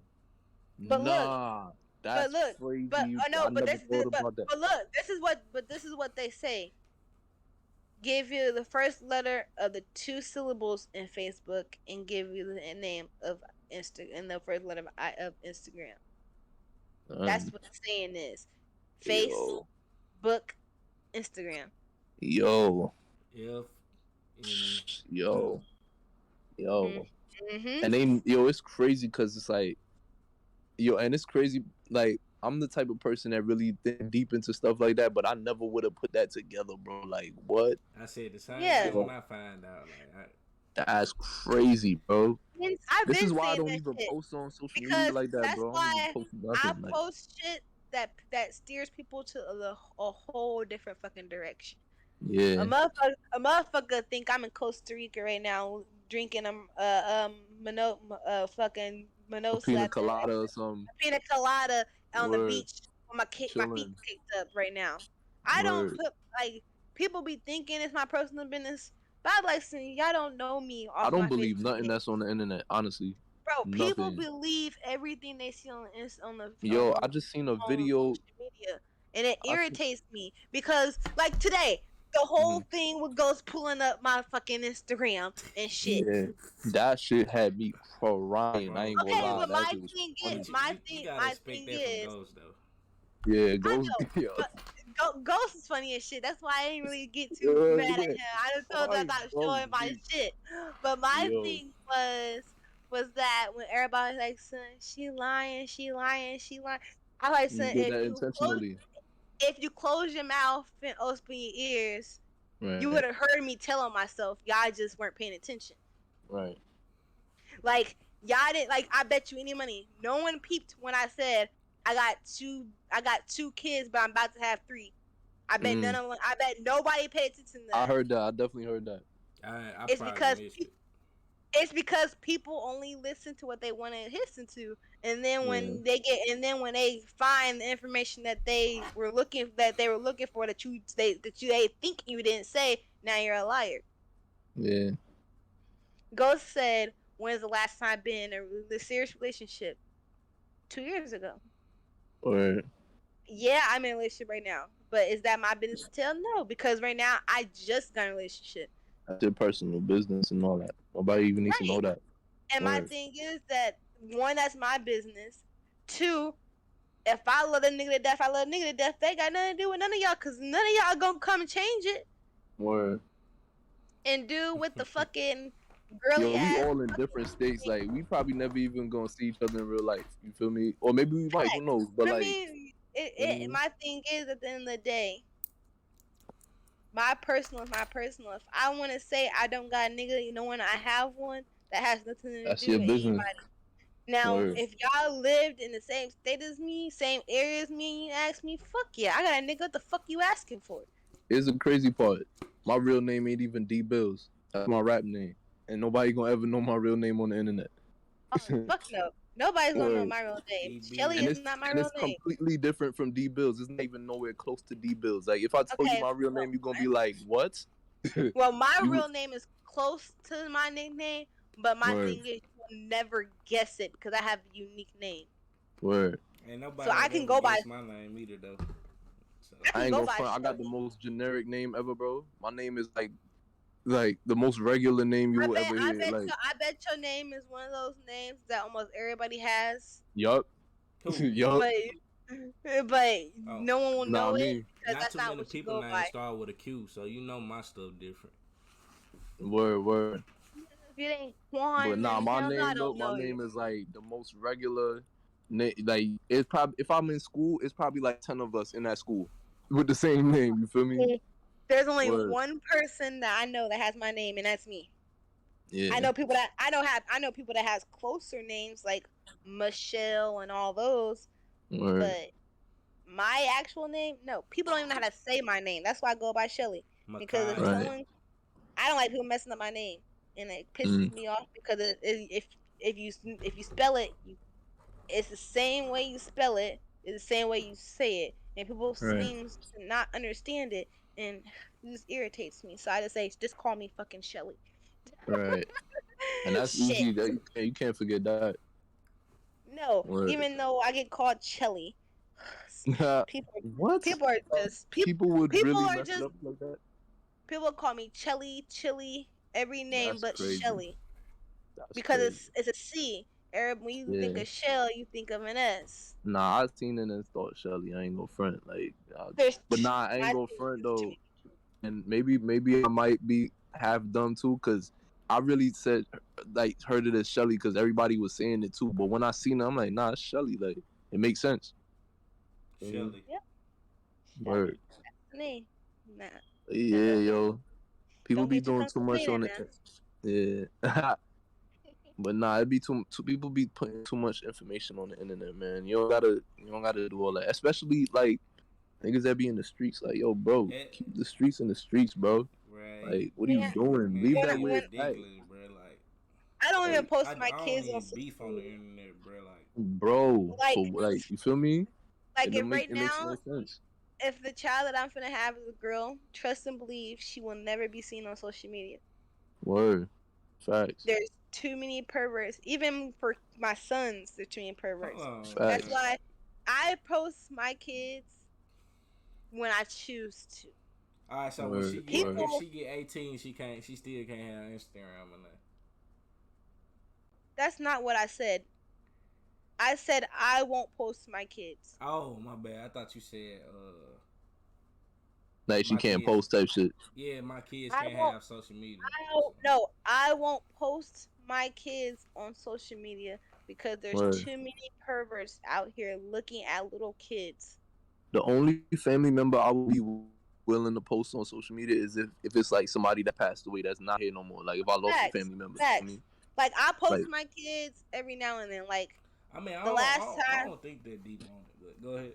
But look, Nah. but That's look, but crazy. oh no, I never thought about that. but look, this is what they say. Give you the first letter of the 2 syllables in Facebook and give you the name of and the first letter of Instagram. That's what the saying is. Yo. Facebook, Instagram. Yo. F N Yo. Yo. Mm-hmm. And then, yo, it's crazy because it's like, yo, and it's crazy. Like, I'm the type of person that really think deep into stuff like that, but I never would have put that together, bro. Like, what? I said the same Yeah. thing when I find out. That's crazy, bro. I've This been is why I saying don't that even shit post on social media because like that, that's bro. I don't even why post I nothing. Like, post shit that steers people to a whole different fucking direction. yeah, A motherfucker think I'm in Costa Rica right now drinking fucking a Mano pina slapping colada or something. a pina colada on the Word, beach with my feet chilling. kicked up right now. I don't Word. put like people be thinking it's my personal business, but I like saying y'all don't know me I off don't my believe Facebook nothing page. that's on the internet, honestly. Bro, people Nothing. believe everything they see on the Yo, I just seen a on video. social media, and it I seen, irritates me because, like today, the whole mhm. thing with ghosts pulling up my fucking Instagram and shit. Yeah, that shit had me crying. I bro. ain't gonna Okay, lie, but that shit was funny. You gotta my expect thing that from is, Ghost though. Yeah, I goes. know, Yo, but Ghost is funny as shit. That's why I didn't really get too yeah, mad at him. I just told you I like, thought bro, showing my weak. shit. But my Yo, thing was that when everybody was like, son, she lying, she lying, she lying. I like, you son, did that intentionally, if you close your mouth and open your ears, you would right? have heard me tell on myself. Y'all just weren't paying attention. Right. Like y'all didn't like. I bet you any money. No one peeped when I said I got two kids, but I'm about to have three. I bet none of them. I bet nobody paid attention to I that. heard that. I definitely heard that. I It's probably because missed it. it's because people only listen to what they want to listen to, and then Yeah. when they find the information that they were looking for that they think you didn't say, now you're a liar. Yeah. Ghost said, "When's the last time I've been in a serious relationship?" 2 years ago. Or Yeah, I'm in a relationship right now, but is that my business to tell? No, because right now I just got in a relationship. that's your personal business and all that. Nobody even needs to Right. know that. And my Or thing is that one, that's my business. Two, if I love a nigga to death, I love a nigga to death. They got nothing to do with none of y'all, cause none of y'all gonna come and change it or and do with the fucking girly yo, we ass. all in different states. Like we probably never even gonna see each other in real life. You feel me? Or maybe we might. Who knows? But I like, mean, my thing is at the end of the day, my personal is my personal. If I want to say I don't got a nigga, you know, when I have one, that has nothing to that's do your with business. anybody. Now, Or if y'all lived in the same state as me, same area as me, and you ask me, fuck yeah, I got a nigga. What the fuck you asking for? here's the crazy part. My real name ain't even D Bills. That's my rap name, and nobody gonna ever know my real name on the internet. Oh, fuck no. Nobody's gonna know Or my real name. DB. Shelly and is it's not my and real it's name. completely different from D Bills. It's not even nowhere close to D Bills. Like if I told you Okay, my real name, you're gonna be like, what? well, my You real name is close to my nickname, but my word thing is you'll never guess it because I have a unique name. word. Ain't So nobody I ain't can ever go by guessed my name either though. So I I can ain't go gonna by front. I got the Shelly. most generic name ever, bro. My name is like the most regular name you will ever hear. Like I bet your name is one of those names that almost everybody has, yup, who? yup. but but Oh, no one will Nah, know it me because not that's too not many what you people go names by. start with a Q, so you know my stuff different. word. If it ain't But Quan, nah, then my hell no, I name though, don't my know you. name is like the most regular. Like it's probably if I'm in school, it's probably like 10 of us in that school with the same name. You feel me? There's only Word. one person that I know that has my name, and that's me. Yeah. I know people that has closer names like Michelle and all those, Word. but my actual name, no. People don't even know how to say my name. That's why I go by Shelly. Because if Makai. Right. I don't like people messing up my name, and it pisses me off because if you spell it, it's the same way you spell it, it's the same way you say it, and people Right. seem to not understand it, and it just irritates me. So I just say, just call me fucking Shelly. Right. And that's Shit. easy. That you can't forget that. No, Word. even though I get called Shelly, people What? people are just People would people really are mess it just up like that? people call me Chelly, Chili, every name That's but crazy. Shelly That's because crazy. it's a C. When you think Yeah. of Shell, you think of an S. Nah, I seen it and thought Shelly. I ain't gonna front. Like, but nah, I ain't My gonna thing front is too though. many. And maybe I might be half dumb too, cause I really said like heard it as Shelly, cause everybody was saying it too. But when I seen it, I'm like, nah, it's Shelly. Like, it makes sense. Shelly. Yep, Word. Shelly. That's the name. Nah, Yeah, yo. People don't be get too doing too comfortable much there on now. it. Yeah. But nah, it be too people be putting too much information on the internet, man. You don't gotta do all that. Especially like niggas that be in the streets, like, yo, bro, keep the streets in the streets, bro. Right. Like, what are you Yeah, doing? Man, Leave it that get when weird act. ridiculous, bro. I don't even Like, post I my don't kids on need social beef on the media. internet, bro. bro, Like, for like, you feel me? like if right It makes now, no sense. if the child that I'm finna have is a girl, trust and believe she will never be seen on social media. Word. Facts. There's too many perverts. Even for my sons, there's too many hold perverts. on, That's bro. Facts. why I post my kids when I choose to. All right, so when Word. if Word. People, she get 18, she still can't have Instagram or nothing. that's not what I said. I said I won't post my kids. Oh, my bad. I thought you said Like, she my can't kids. post type shit. Yeah, my kids I can't won't. have social media. I don't. No, I won't post my kids on social media because there's Word. too many perverts out here looking at little kids. The only family member I would be willing to post on social media is if it's like somebody that passed away that's not here no more. Like, if I lost a Facts, family member, you know what I facts. mean? Like I post Like, my kids every now and then. Like I mean, the last I time. don't think that deep on it, but go ahead.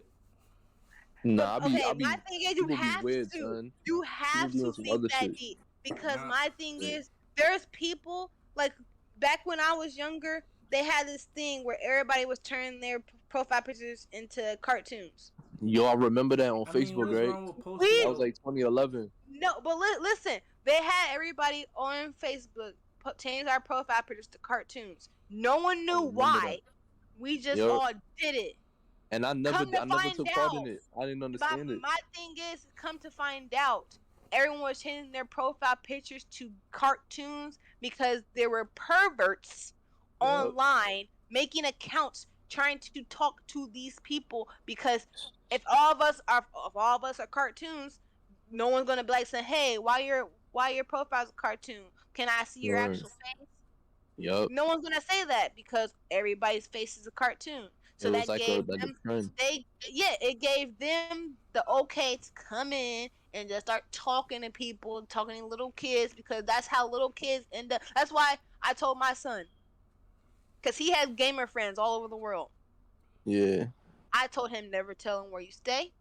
But nah, I okay, my be, thing is people be weird, to son. you People have be to on some think other that shit. deep because Nah, my thing Yeah. is there's people like back when I was younger, they had this thing where everybody was turning their profile pictures into cartoons. Yo, I remember that on I mean, Facebook, what's right? wrong with posting We That was your? like 2011. no, but listen, they had everybody on Facebook change our profile pictures to cartoons. No one I knew remember that. why. We just Yo, all did it. and Come to I never find took part out, in it. I didn't my understand it. my thing is, come to find out, everyone was changing their profile pictures to cartoons because there were perverts Yo, online making accounts trying to talk to these people because if all of us are cartoons, no one's gonna be like saying, "Hey, why your profile's a cartoon? Can I see your word. actual face?" Yup. No one's gonna say that because everybody's face is a cartoon. It So was that like gave a them trend. it gave them the okay to come in and just start talking to people, talking to little kids because that's how little kids end up. That's why I told my son because he has gamer friends all over the world. Yeah. I told him never tell him where you stay.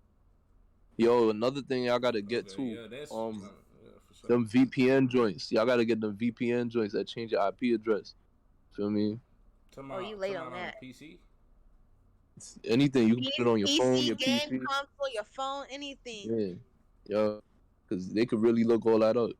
Yo, another thing y'all gotta get Okay, to, yeah, that's um, yeah, for sure. them VPN joints. Y'all gotta get them VPN joints that change your IP address. Feel me? Oh, you late Talking on about on that. the PC. Anything you can put it on your phone, PC, your game PC. console, your phone, anything. Yeah. Yo, because they could really look all that up.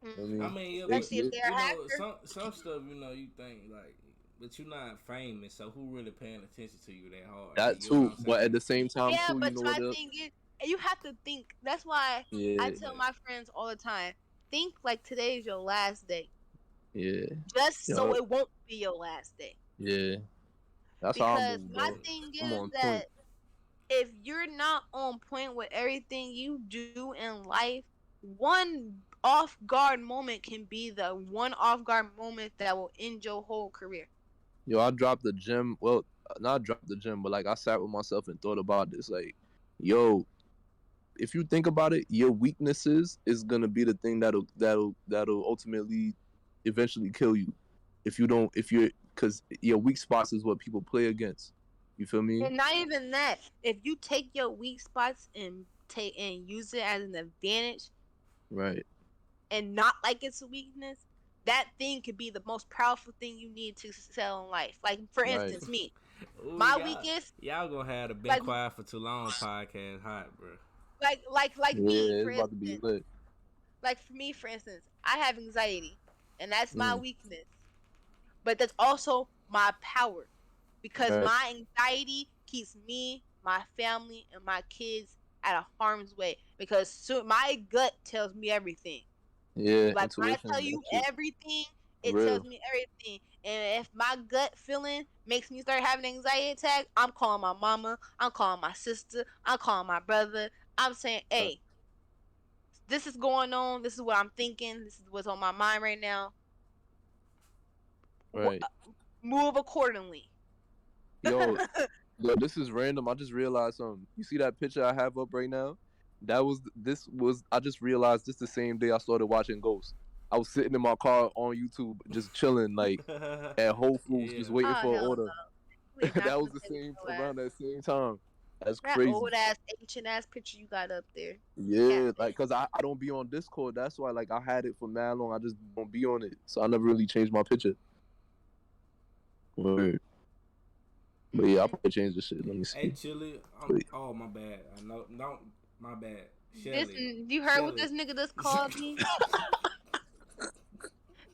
I I mean, mean, yeah, but Especially if they're a you know, hacker. some stuff, you think like, but you're not famous, so who really paying attention to you that hard? that You know what too. I'm But at saying? the same time, Yeah, too, you but know my what else? thing is, you have to think. That's why I Yeah, tell But my friends all the time, think like today is your last day, yeah, just so yeah, it won't be your last day. yeah. That's how I Because move, my bro. thing I'm is on that point. if you're not on point with everything you do in life, one off guard moment can be the one off guard moment that will end your whole career. Yo, I dropped the gym. Well, not drop the gym, but like I sat with myself and thought about this. Like, yo, if you think about it, your weaknesses is gonna be the thing that'll ultimately, eventually kill you. If you're, because your weak spots is what people play against. You feel me? And not even that. If you take your weak spots and use it as an advantage, Right. and not like it's a weakness, that thing could be the most powerful thing you need to excel in life. Like for Right. instance, me, Ooh, my weakest, y'all gonna have the Been like Quiet for Too Long podcast hot, bro. like me, Yeah, for it's about to be instance, lit. like for me, for instance, I have anxiety, and that's my Mm, weakness. But that's also my power, because right. my anxiety keeps me, my family, and my kids out of harm's way. Because my gut tells me everything. Yeah, Like when I tell intuition. That you shit everything, it tells real. me everything. And if my gut feeling makes me start having an anxiety attack, I'm calling my mama, I'm calling my sister, I'm calling my brother. I'm saying, Right. hey, this is going on. This is what I'm thinking. This is what's on my mind right now. Right. Move accordingly. Yo, yo, this is random. I just realized something. You see that picture I have up right now? This was I just realized this the same day I started watching Ghost. I was sitting in my car on YouTube, just chilling, like at Whole Foods, Yeah. just waiting Oh for an hell order. no! We not That was gonna the play with same your ass. around that same time. That's That crazy. old ass ancient ass picture you got up there. Yeah, Capping. like cause I don't be on Discord. That's why like I had it for mad long. I just don't be on it, so I never really changed my picture. Word. But yeah, I'll Mm-hmm. probably change this shit. Let me Hey, see. Chili. Wait. Oh, my bad. I know. No, my bad. This Shelly. you heard what Shelly. this nigga just called me?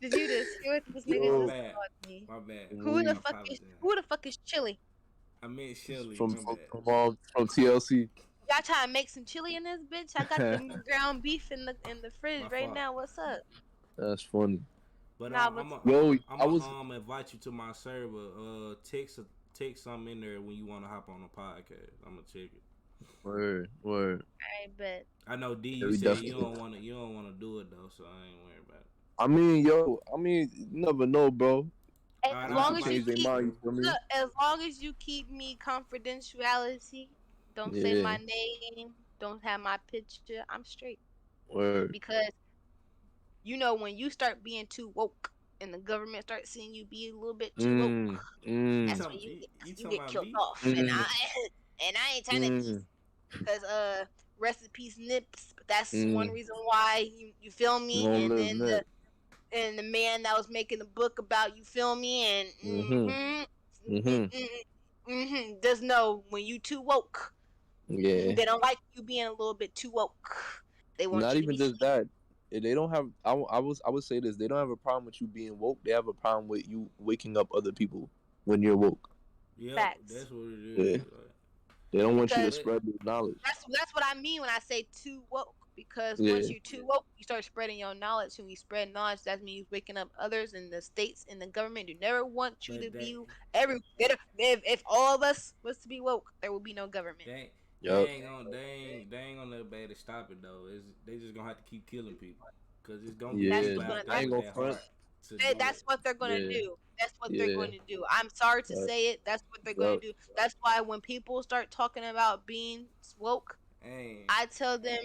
Did you just hear what this nigga My Yo, just bad. called me? My bad. we I apologize. Who the fuck is Chili? I meant Shelly. from My from bad. from TLC. Y'all trying to make some chili in this bitch? I got the ground beef in the My fridge right fault. now. What's up? That's funny. But Nah, but Yo, I'm I was invite you to my server. Text something in there when you want to hop on a podcast. I'm gonna check it. word. I bet. I know D. Yeah, You we said definitely. you don't want to do it though, so I ain't worried about it. You never know, bro. All right, As I'll People long put could as my you change their keep mind. You feel me? look, as long as you keep me confidentiality, don't say Yeah, my name, don't have my picture, I'm straight. word. Because when you start being too woke and the government starts seeing you be a little bit too woke, Mm, you that's mm, when talking you you talking get about killed me? off. And mm, I ain't trying to be, mm, because rest in peace Nips. But that's one mm. reason why you feel me. Long And live then Nip. the man that was making the book about, you feel me, and Mhm, mhm. just know when you too woke, Yeah. they don't like you being a little bit too woke. They want Not you to even be just sleep. that. They don't have. I would say this. They don't have a problem with you being woke. They have a problem with you waking up other people when you're woke. Yep, Facts. that's what it Yeah. is. Like, They don't want you to Because but spread the knowledge. that's what I mean when I say too woke. Because once Yeah. you're too woke, you start spreading your knowledge. When you spread knowledge, that means waking up others in the states and the government. Do never want you to but be if all of us was to be woke, there would be no government. Yup. they ain't gonna be able to stop it though. They just gonna have to keep killing people because it's gonna be That's Yeah. people what's out gonna there I ain't with gonna that front. heart to do that's it. what they're gonna Yeah. do. That's what they're Yeah. going to do. I'm sorry to Yup. say it. That's what they're going Yup. to do. That's why when people start talking about being woke, Ain't I tell them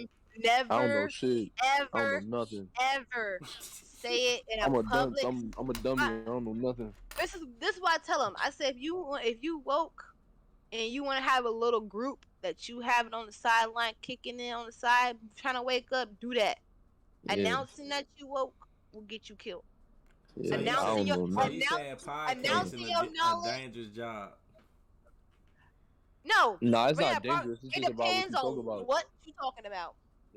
I don't know never, shit. I don't know ever, nothing. ever say it in a I'm a dunce. public. I'm a dummy. I don't know nothing. This is what I tell them. I say if you woke and you want to have a little group that you have it on the sideline, kicking in on the side, trying to wake up, do that. Yeah. Announcing that you woke will get you killed. so Yeah. you I say Announcing don't your know so nothing. you saying Mm. podcasting announcing your a knowledge. dangerous job? No, Nah, it's but yeah, not dangerous. It's it just about what depends you talk on about. what you talking about.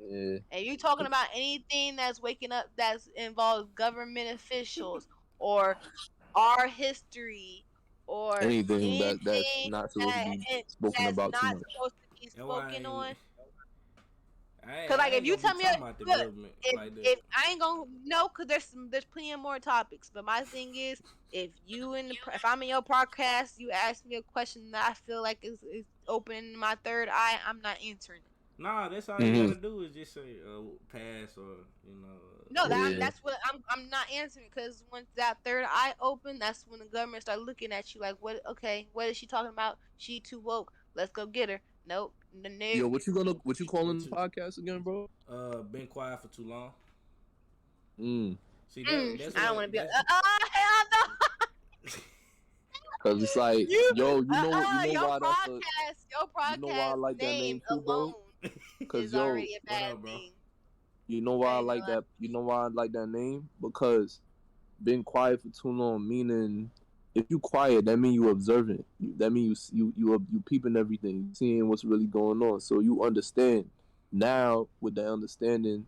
Yeah. And you talking about anything that's waking up that's involves government officials or our history or Anything that's anything not supposed to that be spoken that's about too not much. supposed to be And why spoken on. Cause I like if ain't you gonna be tell me, talking about the look, government like that. if I ain't gonna no, cause there's plenty of more topics. But my thing is, if I'm in your podcast, you ask me a question that I feel like is opening my third eye, I'm not answering it. Nah, that's all you gotta do is just say pass or No, Yeah. that's what I'm not answering because once that third eye open, that's when the government start looking at you like, what? Okay, what is she talking about? She too woke. Let's go get her. Nope. Yo, Nope. what you calling what the you podcast again, bro? been quiet for too long. Mm. See that's I what don't want to be. that's Hell no. Cause it's like, You yo, you know why that's your you know why I broadcast like that name name too, bro? alone Cause is yo, already a what bad up, bro? thing. you know why I I ain't gonna like lie. that. You know why I like that name? Because been quiet for too long, meaning if you quiet, that mean you observant. That mean you peeping everything, you seeing what's really going on. So you understand. Now with that understanding,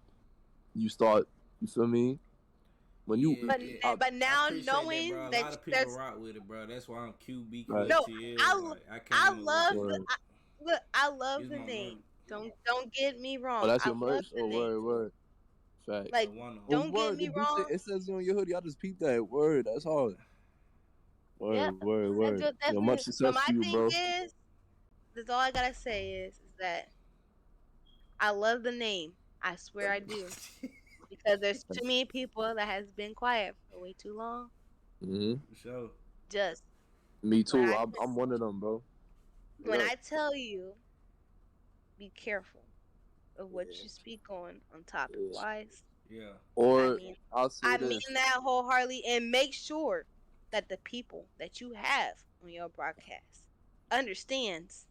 you start. You feel me? When you, Yeah, But yeah. but I now appreciate that, bro. knowing A that lot of people there's rock with it, bro. That's why I'm right, no, QBQFTL. Like I I came up with love that. the word. look. I love Use the my name. money. Don't get me Oh, wrong. that's I your love merch. the Oh, name. word. Facts. Like, One of 'em. Oh, don't get word. me It do say wrong. it says it on your hoodie. I just peeped that word. That's hard. Yep, Word. that's Yo, much definitely. But success my to you, thing bro. is, that's all I gotta say is that I love the name. I swear I do. Because there's too many people that has been quiet for way too long. Hmm. For sure. Just Me when too. I'm one of them, bro. when Yeah. I tell you, be careful of what Yeah. you speak on topic Yeah. wise. Yeah. I Or mean, I'll say I mean this. that wholeheartedly, and make sure that the people that you have on your broadcast understands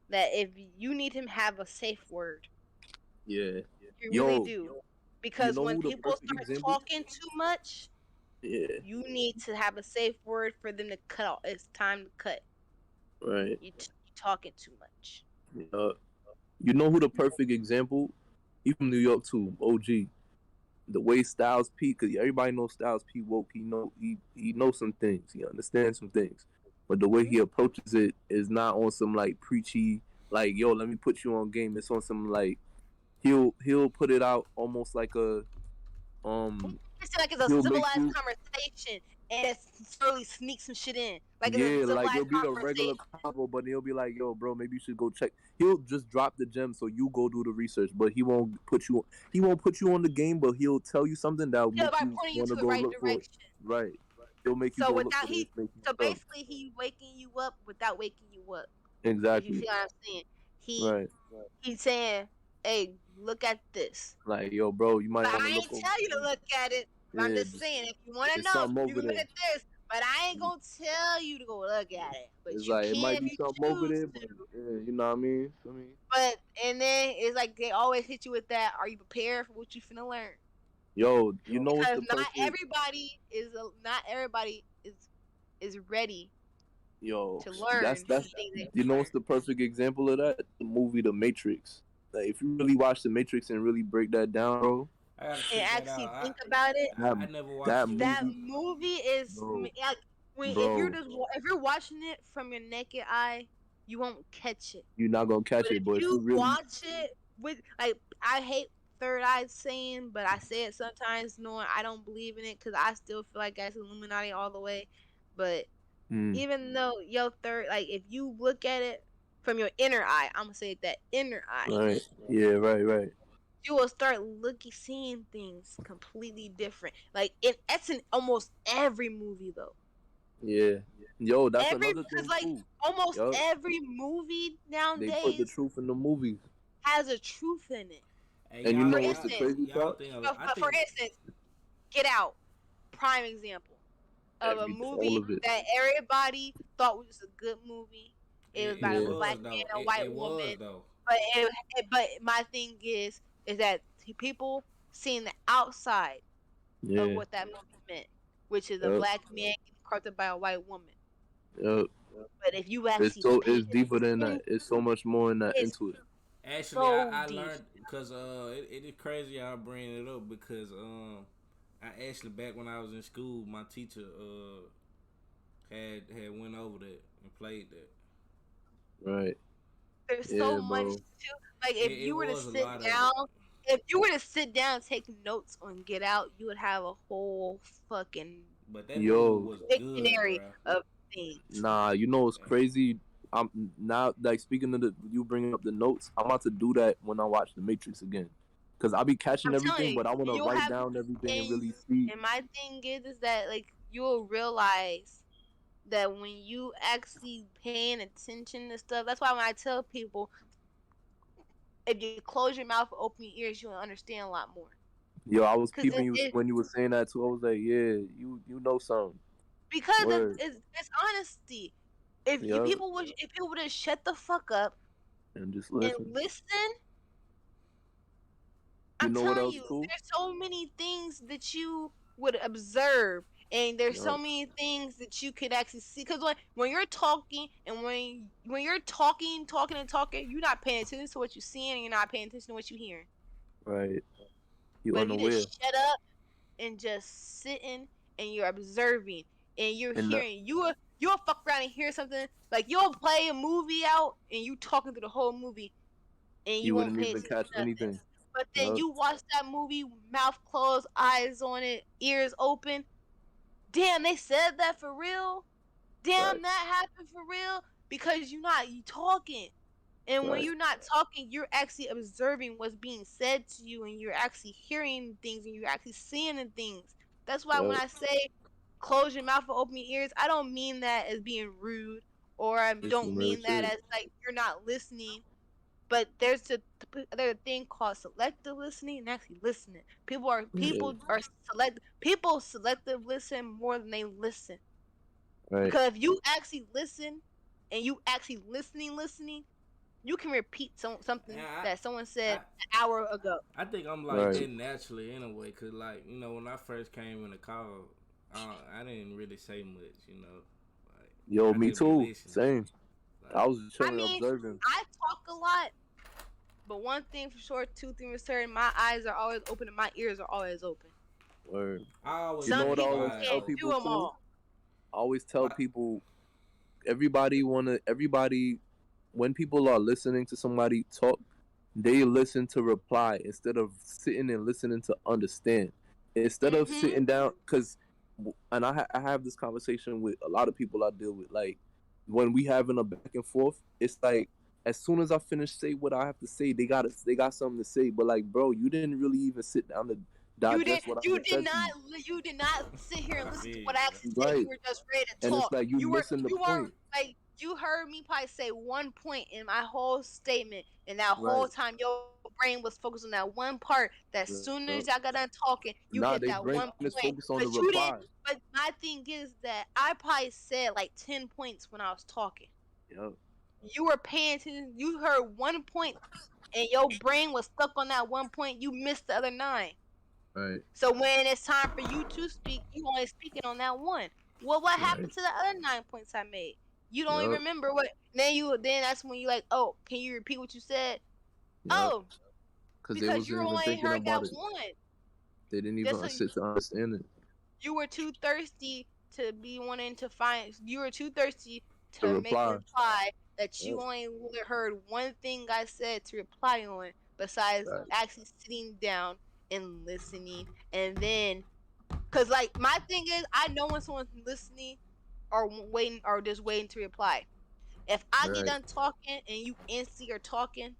that if you need him have a safe word, Yeah. you really Yo, do. you Because know when who the people perfect start example? talking too much, Yeah. you need to have a safe word for them to cut off. It's time to cut. Right. You talking too much. Uh, you know who the perfect example? He from New York too. OG. The way Styles P, because everybody knows Styles P woke. He knows some things. He understands some things, but the way Mm-hmm. he approaches it is not on some like preachy, like yo, let me put you on game. It's on some like he'll put it out almost like a It's like it's a he'll make civilized you conversation, and it slowly sneaks some shit in. Like it's a yeah, like it'll civilized be a regular conversation. convo, but he'll be like, yo, bro, maybe you should go check. He'll just drop the gem so you go do the research, but he won't put you on the game, but he'll tell you something that'll Yeah, make by you pointing you want to to the go right look for it. direction. Right. He'll make you So go look without for the he, information so yourself. basically he waking you up without waking you up. If you Exactly. feel what I'm saying, he Right. he's saying, "Hey, look at this." Like, yo, bro, you might But want to I look ain't over tell you to here. look at it. But I'm Yeah, just saying, if you want to it's know, something you over can look there. at this. But I ain't gonna tell you to go look at it. But It's you like it can might if be you something over choose there, to. but yeah, you know what I mean? Feel me? But and then it's like they always hit you with that. Are you prepared for what you finna learn? Yo, you know what's Because the perfect not everybody is ready yo, to learn that's the things they you know learn. what's the perfect example of that? The movie The Matrix. Like if you really watch The Matrix and really break that down, bro, I gotta And check that actually out. think about it. that I never that watched it. That movie, movie is bro, like when bro, if you're watching it from your naked eye, you won't catch it. you're not gonna catch But if it. But if you you really, watch it with like I hate third eye saying, but I say it sometimes knowing I don't believe in it because I still feel like that's Illuminati all the way. But mm, even though your third, like if you look at it from your inner eye, I'm gonna say that inner eye, right, yeah, right, you will start seeing things completely different. Like that's in almost every movie though. yeah, yo, that's Every another because thing like too. almost Yo, every movie they put the nowadays truth in the movies, has a truth in it. Hey, and you For know what's the instance, crazy y'all part? think I for think instance, Get Out, prime example of a All movie of it. that everybody thought was a good movie. It was it about a Yeah, black was man though. and a It white was woman, though. but but my thing is that people seeing the outside of yeah, what that movie meant, which is a yep, black man getting corrupted by a white woman. yep. But if you actually pay It's deeper than that. attention, It's so much more in that it's into it. Actually, so I deep. learned because it is crazy y'all bringing it up because I actually back when I was in school, my teacher had went over that and played that. Right. There's so Yeah, much bro. to like It was a lot of it. if you were to sit down and take notes on Get Out, you would have a whole fucking But that movie Yo, was good, dictionary bro. of things. nah, you know what's crazy? I'm now like speaking of you bringing up the notes. I'm about to do that when I watch The Matrix again, cause I'll be catching I'm telling everything, you, but I want to you'll write have, down everything and and really see. and my thing is that like you'll realize that when you actually paying attention to stuff. That's why when I tell people, if you close your mouth and open your ears, you'll understand a lot more. Yo, I was Cause peeping you when you were saying that too. I was like, yeah, you know something. because Word. it's honesty. If you Yeah, people would if people would have shut the fuck up and just and listen. listen, You I'm know what telling else you, too? there's so many things that you would observe, and there's so Yo, many things that you could actually see. Because when you're talking and when you're talking and talking, you're not paying attention to what you're seeing, and you're not paying attention to what you're hearing. right. You But if you unaware. just shut up and just sitting and you're observing and you're And hearing, you'll fuck around and hear something like you'll play a movie out and you talking through the whole movie and you you won't wouldn't pay even attention catch to nothing. anything. But then Yup. you watch that movie, mouth closed, eyes on it, ears open. Damn, they said that for real. Damn, Facts. that happened for real. Because you talking. And when Facts. you're not talking, you're actually observing what's being said to you, and you're actually hearing things, and you're actually seeing the things. That's why when Yup. I say close your mouth and open your ears, I don't mean that as being rude, or I It's don't some real mean that shit. as like you're not listening. But there's a thing called selective listening and actually listening. Yeah. People selective listen more than they listen. Right. Because if you actually listen and you actually listening, you can repeat something And that someone I said an hour ago. I think I'm like Right. that naturally anyway, cause like when I first came in the call, I didn't really say much, like Yo, I me just be too. listening, Same. I like was I chilling, mean, observing. I talk a lot, but one thing for sure, two things for certain, my eyes are always open and my ears are always open. Word. I always You know Some been what I people always quiet tell can't though. do people them too? all. I always tell What? people everybody when people are listening to somebody talk, they listen to reply instead of sitting and listening to understand. Instead of Mhm. sitting down, because and I have this conversation with a lot of people I deal with. Like when we having a back and forth, it's like as soon as I finish say what I have to say, they got something to say. But like, bro, you didn't really even sit down to digest what I You just did said to not you. you did not sit here and I listen feel to what you, I bro. actually said. You Right. were just ready to And it's talk. like you missing the You weren't point. like you heard me probably say one point in my whole statement, and that whole Right. time your brain was focused on that one part. That soon as y'all got done talking, you Nah, hit they that brain one is point. focused on the But you didn't. reply. But my thing is that I probably said like 10 points when I was talking. Yep. You were paying attention. You heard one point, and your brain was stuck on that one point. You missed the other nine. Right. So when it's time for you to speak, you only speaking on that one. Well, what Right. happened to the other 9 points I made? You don't even Yep. remember what. Then that's when you like, oh, can you repeat what you said? Yep. Oh, Because they because you wasn't even only thinking heard that about it. one. They didn't That's even what sit to understand it. you were too thirsty to be wanting to find. You were too thirsty The to make a reply. reply that you Yep. only heard one thing I said to reply on, besides Right. actually sitting down and listening, and then because, like, my thing is, I know when someone's listening or waiting or just waiting to reply. If I get Right. done talking and you instantly are talking,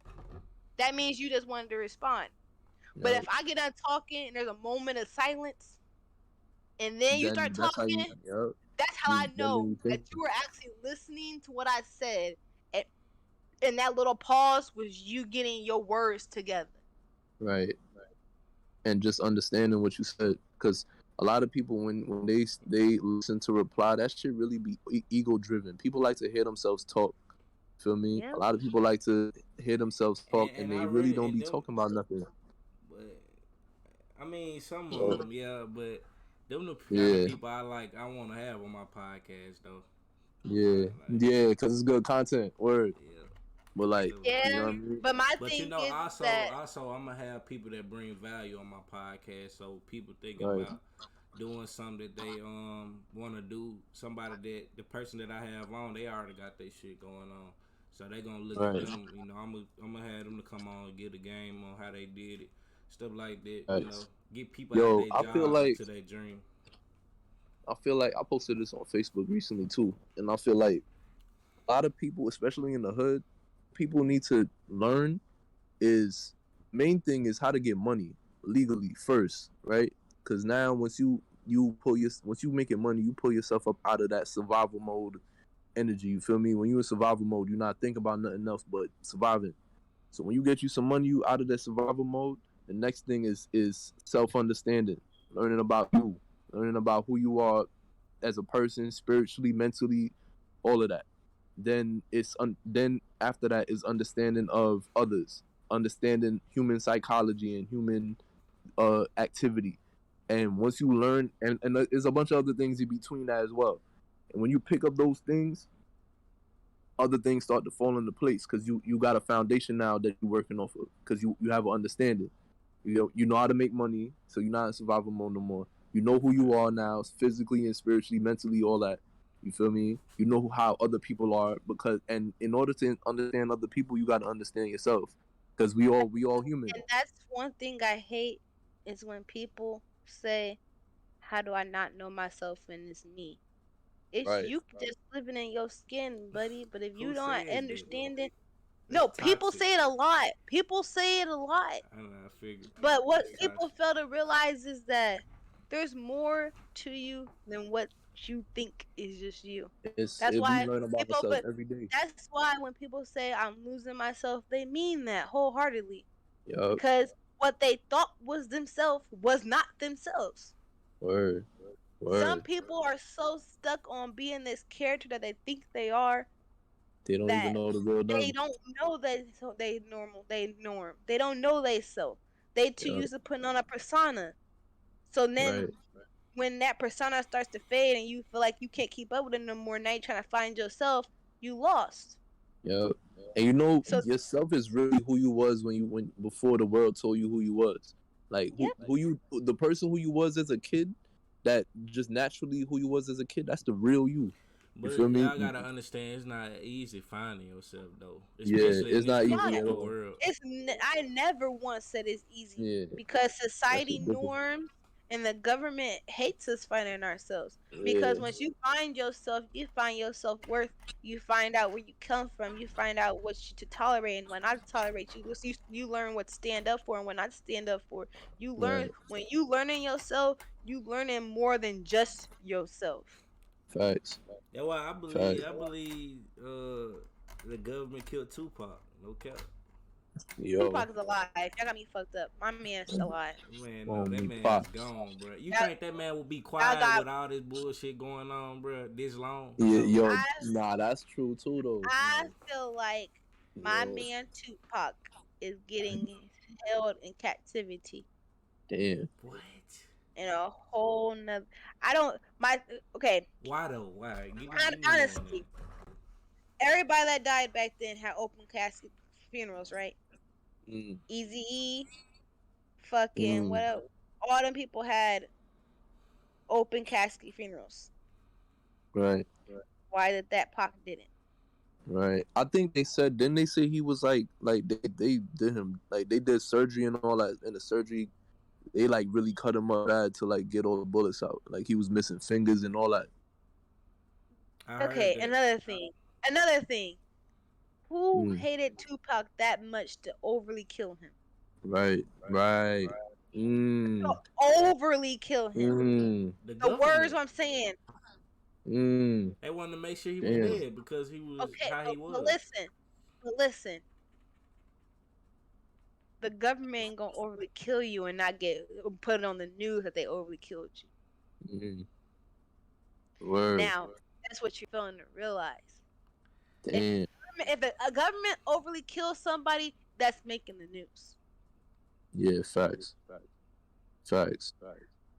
that means you just wanted to respond. But Yep. if I get done talking and there's a moment of silence and then you Then start that's how you. talking, Yep. that's how I Then know you that think. you were actually listening to what I said. And, and that little pause was you getting your words together. Right. And just understanding what you said. Because a lot of people, when they listen to reply, that shit really be ego driven. People like to hear themselves talk. Feel me? Yeah. A lot of people like to hear themselves talk, and And I they really really don't and be them, talking about nothing. but I mean some of So, them, yeah, but them the kind of yeah. people I like. I want to have on my podcast though. Yeah. Yeah. Because it's good content. Word. Yeah, But like, stuff like you know Yeah. what I mean? But my But thing is also, that, I'm gonna have people that bring value on my podcast. So people thinking Right. about doing something that they want to do. Somebody that the person that I have on, they already got their shit going on. So they gonna look at Right. them. I'm gonna have them to come on and get a game on how they did it, stuff like that. Right. Get people out Yo, their jobs into their dream. I feel like I posted this on Facebook recently too, and I feel like a lot of people, especially in the hood, people need to learn is main thing is how to get money legally first, right? Because now once you making money, you pull yourself up out of that survival mode energy. You feel me? When you in survival mode, you're not thinking about nothing else but surviving. So when you get you some money, you out of that survival mode. The next thing is self understanding, learning about you, learning about who you are as a person, spiritually, mentally, all of that. Then after that is understanding of others, understanding human psychology and human activity. And once you learn, and there's a bunch of other things in between that as well. And when you pick up those things, other things start to fall into place because you got a foundation now that you're working off of because you have an understanding. You know how to make money, so you're not in survival mode no more. You know who you are now, physically and spiritually, mentally, all that. You feel me? You know how other people are and in order to understand other people, you got to understand yourself because we all human. And that's one thing I hate is when people say, "How do I not know myself and it's me?" It's Right. you just living in your skin, buddy. But if Who you don't says that? understand it, That's no, people toxic. say it a lot. People say it a lot. I know. I figured. But what That's people toxic. fail to realize is that there's more to you than what you think is just you. That's We why learn about people, ourselves but every day. that's why when people say I'm losing myself, they mean that wholeheartedly Yup. because what they thought was themselves was not themselves. Word. Some Word. people are so stuck on being this character that they think they are They don't even that know the real they them. don't know that so they normal, they norm. They don't know they self. They too Yup. used to putting on a persona. So then Right. when that persona starts to fade and you feel like you can't keep up with it no more, now you're trying to find yourself, you lost. Yep. And you know, So yourself is really who you was when before the world told you who you was. Like yep, the person who you was as a kid, that just naturally who you was as a kid, that's the real you. You But feel me? y'all gotta understand, it's not easy finding yourself though, Yeah, especially in it's this not easy at political all. world. I never once said it's easy Yeah, because that society shit different. norms and the government hates us finding ourselves. Yeah, Because once you find yourself, you find your self worth. You find out where you come from. You find out what you to tolerate and what not to tolerate. You learn what to stand up for and what not to stand up for. You learn right. when you learning yourself. You learning more than just yourself. Facts. That's why Facts. I believe the government killed Tupac. No cap. Yo, Tupac is alive. Y'all got me fucked up. My man's alive. Man, no, on that me, man is pop. gone, bro. You Y'all, think that man will be y'all quiet got. with all this bullshit going on, bro, this long? Yeah, No. yo, I nah, that's true too though. I feel like my Yo, man Tupac is getting held in captivity damn. What? in a whole nother. I don't my okay. Why though? Why? Give me more on Honestly, that. everybody that died back then had open casket funerals, right? Mm, Easy E, fucking mm, what else? All them people had open casket funerals. right. Why did that Pac didn't? Right. I think they said didn't they say he was like they did him like they did surgery and all that and the surgery they like really cut him up bad to like get all the bullets out. Like he was missing fingers and all that. I heard Okay, that. another thing. Who Mm, hated Tupac that much to overly kill him? right. Right. Mm, Overly kill him. mm, The The words government. I'm saying. mm. They wanted to make sure he was Damn. dead because he was Okay, how he but was. listen. The government ain't gonna overly kill you and not get put it on the news that they overly killed you. Mm, word. Now, that's what you're failing to realize. If Damn. if a government overly kills somebody, that's making the news. Yeah, facts. Facts.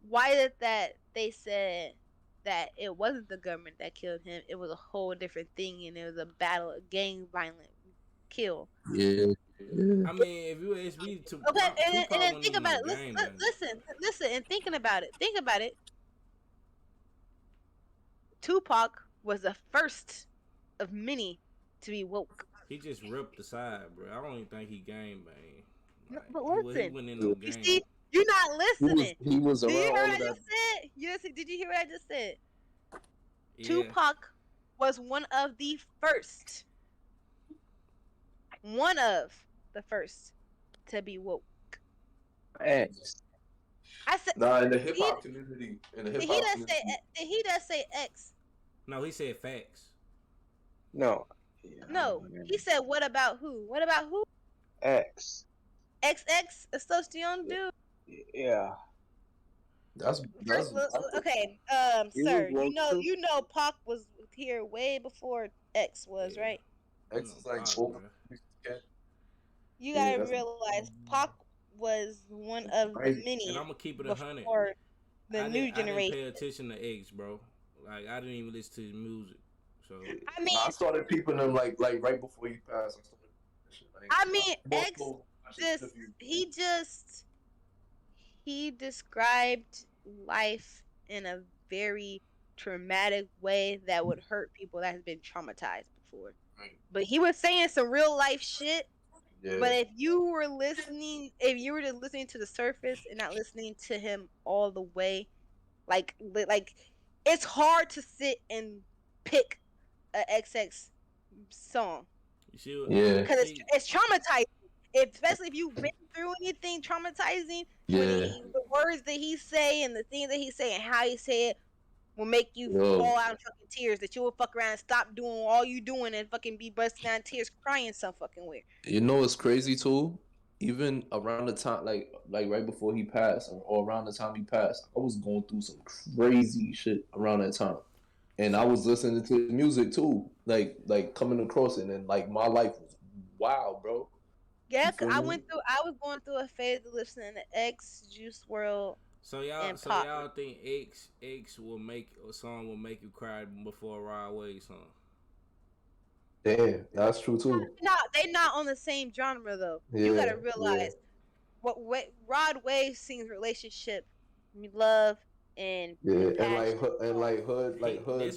Why did that they said that it wasn't the government that killed him, it was a whole different thing and it was a battle, a gang violent kill. Yeah. Yeah. I mean, if you ask me, Okay, and Tupac then wasn't think even no about it. gang banger. Listen, and thinking about it. Think about it. Tupac was the first of many to be woke. He just ripped the side, bro. I don't even think he gang bang. No, Like but he listen, wasn't in Yeah. no you gang. see, you're not listening. He was Did you around hear all what of I that. just said? Did you hear what I just said? Yeah, Tupac was one of the first to be woke. X. I said, Nah, in the did hip he, hop community, did he just say X? No, he said facts. No. Yeah, No, he said what about who? What about who? X. XX Association dude. Yeah. that's First, okay, He was sir, woke too. you know, Pac was here way before X was, Yeah. right? X is like Pac, vocal. bro. You Yeah, gotta that's realize Pac was one of the crazy. And I'm many gonna keep it 100. before the new I didn't generation. pay attention to X, bro. Like I didn't even listen to his music. So I mean, I started peeping them like right before he passed. I mean, X just he described life in a very traumatic way that would hurt people that has been traumatized before. Right. But he was saying some real life shit. Yeah. But if you were just listening to the surface and not listening to him all the way, like it's hard to sit and pick a XX song. you see what? Yeah. Because it's traumatizing, especially if you've been through anything traumatizing. Yeah. The words that he say and the things that he say and how he say it will make you Yo. fall out in fucking tears. That you will fuck around and stop doing all you doing and fucking be busting out in tears, crying some fucking way. You know what's crazy too? Even around the time, like right before he passed, or around the time he passed, I was going through some crazy shit around that time, and I was listening to music too, like coming across it, and like my life was wild, bro. Yeah, I was going through a phase of listening to X, Juice World, and Pop. y'all think X will make a song will make you cry before a Rod Wave song? Damn, that's true too. They not on the same genre though. Yeah, You gotta realize what Rod Wave sings relationship, love, and passion. That's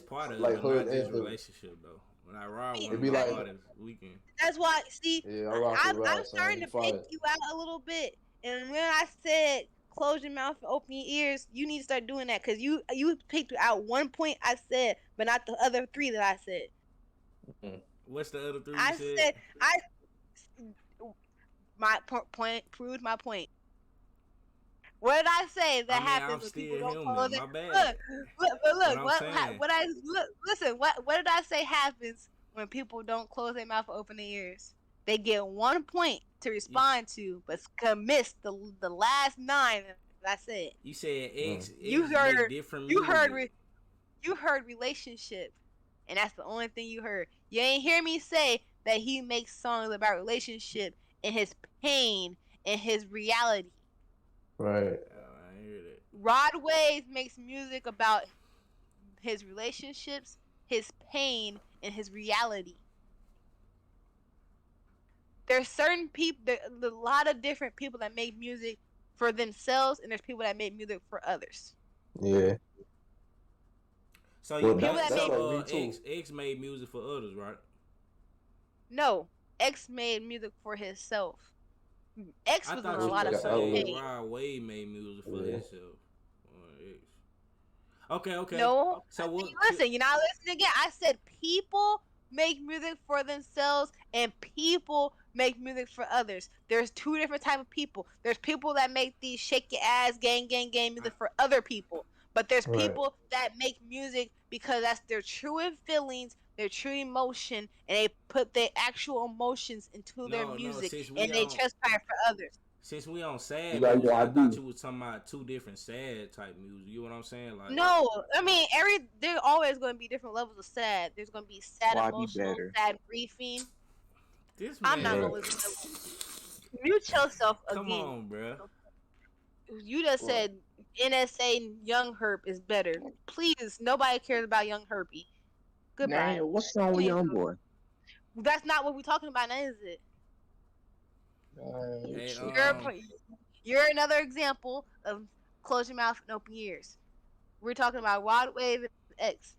part of it, like but hood not just anthem. relationship though. When I Rod, one It'd of be my like, artists, Weekend. That's why. See, yeah, I rock with I'm Rod, son. starting He to pick fire. you out a little bit. And when I said close your mouth and open your ears, you need to start doing that because you picked out one point I said, but not the other three that I said. Mm-hmm. What's the other three you I said? said my point proved my point. What did I say that happens I'm when people still don't human. close it? My bad. Look, I'm saying, listen, what did I say happens when people don't close their mouth or open their ears? They get 1 point to respond to, but can miss the last 9 that I said. you said X You make heard different you music. heard you heard relationship, and that's the only thing you heard. You ain't hear me say that he makes songs about relationship and his pain and his reality. Right. I hear that. Rod Wave makes music about his relationships, his pain, and his reality. There's certain people, there's a lot of different people that make music for themselves, and there's people that make music for others. Yeah. So Well, you People that that's make like me too. X made music for others, right? no, X made music for himself. X I was in thought a you lot were of saying pain. Rod Wave made music for Yeah. himself. Okay. No, So what? listen, you're not listening again. I said people make music for themselves and people make music for others. There's two different type of people. There's people that make these shake your ass gang music for other people. But there's Right. people that make music because that's their true feelings, their true emotion, and they put their actual emotions into their No. music and they transpire for others. Since we on You sad got music, your I thought ID. you was talking about two different sad type music. You know what I'm saying? Like No, I mean there's always going to be different levels of sad. There's going to be sad Why be emotional, better? sad griefing. this I'm not man. gonna Right. listen to mute yourself Come again. on, bro. You just What? said NSA Young Herp is better. Please, nobody cares about Young Herpy. Goodbye. Name, what's wrong with Young Boy? That's not what we're talking about now, is it? You Hey, tripping. You're another example of close your mouth and open your ears. We're talking about Rod Wave and X.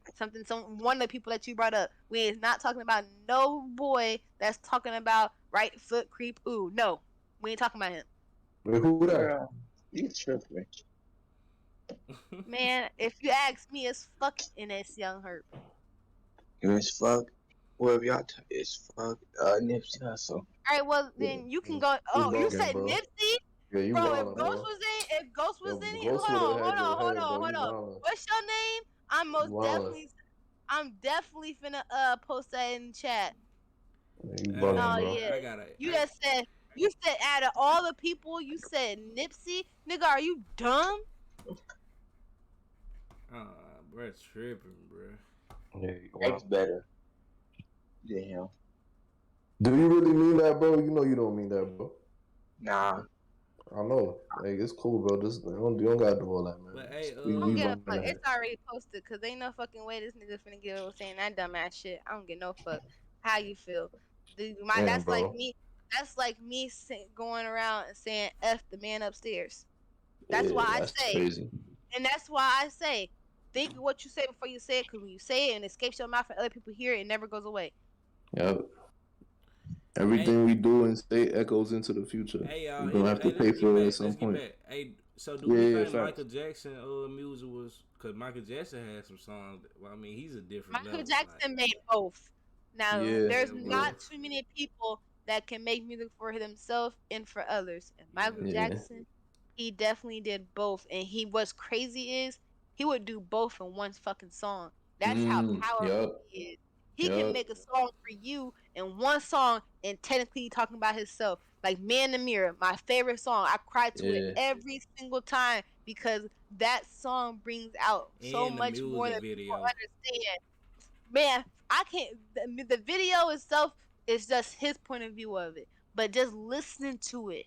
One of the people that you brought up. We is not talking about no boy that's talking about right foot creep. Ooh, no. We ain't talking about him. Wait, who that? Girl, you tripping. Man, if you ask me, it's fuck NS Young Herp. It's fuck. Whatever y'all it's fuck. Nipsey Hussle. All right, well Yeah. then you can go. You Oh, you bugging, said bro. Nipsey, Yeah, you bro. wildin', bro. If Ghost was Yo, in it, Ghost would have had your head, bro. hold You on. wildin'. What's your name? You wildin'. I'm definitely finna post that in the chat. Yeah, you Hey, bugging, Oh bro. yeah, I gotta. you said out of all the people, you said Nipsey, nigga. Are you dumb? Bro, tripping, bro. Yeah, you X wildin'. better than him. Do you really mean that, bro? You know you don't mean that, bro. Nah. I know. Like, it's cool, bro. Just you don't gotta do all that, man. But hey, I We don't give a bugging fuck. that. It's already posted, cause ain't no fucking way this nigga finna get over saying that dumbass shit. I don't get no fuck. How you feel? Damn, That's bro. like me. That's like me going around and saying "f the man upstairs." That's Yeah, why I that's say, crazy. and that's why I say, think of what you say before you say it, cause when you say it and it escapes your mouth and other people hear it, it never goes away. Yep. Everything we do and say echoes into the future. Hey y'all, We're gonna have to let's pay get for it back. at some Let's get point. back. Hey, so do Yeah, we yeah, think facts. Michael Jackson music was? Cause Michael Jackson had some songs. Well, I mean, he's a different Michael level. Jackson made both. Now, Yeah, there's Yeah, not bro. too many people that can make music for themselves and for others. And Michael Yeah. yeah. Jackson, he definitely did both. And what's crazy is he would do both in one fucking song. That's how powerful Yup. he is. He can Yup. make a song for you in one song and technically talking about himself. Like Man in the Mirror, my favorite song. I cry to it Yeah. every single time because that song brings out so And the much more music than people video. understand. Man, I can't. The video itself is just his point of view of it, but just listening to it,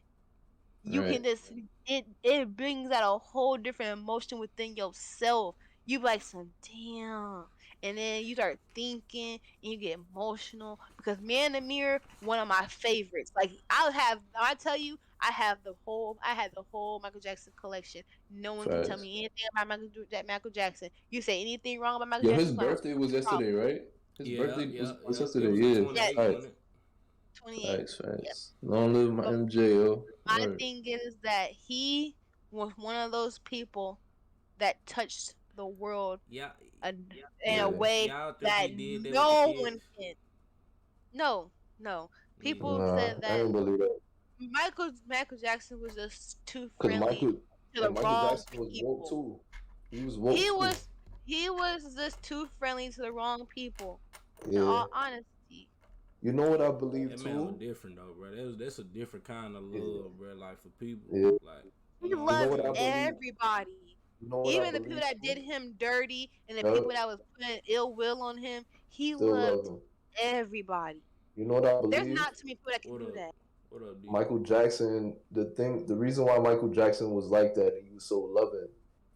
you Right. can just it brings out a whole different emotion within yourself. You be like some damn, and then you start thinking and you get emotional because Man in the Mirror, one of my favorites. Like I tell you, I had the whole Michael Jackson collection. No one can tell Facts. me anything about Michael Jackson. You say anything wrong about Michael Yo, Jackson, his it's gonna have birthday was a problem. yesterday, right? His Yeah, birthday yeah, was yeah. It yesterday. was the Yeah. Yes, 28th, wasn't Facts. it? 28. Facts. Yep. Facts. Long live my But MJ, yo. my Word. thing is that he was one of those people that touched the world Yeah, in a Yeah. way y'all think that he did that with the no kids? one can. No, no. Me People either. Nah, said I that ain't believe that. Michael Jackson was just too Cause friendly to the Michael wrong Jackson was woke people. too. He was woke He too. was he was just too friendly to the wrong people. In Yeah. all honesty. You know what I believe That man was too? different though, bro. That's a different kind of Yeah. love, bro. Like for people, Yeah. like He you know what You I'm know loved what I saying? believe? everybody. You know what I Even the people believe that too? did him dirty and the Yup. people that was putting ill will on him, he Still love loved him. everybody. You know what I There's believe? not too many people that can What do up? that. What up, D? Michael Jackson, the reason why Michael Jackson was like that and he was so loving.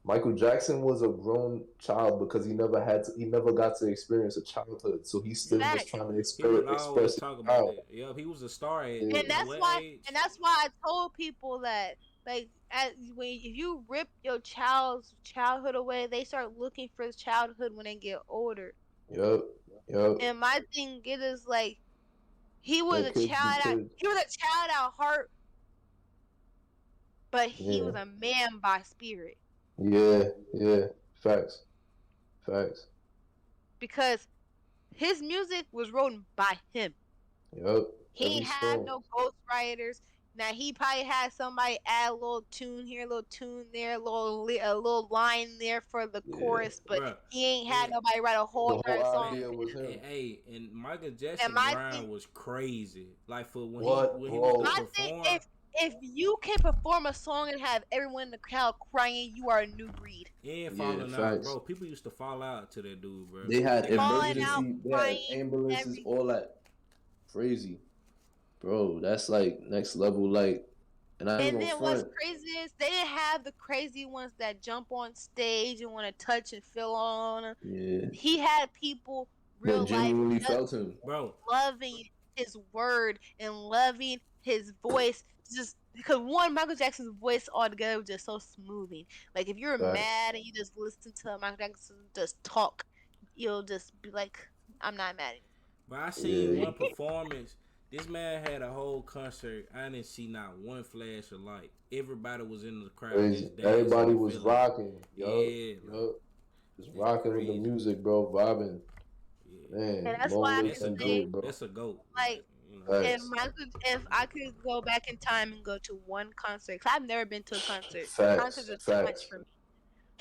Michael Jackson was a grown child because he never got to experience a childhood. So he still was Facts. trying to He would always express his talk about child. that. Yep, he was a star at Yeah. And what age? that's why I told people that like if you rip your child's childhood away, they start looking for childhood when they get older. Yup. Yup. And my thing it is like he was Let a kids be child at kids. heart, but he Yeah. was a man by spirit. Yeah. Yeah. Facts. Facts. Because his music was written by him. Yup. He Every ain't have song. no ghostwriters. Now he probably had somebody add a little tune here, a little tune there, a little line there for the Yeah. chorus, but Bro, he ain't had and nobody write a whole The whole entire song man, idea for was him. him. and Michael And Jackson my thing, grind was crazy. Like for What, when he was to bro? my thing, perform, if you can perform a song and have everyone in the crowd crying, you are a new breed. and Yeah. falling out, Facts. bro. People used to fall out to that dude, bro. They had Like he was Falling out, ill. emergency. They had crying, ambulances. everything. All that. Crazy, bro. That's like next level. Like, and I ain't And gonna then what's front. crazy is they didn't have the crazy ones that jump on stage and want to touch and feel on them. Yeah. He had people, That real life, genuinely just felt him. Bro, loving his word and loving his voice. Just because one, Michael Jackson's voice altogether was just so smoothing. Like if you're Facts. mad and you just listen to Michael Jackson just talk, you'll just be like, I'm not mad anymore. but I seen Yeah. one performance. This man had a whole concert. I didn't see not one flash of light. Everybody was in the crowd Crazy. just dancing Everybody and was feeling. rocking. Yup. Yeah, like, Yup. Just it's rocking with the crazy. music, bro. Vibing. Yeah, Man, And that's long why I live can That's a say, goat. MJ, bro. That's a goat. like, You know. Facts. if I could go back in time and go to one concert, cause I've never been to a concert. Concerts Facts. are too much Facts. for me.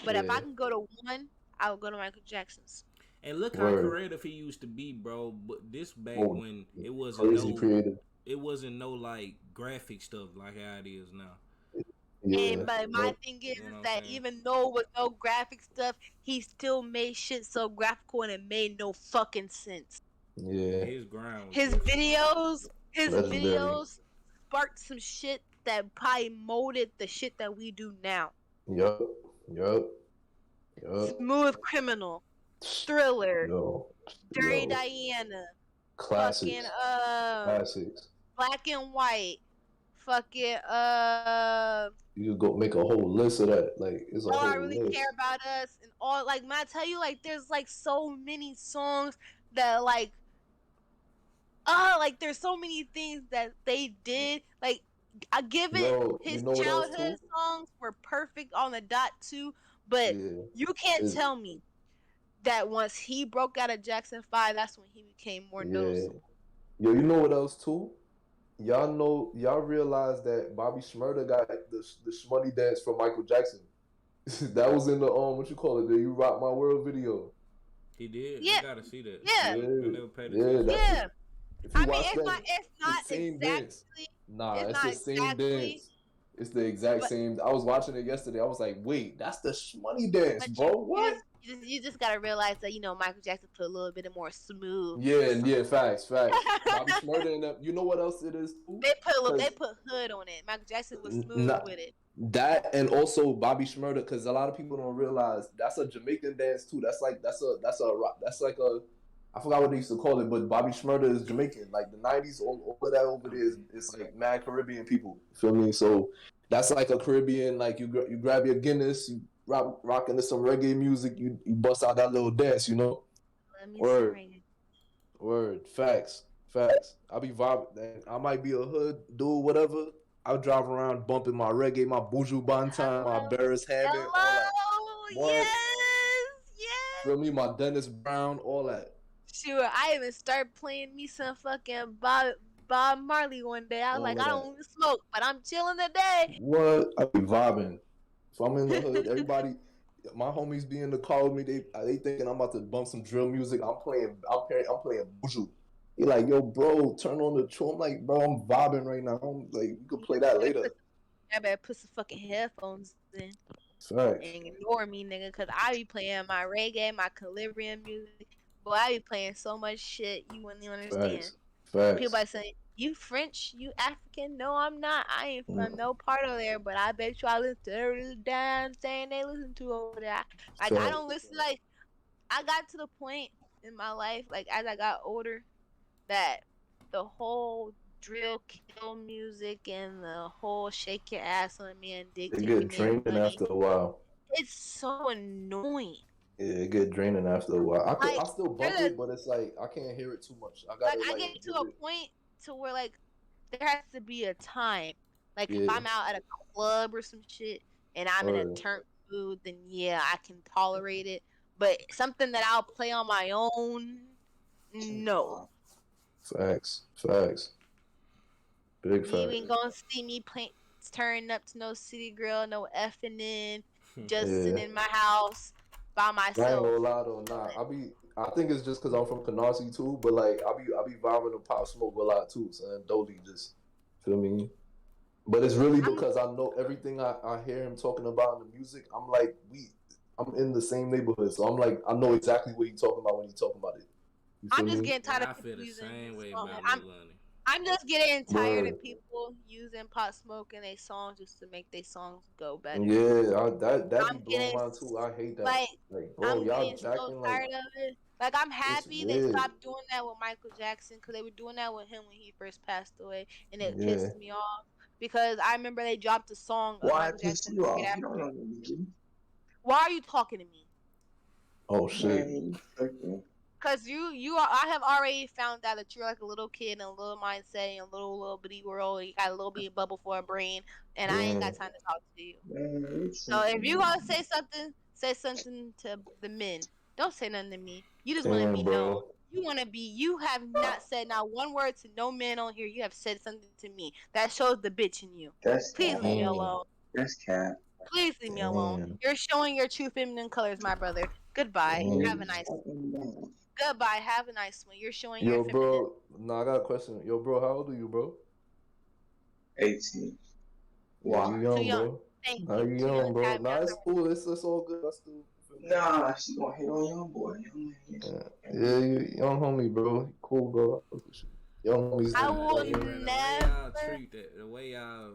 But if I Yeah. can go to one, I would go to Michael Jackson's. And look how Word. creative he used to be, bro. But this back Oh, when it wasn't crazy no, creative. it wasn't no like graphic stuff like how it is now. Yeah. And but my Yep. thing You know is what I'm that saying? even though with no graphic stuff, he still made shit so graphical and it made no fucking sense. Yeah, Yeah. his grind was His different. his Legendary. videos sparked some shit that probably molded the shit that we do now. Yup. Yup. Yup. Smooth Criminal, Thriller, Yo. Dirty Yo. Diana, fucking Classics. Classics. Black and White, fucking You could go make a whole list of that. Like it's a All I whole Really Care list. About Us, and all, like, man, I tell you, like, there's like so many songs that like there's so many things that they did. Like, I give it, Yo, you his know what else childhood too? songs were perfect on the dot too, but Yeah. you can't It, tell me that once he broke out of Jackson 5, that's when he became more yeah. noticeable. Yo, you know what else too? Y'all realize that Bobby Shmurda got the shmoney dance from Michael Jackson. That was in the what you call it, the "You Rock My World" video. He did. I Yeah, gotta see that. yeah, I Yeah, never paid yeah, attention. that's yeah. if you I mean, watch that, it's the not same dance. exactly, Nah, it's it's not the same exactly, dance. It's the exact but same. I was watching it yesterday. I was like, wait, that's the shmoney dance, but bro. What? you just gotta realize that Michael Jackson put a little bit more smooth. Yeah, yeah, facts, facts. Bobby Shmurda and them. You know what else it is too? They Cause put hood on it. Michael Jackson was smooth not with it. that, and also Bobby Shmurda, because a lot of people don't realize that's a Jamaican dance too. That's a rock. That's like a I forgot what they used to call it, but Bobby Shmurda is Jamaican. Like the '90s, all of that over there is like mad Caribbean people. Feel me? So that's like a Caribbean. Like you grab your Guinness, you rock into some reggae music, you bust out that little dance. You know? Let me some Word. ring. Word, facts, facts. I'll be vibing. I might be a hood dude, whatever. I'll drive around bumping my reggae, my Buju Banton, my Hello, Barris Hammond, all that. hello, What? yes. Feel me? My Dennis Brown, all that. Sure, I even start playing me some fucking Bob Marley one day. I was like, All of I that. don't even smoke, but I'm chilling today. What? I be vibing. If I'm in the hood, everybody, my homies be in the car with me. They thinking I'm about to bump some drill music. I'm playing Buju. He like, yo, bro, turn on the tune. I'm like, bro, I'm vibing right now. I'm like, you could play that later. I better put some fucking headphones in Facts. and ignore me, nigga, cause I be playing my reggae, my Calibrian music. Boy, I be playing so much shit you wouldn't even understand. Facts. People Facts. are saying, "You French? You African?" No, I'm not. I ain't Mm, from no part of there, but I bet you I listen to every damn thing they listen to over there. Like, I don't facts. listen. Like, I got to the point in my life, like as I got older, that the whole drill kill music and the whole shake your ass on me and dick It till you get make draining money, after a while. it's so annoying. Yeah, it get draining after a while. I Like, still bump there's a it, but it's like I can't hear it too much. I like gotta I like get to give a it. point to where, like, there has to be a time. Like, if Yeah. I'm out at a club or some shit and I'm in a Or turn mood, then yeah, I can tolerate it. But something that I'll play on my own, no. facts. Facts. Big You facts. ain't gonna see me turning up to no city girl, no effing in, just Yeah. sitting in my house by I ain't gonna myself. lie though, nah. I think it's just cause I'm from Canarsie too, but like I be vibing to Pop Smoke a lot too, son. Dolly just feel me. But it's really I'm because I know everything I hear him talking about in the music. I'm in the same neighborhood, so I'm like I know exactly what he's talking about when he's talking about it. You feel I'm just me? getting tired Man, of I people feel the using same his way song. about Lil Lonnie. I'm just getting tired Word. of people using Pop Smoke in their songs just to make their songs go better. Yeah, that be I'm blowing getting my too. I hate that. like Like, bro, I'm y'all getting so jacking like tired of it. Like, I'm it's happy they weird. stopped doing that with Michael Jackson because they were doing that with him when he first passed away, and it Yeah. pissed me off because I remember they dropped a song of Why Michael piss Jackson you right off? You don't after. know me. Why are you talking to me? Oh shit. Man, okay. Cause I have already found out that you're like a little kid in a little mindset in a little bitty world. You got a little bitty bubble for a brain, and I ain't got Damn. time to talk to you. Man, you So if you tripping. gonna say something to the men. Don't say nothing to me. You just want to Damn, be known. bro. You want to be. You have not said not one word to no man on here. You have said something to me that shows the bitch in you. That's Please leave me alone. That's cap. Please leave me alone. Damn. You're showing your true feminine colors, my brother. Goodbye. Have a nice. Goodbye. Have a nice one. You're showing your Yo, feminine. bro. Nah, I got a question. Yo, bro, how old are you, bro? 18. Yeah, Why? you Too young, young. bro. Thank Nah, you. you Too young young, to bro. have Nah, your it's cool. It's all good. I still. Nah, she gonna hit on young boy. Young man. Yeah, you young homie, bro. You cool, bro. Young homies. I Nah, will hey, bro, the way never. y'all treat that, the way y'all,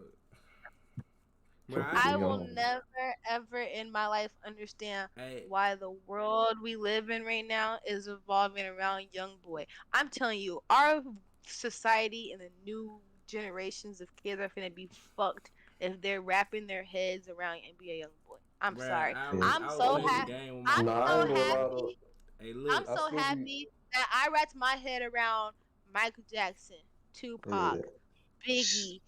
bro, I Young will homie. never ever in my life understand hey, why the world we live in right now is evolving around young boy. I'm telling you, our society and the new generations of kids are gonna be fucked if they're wrapping their heads around and be a young boy. I'm bro, sorry. Yeah. I'm I was so playing the happy. game with my I'm Nah, I so ain't gonna boys, lie man. though. happy. Hey, I'm look, I so still be. happy that I wrapped my head around Michael Jackson, Tupac, Yeah. Biggie.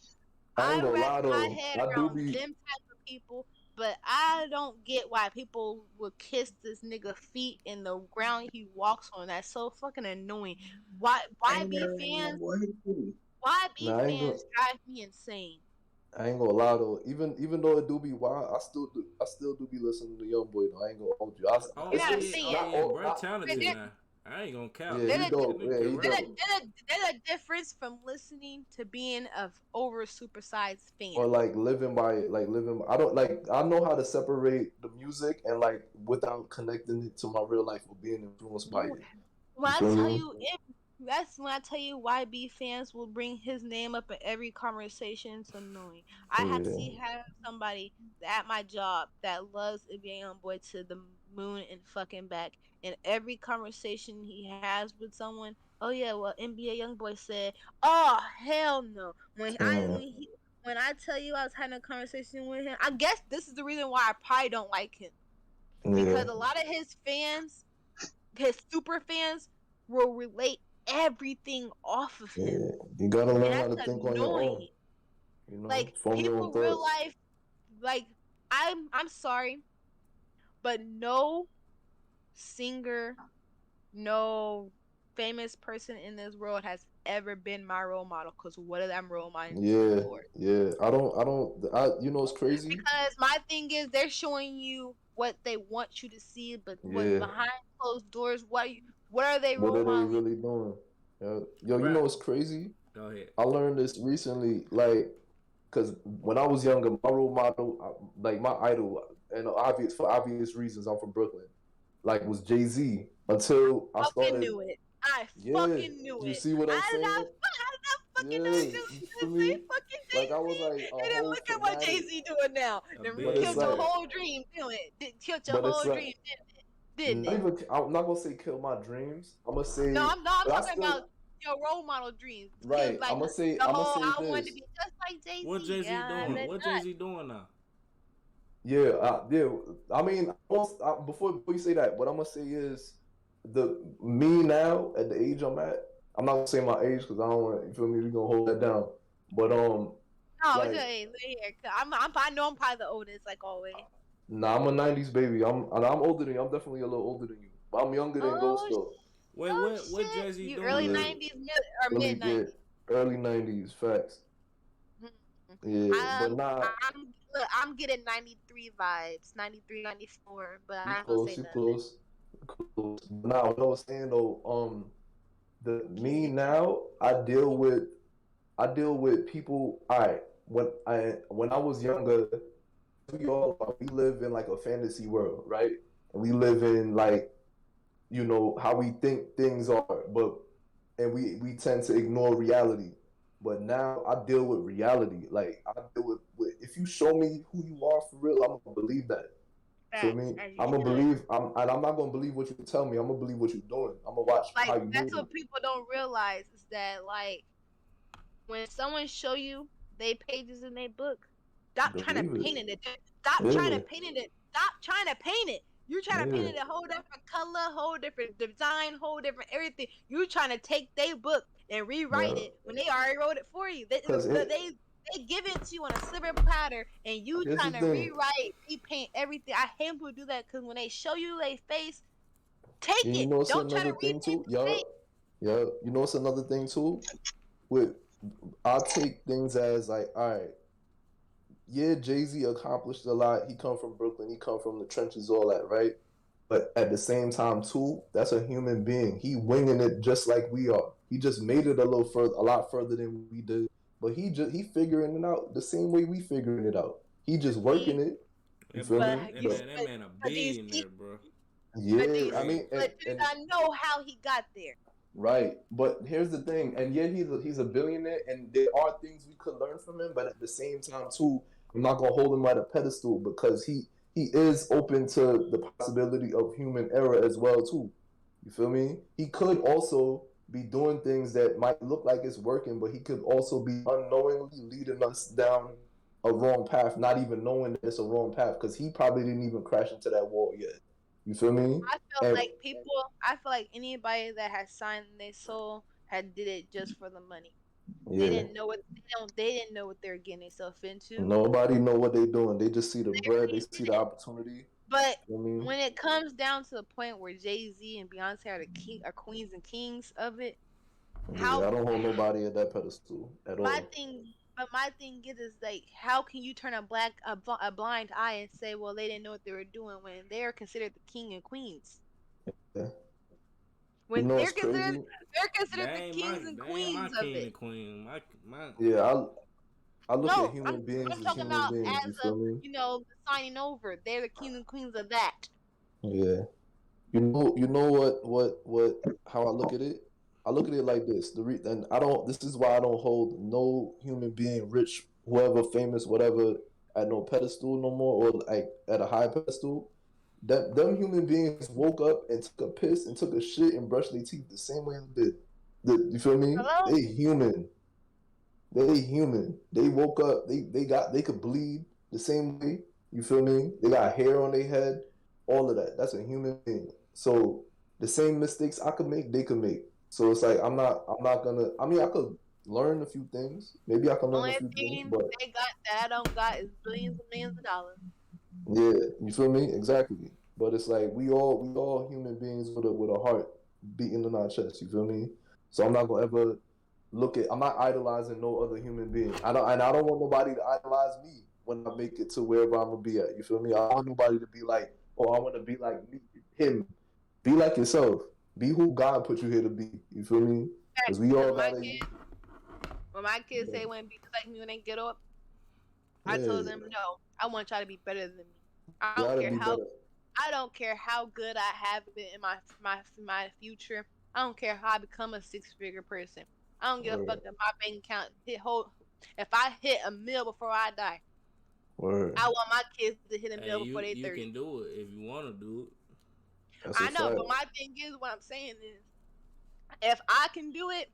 I ain't I gonna wrapped lie my though. head I do around be. them type of people, but I don't get why people would kiss this nigga feet in the ground he walks on. That's so fucking annoying. Why I why ain't be never had no fans? boy. Why be Nah, fans drive me insane? I ain't gonna lie though. Even though it do be wild, I still do be listening to Young Boy though. I ain't gonna hold you. oh You're It's not a yeah, it's oh fan. not yeah, all bro, not talented There- now. I ain't gonna count. yeah, he There's a, dope. That nigga Yeah, can he rap. dope. there's a difference from listening to being a over supersized fan. Or like living by it, like living. I don't like. I know how to separate the music and like without connecting it to my real life or being influenced by it. When You I feel tell me? you, that's when I tell you YB fans will bring his name up in every conversation. It's annoying. I have Yeah, have somebody at my job that loves NBA Youngboy to the moon and fucking back. In every conversation he has with someone, oh yeah, well NBA Youngboy said, oh hell no. mm, When I tell you I was having a conversation with him, I guess this is the reason why I probably don't like him yeah, because a lot of his super fans will relate everything off of him. yeah. You gotta And learn how that's to think on your own. annoying. You know, Like form your own people real thoughts. life like I'm sorry, but no singer, no famous person in this world has ever been my role model because what am I role modeling Yeah, for? yeah. You know, it's crazy. Because my thing is they're showing you what they want you to see, but what Yeah. behind closed doors, what are they What role are they modeling? really doing? Yo, you Bro, know what's crazy? go ahead. I learned this recently, like, cause when I was younger, my role model, like my idol, and obvious for obvious reasons, I'm from Brooklyn. Like, was Jay Z until I Fucking started. knew it. I Yeah, fucking knew you it. see what I'm How saying? did I fucking know Yeah, it? Cause you they feel say me? fucking Jay Like I was Z, like a and then whole look at what Jay fanatic, Z doing now. A Then but it's killed your billionaire. like, whole dream, killed your but it's whole like dream, didn't not it? even. I'm not gonna say kill my dreams. I'm gonna No, say, I'm but I talking still about your role model dreams. Killed right. like the I'm gonna whole. say I wanted to this. be just like Jay What Z. Jay Z Yeah, I doing? bet What Jay not. Z doing now? Yeah, yeah. I mean, before you say that, what I'm gonna say is the me now at the age I'm at. I'm not gonna say my age because I don't want you feel me. We gonna hold that down. But No, like hey, look here. I know I'm probably the oldest, like always. nah, I'm a '90s baby. I'm older than you. I'm definitely a little older than you. But I'm younger than Ghost Oh, though. Wait, oh what shit! Jay Z You doing early Yeah, now? '90s, or early mid yeah, '90s? early '90s. Facts. Yeah, but nah, I'm getting 93 vibes, 93, 94, but you I'm not gonna close, say you nothing. close, close. Nah, what I was saying though, the me now, I deal with people. All right, when I was younger, we live in like a fantasy world, right? And we live in like how we think things are, but and we tend to ignore reality. But now I deal with reality. Like I deal with if you show me who you are for real, I'm gonna believe that. Feel Facts, me? as you I'm gonna should. believe. And I'm not gonna believe what you tell me. I'm gonna believe what you're doing. I'm gonna watch Like how you that's move. what people don't realize is that like when someone show you they pages in their book, stop trying to Believe it. paint it. Stop trying to Yeah, paint it. Stop trying to paint it. You're trying to paint yeah, it a whole different color, whole different design, whole different everything. You trying to take their book and rewrite yeah. it when they already wrote it for you. Cause They give it to you on a silver platter, and you here's the trying to thing. rewrite, repaint everything. I hate when people do that because when they show you their face, Take And you it. know it's Don't try to another thing reinvent too? the Yeah. wheel. Yeah. You know it's another thing too? With I'll take things as like, all right, yeah, Jay-Z accomplished a lot. He come from Brooklyn, he come from the trenches, all that, right? But at the same time, too, that's a human being. He winging it just like we are. He just made it a lot further than we did. But he figuring it out the same way we figuring it out. He just working See, it. You That feel boy, but me? you, But that but, man a but these billionaire, people, bro. yeah, I mean, Crazy. but do and not know how he got there. right. But here's the thing, and yeah, he's a billionaire, and there are things we could learn from him. But at the same time, too, I'm not gonna hold him at a pedestal because he is open to the possibility of human error as well, too. You feel me? He could also be doing things that might look like it's working, but he could also be unknowingly leading us down a wrong path, not even knowing that it's a wrong path, because he probably didn't even crash into that wall yet. You feel me? I feel And like people. I feel like anybody that has signed their soul had did it just for the money. They yeah. didn't know what they don't. They didn't know what they're getting themselves into. Nobody know what they doing. They just see the They bread. They really see the didn't. opportunity. But You know what I mean? when it comes down to the point where Jay Z and Beyonce are the king, are queens and kings of it, Yeah, how I don't hold nobody at that pedestal at my all. thing, but my thing is like, how can you turn a blind eye and say, well, they didn't know what they were doing when they are considered the king and queens? Yeah. You When know what's crazy? they're considered the kings and They ain't my queens of king it. and queen. My Yeah, I look at No, human beings I'm as talking human about beings. You as feel of me? signing over. They're the kings and queens of that. Yeah. You know what how I look at it? I look at it like this. And I don't. This is why I don't hold no human being, rich, whoever, famous, whatever, at no pedestal no more, or like at a high pedestal. That them human beings woke up and took a piss and took a shit and brushed their teeth the same way I did. You feel me? Hello? They human. They human. They woke up. They could bleed the same way. You feel me? They got hair on their head. All of that. That's a human being. So the same mistakes I could make, they could make. So it's like I'm not gonna. I mean, I could learn a few things. Maybe I can learn a Only few things, thing but they got that I don't got is billions and millions of dollars. yeah, you feel me? Exactly. But it's like we all human beings with a heart beating in our chest. You feel me? So I'm not gonna ever I'm not idolizing no other human being. I don't want nobody to idolize me when I make it to wherever I'm gonna be at. You feel me? I don't want nobody to be like, oh, I want to be like me, him. Be like yourself. Be who God put you here to be. You feel me? Because we Because all gotta. when my kids say when be like me when they get up, I told Yeah, them no. I want y'all to be better than me. I don't gotta care be how better. I don't care how good I have it in my future. I don't care how I become a six-figure person. I don't give a fuck Word, if my bank account hit hold. If I hit a mill before I die, word. I want my kids to hit a hey, mill before they you 30. can do it if you want to do it. That's a I know, fact. but my thing is, what I'm saying is, if I can do it,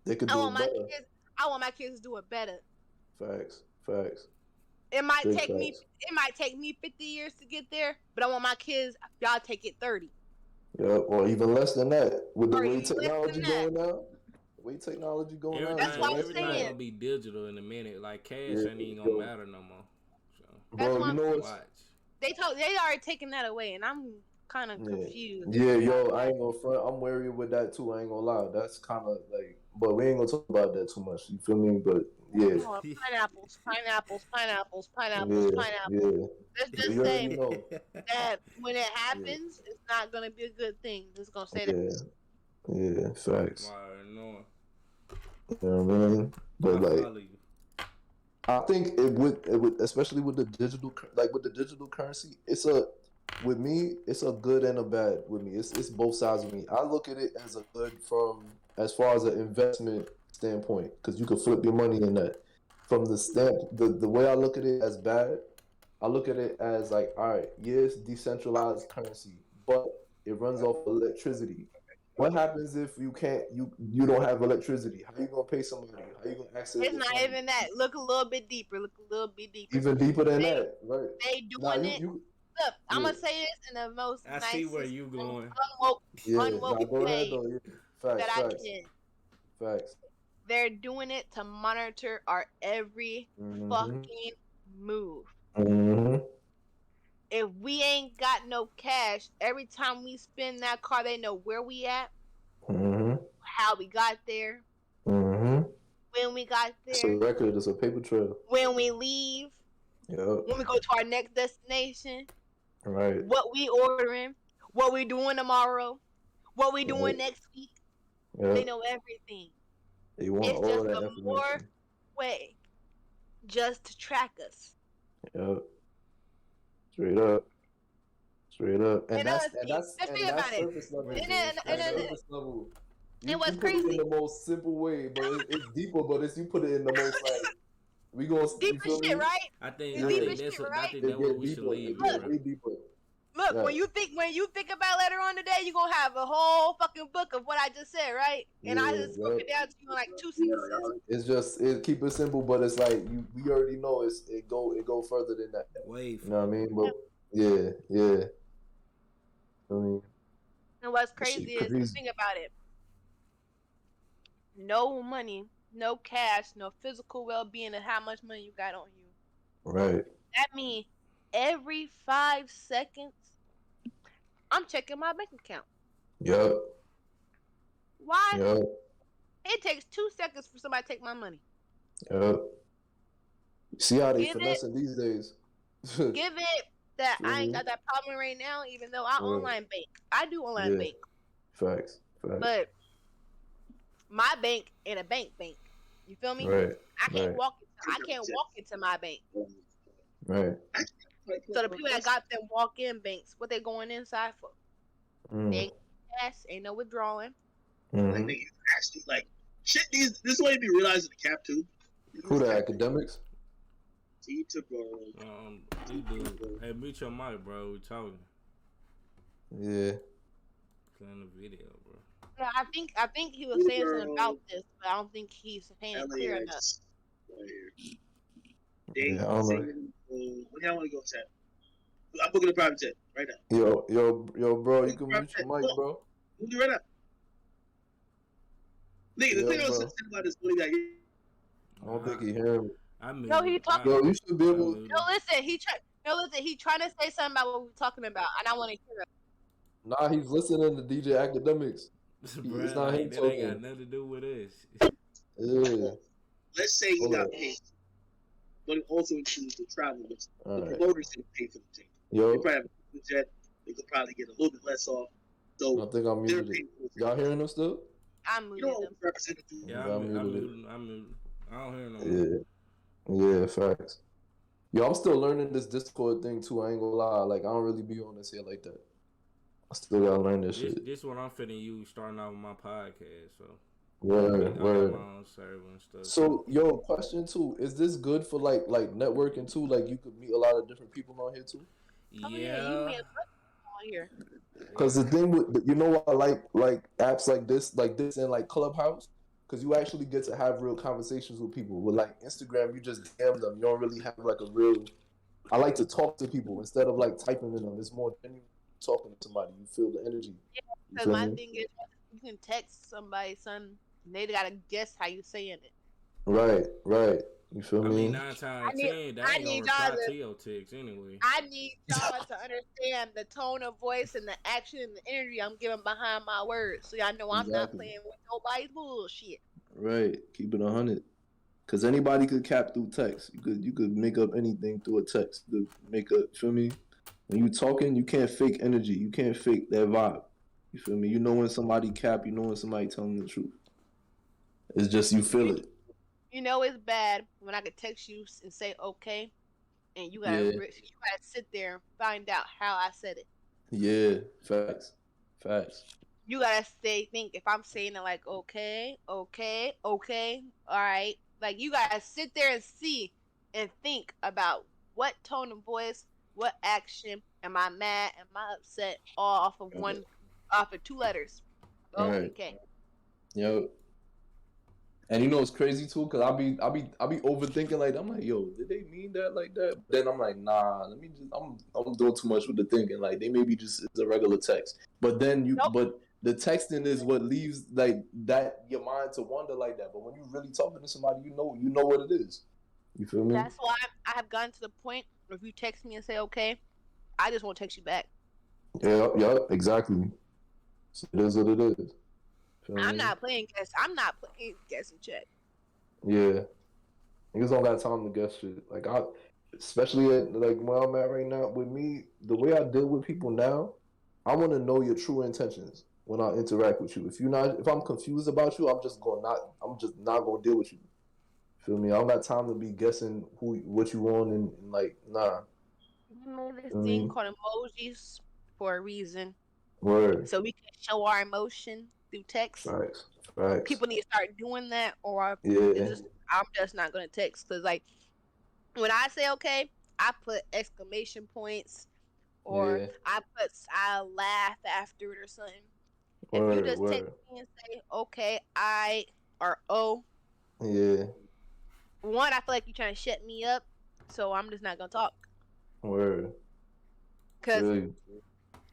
They could I do want it my better. kids. I want my kids to do it better. Facts, facts, It might big take me. facts. It might take me 50 years to get there, but I want my kids. Y'all take it 30 Yeah, or even less than that. With the or way even less than technology that. going now, the way technology going now, That's even what I'm less than Everything saying. that. gonna be digital in a minute. Like cash Yeah, ain't even gonna yo, matter no more. So That's bro, what you I'm know saying. what's watch. They already taken that away, and I'm kind of yeah, confused yeah, about yo, I that. ain't gonna front. I'm wary with that too. I ain't gonna lie. That's kind of like, but we ain't gonna talk about that too much. You feel me? But yeah, Oh, pineapples, pineapples, pineapples, pineapples, yeah, pineapples. yeah. Let's But just you say already know. that when it Yeah, happens, it's not gonna be a good thing. Just gonna say that. yeah, yeah. Facts. Right, no, You know what I mean? I But like. follow you. I think it would especially with the like with the digital currency, with me, it's a good and a bad with me. It's both sides of me. I look at it as a good from as far as an investment standpoint because you can flip your money in that. From the way I look at it as bad, I look at it as like, all right, yes, decentralized currency, but it runs off electricity. What happens if you don't have electricity? How you gonna pay somebody? How you gonna access It's the not funds? even that. Look a little bit deeper. Look a little bit deeper. Even deeper than They that, right? they Nah, doing it. you Look, I'm yeah, gonna say this in the most I see where nicest, you going. unwoke, yeah. unwoke Nah, go ahead way though. Yeah. Facts, that I facts, can. facts. They're doing it to monitor our every Mm-hmm. fucking move. Mm-hmm. if we ain't got no cash, every time we spin that card, they know where we at, how we got there, when we got It's a there, record. It's a paper trail. when we leave, Yep. when we go to our next destination, Right. what we ordering, what we doing tomorrow, what we doing next week. Yep. They know everything. They want It's all just of that a information. more way just to track us. Yep. Straight up. And that's think about it. surface level. That's surface level. You what's put it in crazy? the most simple way, but it's deeper. But you put it in the most like we gonna Deeper you feel shit, me? right? I think Deeper shit, right? that's what we should leave. Way deeper. Look, Yeah. when you think about later on today, you're gonna have a whole fucking book of what I just said, right? And I just broke it down to you in like 2 sentences. It's just keep it simple, but it's like we already know it go further than that. Way further. You know what I mean? But yeah. I mean, And what's crazy is the thing about it. No money, no cash, no physical well-being, and how much money you got on you. right. That means every 5 seconds, I'm checking my bank account. Yep. Why? Yep. It takes 2 seconds for somebody to take my money. Yep. See how they Give finessing these days. Give it that I ain't got that problem right now, even though I online bank. I do online bank. Facts. But my bank in a bank. You feel me? Right. I can't walk into my bank. Right. So the people that got them walk-in banks, what they going inside for? They ain't cash, ain't no withdrawing. Like they actually like shit. This is what be realizing the cap too. Who the academics? He took This dude. Hey, mute your mic, bro. We talking. Yeah. Playing the video, bro. Yeah, I think he was saying something about this, but I don't think he's saying it clear enough. Yeah, I don't know. When y'all want to go, chat? I'm booking a private jet right now. Yo, bro, you can mute your mic, bro. We'll do it right now. Nigga, the thing I was saying about this bully guy. I don't think he heard me. No, he talking. Yo, you should be able. No, listen, he trying to say something about what we're talking about, and I want to hear it. Nah, he's listening to DJ Academics. It's not him that talking. ain't got nothing to do with us. Yeah. Let's say he got paid, but it also includes the travel. Which the promoters didn't pay for the ticket. Yo. They probably have a jet. They could probably get a little bit less off. So I think I'm muted. Y'all hearing him still? I'm muted him. Yeah, I'm muted. I don't hear no more. Yeah, facts. Yo, I'm still learning this Discord thing too. I ain't gonna lie. Like, I don't really be on this here like that. I still gotta learn this shit. This what I'm finna use starting out with my podcast. So word. My own server and stuff. So, yo, question too: is this good for like networking too? Like, you could meet a lot of different people on here too. Yeah. You meet on here. Because the thing with what I like apps like this and like Clubhouse, because you actually get to have real conversations with people. With like Instagram, you just DM them. You don't really have like a real. I like to talk to people instead of like typing in them. It's more genuine talking to somebody. You feel the energy. Yeah, because my thing is, you can text somebody, son, and they gotta guess how you saying it. Right. You feel me? I mean, 9 times out of 10, they ain't gonna reply to your text anyway. I need y'all to understand the tone of voice and the action and the energy I'm giving behind my words, so y'all know I'm not playing with nobody's bullshit. Right. Keep it 100. Because anybody could cap through text. You could make up anything through a text. You could make up. Feel me? When you talking, you can't fake energy. You can't fake that vibe. You feel me? You know when somebody cap. You know when somebody telling the truth. It's just you feel it. You know it's bad when I could text you and say okay, and you gotta sit there and find out how I said it. Yeah, facts. You gotta think if I'm saying it like okay, all right. Like you gotta sit there and see and think about what tone of voice, what action, am I mad, am I upset, all off of 2 letters. Okay. Yep. And you know it's crazy too, cause I'll be overthinking like I'm like, yo, did they mean that like that? But then I'm like, nah, I'm doing too much with the thinking. Like they maybe just it's a regular text. But then but the texting is what leaves like that your mind to wonder like that. But when you really talking to somebody, you know what it is. You feel me? That's why I have gotten to the point where if you text me and say okay, I just won't text you back. Yeah, exactly. So it is what it is. I'm not playing guess. I'm not playing guess and check. Yeah, niggas don't got time to guess shit. Like especially at like where I'm at right now. With me, the way I deal with people now, I want to know your true intentions when I interact with you. If I'm confused about you, I'm just not gonna deal with you. Feel me? I don't got time to be guessing what you want and like nah. We made this Feel thing me? called emojis for a reason, Word. so we can show our emotion through text. Facts. People need to start doing that, or Yeah. I'm just not gonna text because like when I say okay, I put exclamation points or Yeah. I laugh after it or something. If you Word. just text Word. me and say okay, I or oh, Yeah. one I feel like you're trying to shut me up, so I'm just not gonna talk Word. because Feel you.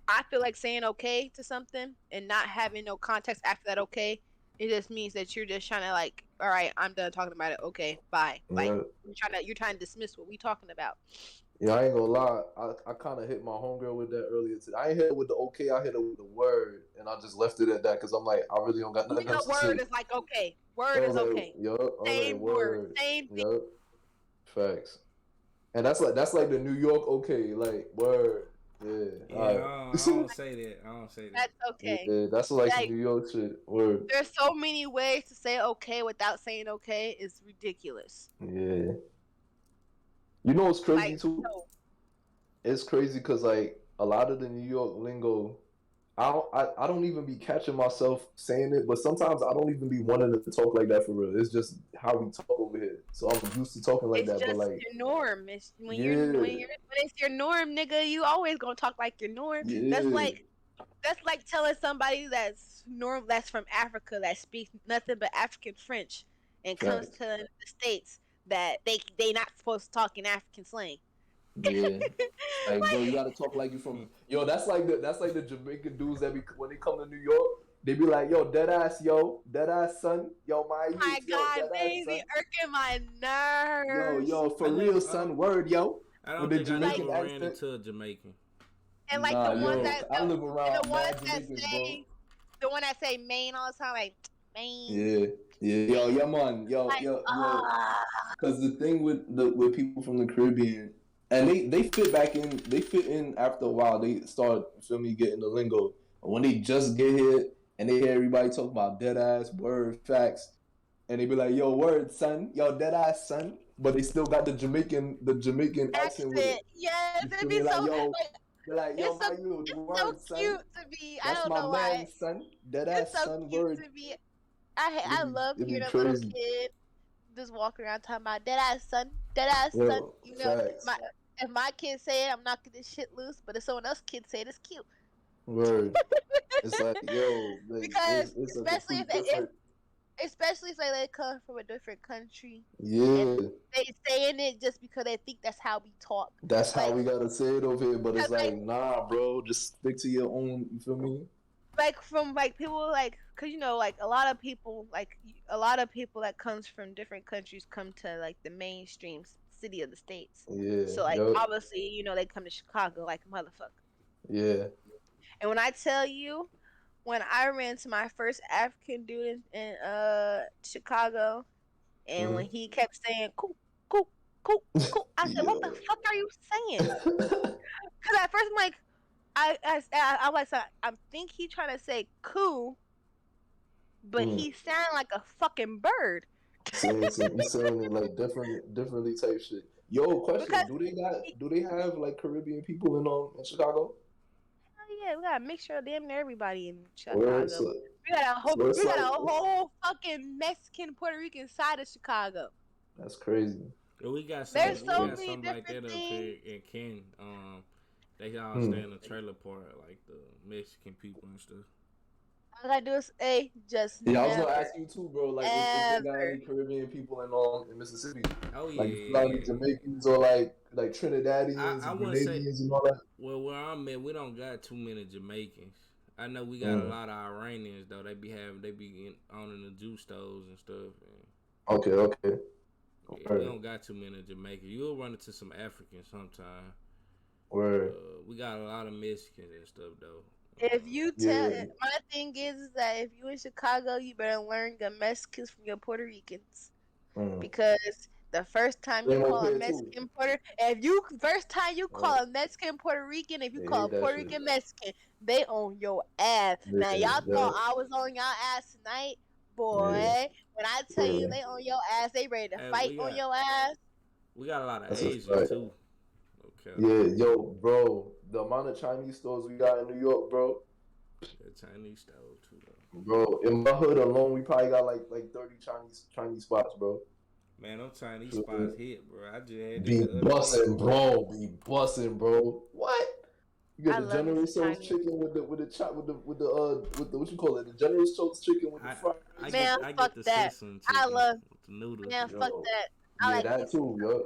I feel like saying okay to something and not having no context after that okay, it just means that you're just trying to like, all right, I'm done talking about it. Okay, bye. Like Yeah. you're trying to dismiss what we talking about. Yeah, I ain't gonna lie. I kind of hit my homegirl with that earlier today. I ain't hit her with the okay. I hit her with the word, and I just left it at that because I'm like, I really don't got You nothing know, else to say. word is like okay. I Word is was like, okay. yup. I was like, Same word, word. same thing. Yup. Facts. And that's like the New York okay. Like word. Yeah. Yeah, All right. I don't say that. I don't say that. That's okay. Yeah, that's like some Like New York shit. Word. there's so many ways to say okay without saying okay. It's ridiculous. Yeah. You know what's crazy Like too? no, It's crazy because like a lot of the New York lingo, I don't even be catching myself saying it, but sometimes I don't even be wanting to talk like that for real. It's just how we talk over here. So I'm used to talking like it's that, but just like, your norm. It's yeah, when it's your norm, nigga. You always gonna talk like your norm. yeah, That's like telling somebody that's from Africa that speaks nothing but African French and comes facts, to the States that they not supposed to talk in African slang. yeah. Like, bro, you Like, gotta talk like you from yo. That's like the Jamaican dudes that be when they come to New York, they be like, yo, dead ass son, yo, my youth, my yo, God, dead ass they be son, irking my nerves. yo, for I never. real, son, word, yo, I with don't the think I Like never Jamaican ran accent. into a Jamaican. and like Nah, yo, I live the around ones mad that Jamaicans, bro. say the one that say Maine all the time, like Maine, Yeah, yeah, yo, Maine. yeah, man, Like yo. Because the thing with people from the Caribbean, and they fit in after a while. They start, you feel me, getting the lingo. But when they just get here and they hear everybody talk about dead ass word facts, and they be like, yo, word son, yo, dead ass son, but they still got the Jamaican accent with it. accent. Yes, You it'd feel be me? so Like, yo, like they're like, yo, my youth, it's so word son, cute to me. I that's don't my know why. man, son, dead It's ass so son, cute word. to me. It'd I be love it'd be hearing a little crazy. kid just walking around talking about dead ass son. Yo, You know, facts. my if my kids say it, I'm knocking this shit loose. But if someone else kid say it, it's cute. Word. It's like, yo, like Because it's a complete different. especially if they come from a different country and Yeah, they saying it just because they think that's how we talk. that's how Like, we gotta say it over here. But it's cause like, nah, bro, just stick to your own. You feel me? like from like people like, cause you know like a lot of people that comes from different countries come to like the mainstream city of the states. Yeah, So like yep, obviously you know they come to Chicago like a motherfucker. yeah. And when I tell you, when I ran to my first African dude in Chicago, and when Mm. he kept saying "cool, cool, cool, cool," I said, "What the Yo. fuck are you saying?" Because at first I'm like, I was like, I think he trying to say "cool," but Mm. he sounded like a fucking bird. You saying it like differently type shit. Yo, question: Because Do they have like Caribbean people in Chicago? yeah, we got a mixture of damn near everybody in Where Chicago. so We it's got like a whole fucking Mexican Puerto Rican side of Chicago. that's crazy. Yeah, we got some. There's That's We so got crazy. many something like different that up things. here in Ken. They all Hmm. stay in the trailer park, like the Mexican people and stuff. All I do is A, just Yeah, I was gonna never, ask you too, bro. Like, if they got ever. any Caribbean people in Mississippi, Oh like, yeah, if you got any yeah. Jamaicans or like Trinidadians I and wouldn't say. Grenadians and all that. Well, where I'm at, we don't got too many Jamaicans. I know we got a Mm. lot of Iranians though. They be owning the juice stores and stuff. And Okay. yeah, we Alright. don't got too many Jamaicans. You'll run into some Africans sometime. Where? We got a lot of Mexicans and stuff though. If you tell, Yeah. my thing is that if you in Chicago, you better learn the Mexicans from your Puerto Ricans. Because the first time you They don't call a pay too. Mexican if you first time you call Right. a Mexican Puerto Rican, if you They call a hate that Puerto shit. Rican Mexican, they own your ass. Now Yeah, y'all yeah, thought I was on y'all ass tonight, boy. yeah, When I tell you yeah. they on your ass, they ready to Hey, fight on your ass. we got a lot of That's a Asians fact. too. Okay. Yeah, yo, bro, the amount of Chinese stores we got in New York, bro. The Chinese style too though. Bro, in my hood alone, we probably got like 30 Chinese spots, bro. Man, them Chinese spots hit, bro. I just had that Be the other day. bussin', bro. Be bussin', bro. What? You got I the love me General some Tso's Chinese. chicken with the what you call it? The General Tso's chicken with the fried rice. Man, I fuck get the that. Sisson I chicken love with the noodles. man, fuck Yo, that. yeah, that too, yo.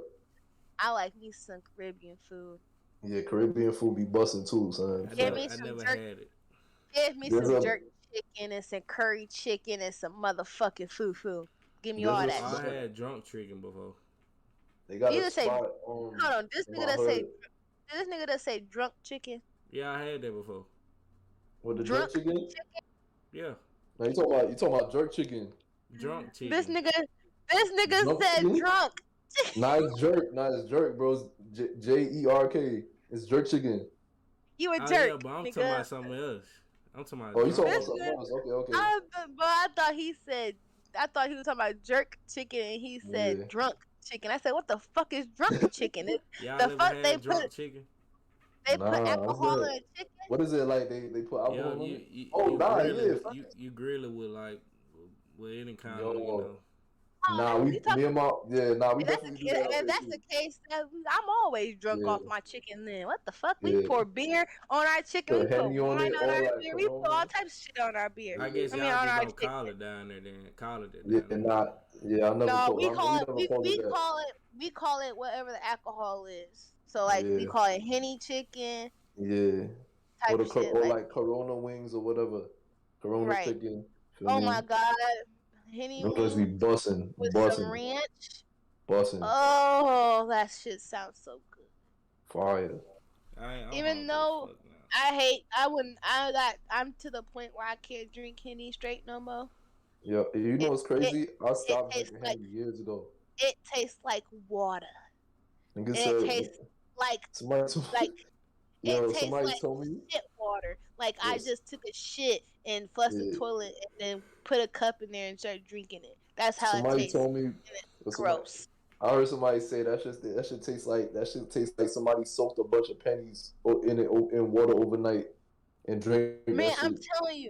I like me some Caribbean food. Yeah, Caribbean food be bussin' too, son. Give me I some never jerk. had it. Give me There's some a jerk chicken and some curry chicken and some motherfucking foo. Give me there's all a that Oh, I spot. shit. had drunk chicken before. They got You a just say, spot hold on, in my hood this nigga that say drunk chicken, Yeah, I had that before. with the jerk drunk chicken. chicken. Yeah, Now you talking about jerk chicken. drunk This chicken. nigga, this nigga Drunk said chicken? drunk. Nah, it's jerk. Nah, it's jerk, bro. It's Jerk. It's jerk chicken. You a Oh yeah, jerk, but I'm talking nigga. about something else. I'm talking about Oh, you talking drunk about This something nigga, chicken. else? Okay. but I thought he said, I thought he was talking about jerk chicken, and he said Yeah. drunk chicken. I said, what the fuck is drunk chicken? Y'all The ever fuck had drunk chicken? they put Nah, what's alcohol that? in a chicken? What is it like? They put Yeah, alcohol in it? Oh, you nah, grill yeah. it. You grill it with like with any kind of Yo, Oh, you talking? nah, we If that's definitely do the, that up if here that's too. the case, I'm always drunk Yeah, off my chicken. Then what the fuck? We yeah. pour beer on our chicken. We Put put Henny on wine it, on all our that beer. We put all Corona. types of shit on our beer. I Yeah, guess I mean, y'all on just our don't chicken. call it down there. Then call it that yeah, down there. nah, yeah. I never No, call. We never call it that. we call it whatever the alcohol is. So like we Yeah, call it Henny chicken yeah. type shit. Or Like like Corona wings or whatever. Corona right. chicken. Feel Oh me? my god, Henny Them guys be wings bussin', with some bussin', ranch. bussin'. Oh, that shit sounds so good. Fire. I'm Even hungry as though fuck now. I'm to the point where I can't drink Henny straight no more. Yeah, you know It what's it crazy? I it stopped tastes drinking like Henny years ago. it tastes like water. Nigga And it said tastes like somebody told, like it yo, tastes somebody like told me. shit water. Like I Yes, just took a shit and flushed the yeah. toilet and then put a cup in there and started drinking it. That's how it Somebody tastes. told me. And it's Somebody, gross. I heard somebody say that should taste like somebody soaked a bunch of pennies in water overnight and drink that Man, I'm shit. telling you,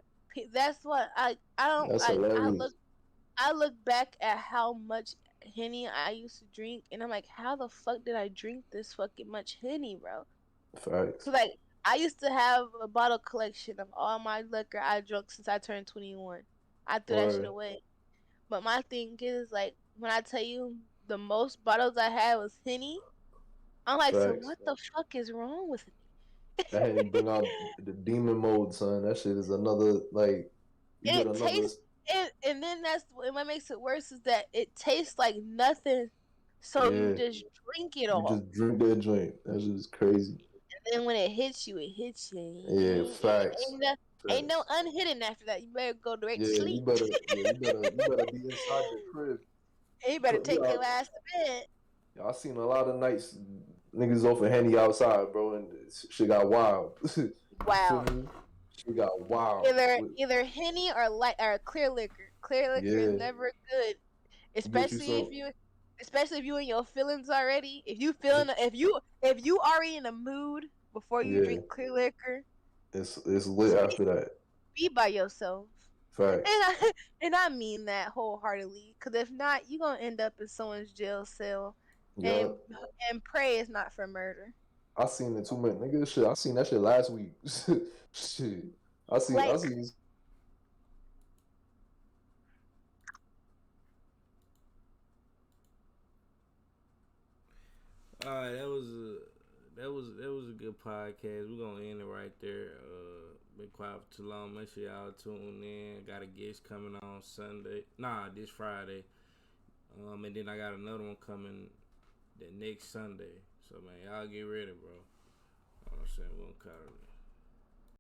that's what I don't That's like. hilarious. I look back at how much Henny I used to drink, and I'm like, how the fuck did I drink this fucking much Henny, bro? Facts. Cause like I used to have a bottle collection of all my liquor I drunk since I turned 21. I threw that shit Or away. But my thing is like when I tell you the most bottles I had was Henny, I'm like, so facts. what the fuck is wrong with me? That had you bring out the demon mode, son. That shit is another like you get It another. tastes it, and then that's what makes it worse is that it tastes like nothing. So you Yeah, just drink it you all. just drink that joint. That's just crazy. And then when it hits you, it hits you. Yeah, facts. Ain't no Facts. unhitting after that. You better go direct to Yeah, sleep. you better be inside your crib. And you better You take out, your ass to bed. I seen a lot of nights niggas off of Henny outside, bro, and shit got wild. Feel Wow. me? Shit got wild. Either Henny or light or clear liquor. Clear liquor is Yeah, never good, get you especially some. if you in your feelings already. If you already in a mood before you Yeah, drink clear liquor, it's lit after that. be by yourself. And Facts. I mean that wholeheartedly. Cause if not, you gonna end up in someone's jail cell, Yeah, and pray is not for murder. I seen it too many nigga. Shit, I seen that shit last week. Shit, I Like seen. All right, that was a good podcast. We're gonna end it right there. Been quiet for too long. Make sure y'all tune in. Got a guest coming on Sunday. Nah, this Friday. And then I got another one coming the next Sunday. So man, y'all get ready, bro. I'm saying we don't call it.